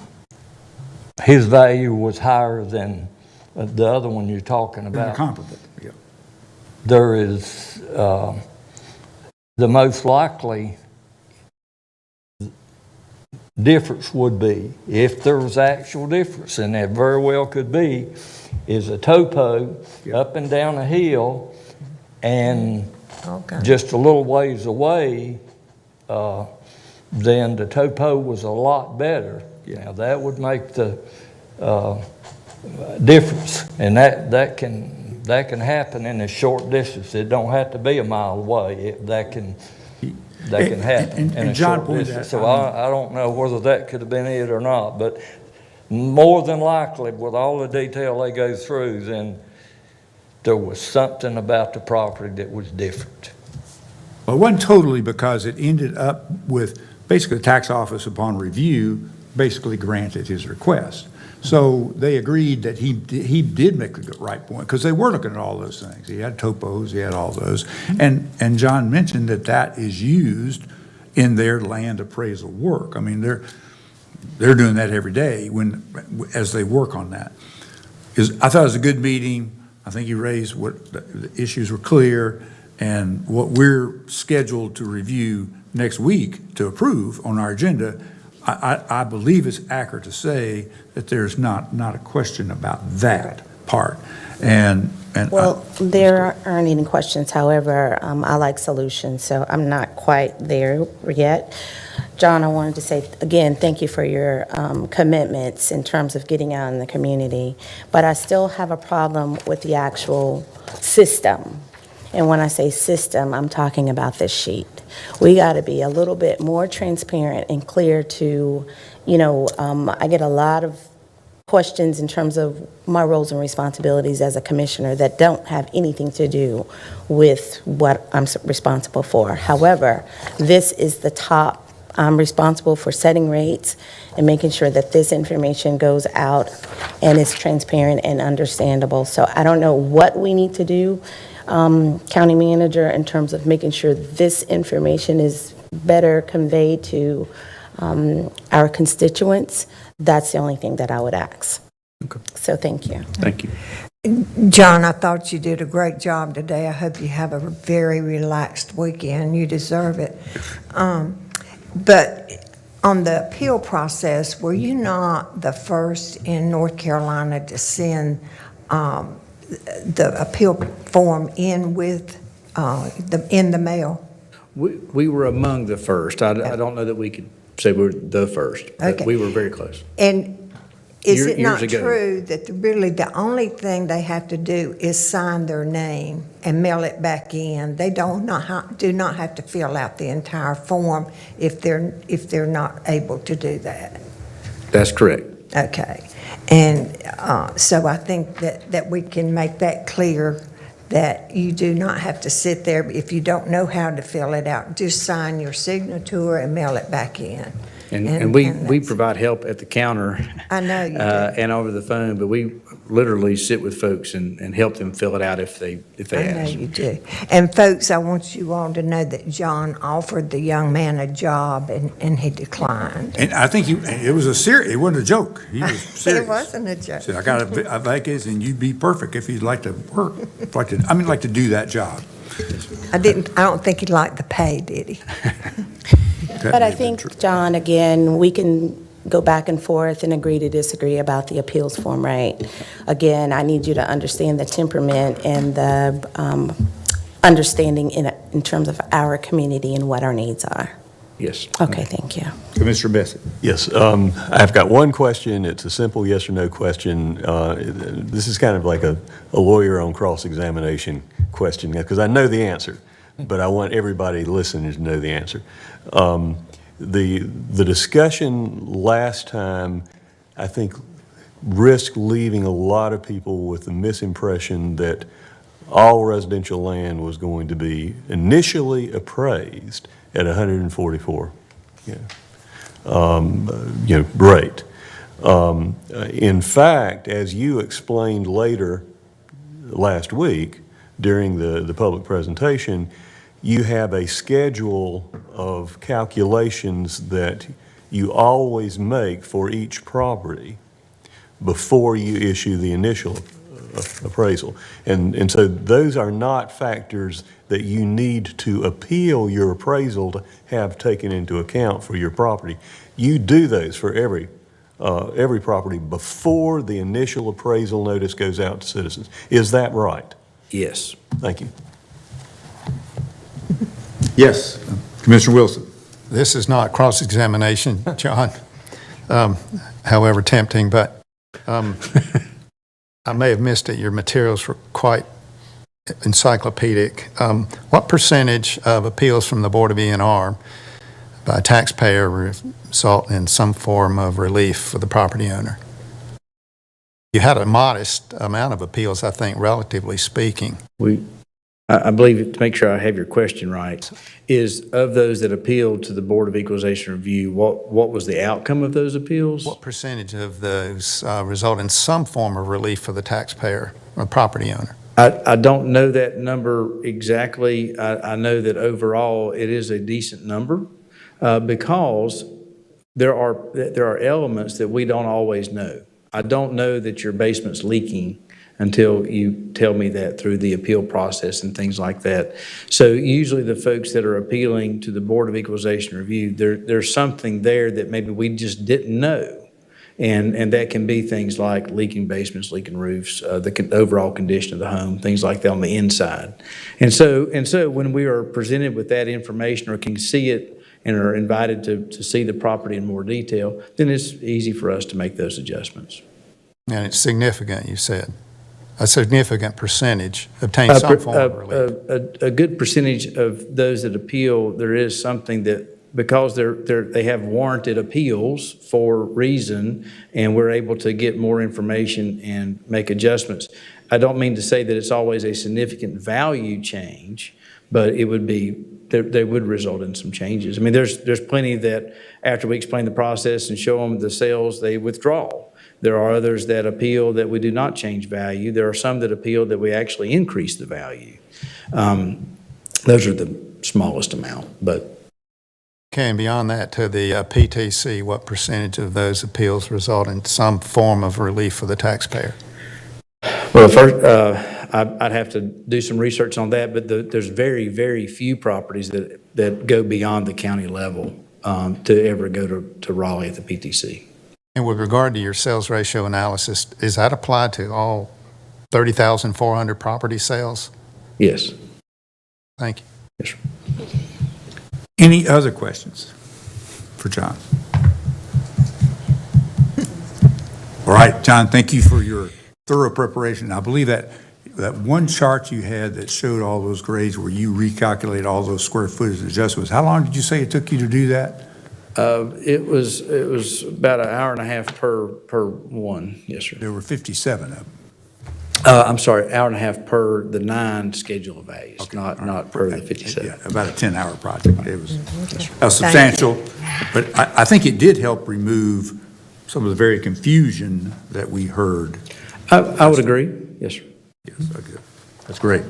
his value was higher than the other one you're talking about. Comparable, yeah. There is the most likely difference would be, if there was actual difference, and there very well could be, is a topo up and down a hill, and just a little ways away, then the topo was a lot better. Now that would make the difference, and that can happen in a short distance. It don't have to be a mile away. That can happen in a short distance. So I don't know whether that could have been it or not, but more than likely, with all the detail they go through, then there was something about the property that was different. Well, it wasn't totally, because it ended up with basically the tax office, upon review, basically granted his request. So they agreed that he did make the right point, because they were looking at all those things. He had topos, he had all those. And John mentioned that is used in their land appraisal work. I mean, they're doing that every day as they work on that. I thought it was a good meeting. I think you raised what the issues were clear, and what we're scheduled to review next week to approve on our agenda, I believe it's accurate to say that there's not a question about that part. Well, there aren't any questions. However, I like solutions, so I'm not quite there yet. John, I wanted to say, again, thank you for your commitments in terms of getting out in the community, but I still have a problem with the actual system. And when I say system, I'm talking about this sheet. We got to be a little bit more transparent and clear to, I get a lot of questions in terms of my roles and responsibilities as a commissioner that don't have anything to do with what I'm responsible for. However, this is the top. I'm responsible for setting rates and making sure that this information goes out and is transparent and understandable. So I don't know what we need to do, County Manager, in terms of making sure this information is better conveyed to our constituents. That's the only thing that I would ask. Okay. So thank you. Thank you. John, I thought you did a great job today. I hope you have a very relaxed weekend. You deserve it. But on the appeal process, were you not the first in North Carolina to send the appeal form in with in the mail? We were among the first. I don't know that we could say we're the first, but Okay. we were very close. And is it not Years ago. true that really the only thing they have to do is sign their name and mail it back in? They do not have to fill out the entire form if they're not able to do that. That's correct. Okay. And so I think that we can make that clear, that you do not have to sit there. If you don't know how to fill it out, just sign your signature and mail it back in. And we provide help at the counter. I know you do. And over the phone, but we literally sit with folks and help them fill it out if they I know ask. you do. And folks, I want you all to know that John offered the young man a job and he declined. And I think it was it wasn't a joke. He was serious. It wasn't a joke. Said, I got a vacancy and you'd be perfect if you'd like to work, like to do that job. I don't think he liked the pay, did he? But I think, John, again, we can go back and forth and agree to disagree about the appeals form, right? Again, I need you to understand the temperament and the understanding in terms of our community and what our needs are. Yes. Okay, thank you. Commissioner Bessett. Yes, I've got one question. It's a simple yes or no question. This is kind of like a lawyer on cross-examination question, because I know the answer, but I want everybody listening to know the answer. The discussion last time, I think, risked leaving a lot of people with the misimpression that all residential land was going to be initially appraised at 144 rate. In fact, as you explained later last week during the public presentation, you have a schedule of calculations that you always make for each property before you issue the initial appraisal. And so those are not factors that you need to appeal your appraisal to have taken into account for your property. You do those for every property before the initial appraisal notice goes out to citizens. Is that right? Yes. Thank you. Yes, Commissioner Wilson. This is not cross-examination, John, however tempting, but I may have missed it. Your materials were quite encyclopedic. What percentage of appeals from the Board of E&R by a taxpayer result in some form of relief for the property owner? You had a modest amount of appeals, I think, relatively speaking. I believe, to make sure I have your question right, is of those that appealed to the Board of Equalization Review, what was the outcome of those appeals? What percentage of those result in some form of relief for the taxpayer or property owner? I don't know that number exactly. I know that overall it is a decent number because there are elements that we don't always know. I don't know that your basement's leaking until you tell me that through the appeal process and things like that. So usually the folks that are appealing to the Board of Equalization Review, there's something there that maybe we just didn't know. And that can be things like leaking basements, leaking roofs, the overall condition of the home, things like that on the inside. And so when we are presented with that information or can see it and are invited to see the property in more detail, then it's easy for us to make those adjustments. And it's significant, you said. A significant percentage obtain some form of relief. A good percentage of those that appeal, there is something that, because they have warranted appeals for reason, and we're able to get more information and make adjustments. I don't mean to say that it's always a significant value change, but it would be, they would result in some changes. I mean, there's plenty that after we explain the process and show them the sales, they withdraw. There are others that appeal that we do not change value. There are some that appeal that we actually increase the value. Those are the smallest amount, but. Okay, and beyond that, to the PTC, what percentage of those appeals result in some form of relief for the taxpayer? Well, first, I'd have to do some research on that, but there's very, very few properties that go beyond the county level to ever go to Raleigh at the PTC. And with regard to your sales ratio analysis, is that applied to all 30,400 property sales? Yes. Thank you. Yes, sir. Any other questions for John? All right, John, thank you for your thorough preparation. I believe that one chart you had that showed all those grades where you recalculate all those square footage adjustments, how long did you say it took you to do that? It was about an hour and a half per one. Yes, sir. There were 57 of them. I'm sorry, hour and a half per the 9 schedule of A's, not per the 57. Yeah, about a 10-hour project. It was substantial, but I think it did help remove some of the very confusion that we heard. I would agree, yes, sir. Yes, okay. That's great.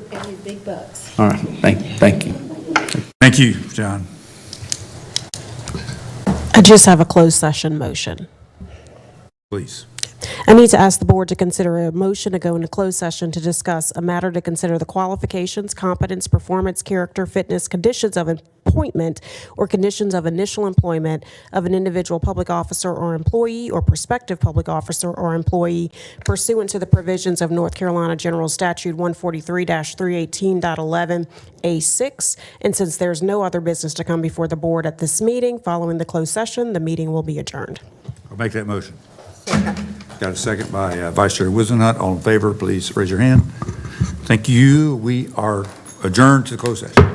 Big bucks. All right, thank you. Thank you, John. I just have a closed session motion. Please. I need to ask the board to consider a motion to go into closed session to discuss a matter to consider the qualifications, competence, performance, character, fitness, conditions of appointment, or conditions of initial employment of an individual public officer or employee or prospective public officer or employee pursuant to the provisions of North Carolina General Statute 143-318.11A6. And since there's no other business to come before the board at this meeting, following the closed session, the meeting will be adjourned. I'll make that motion. Got a second by Vice Chair Wizenhut. All in favor, please raise your hand. Thank you. We are adjourned to the closed session.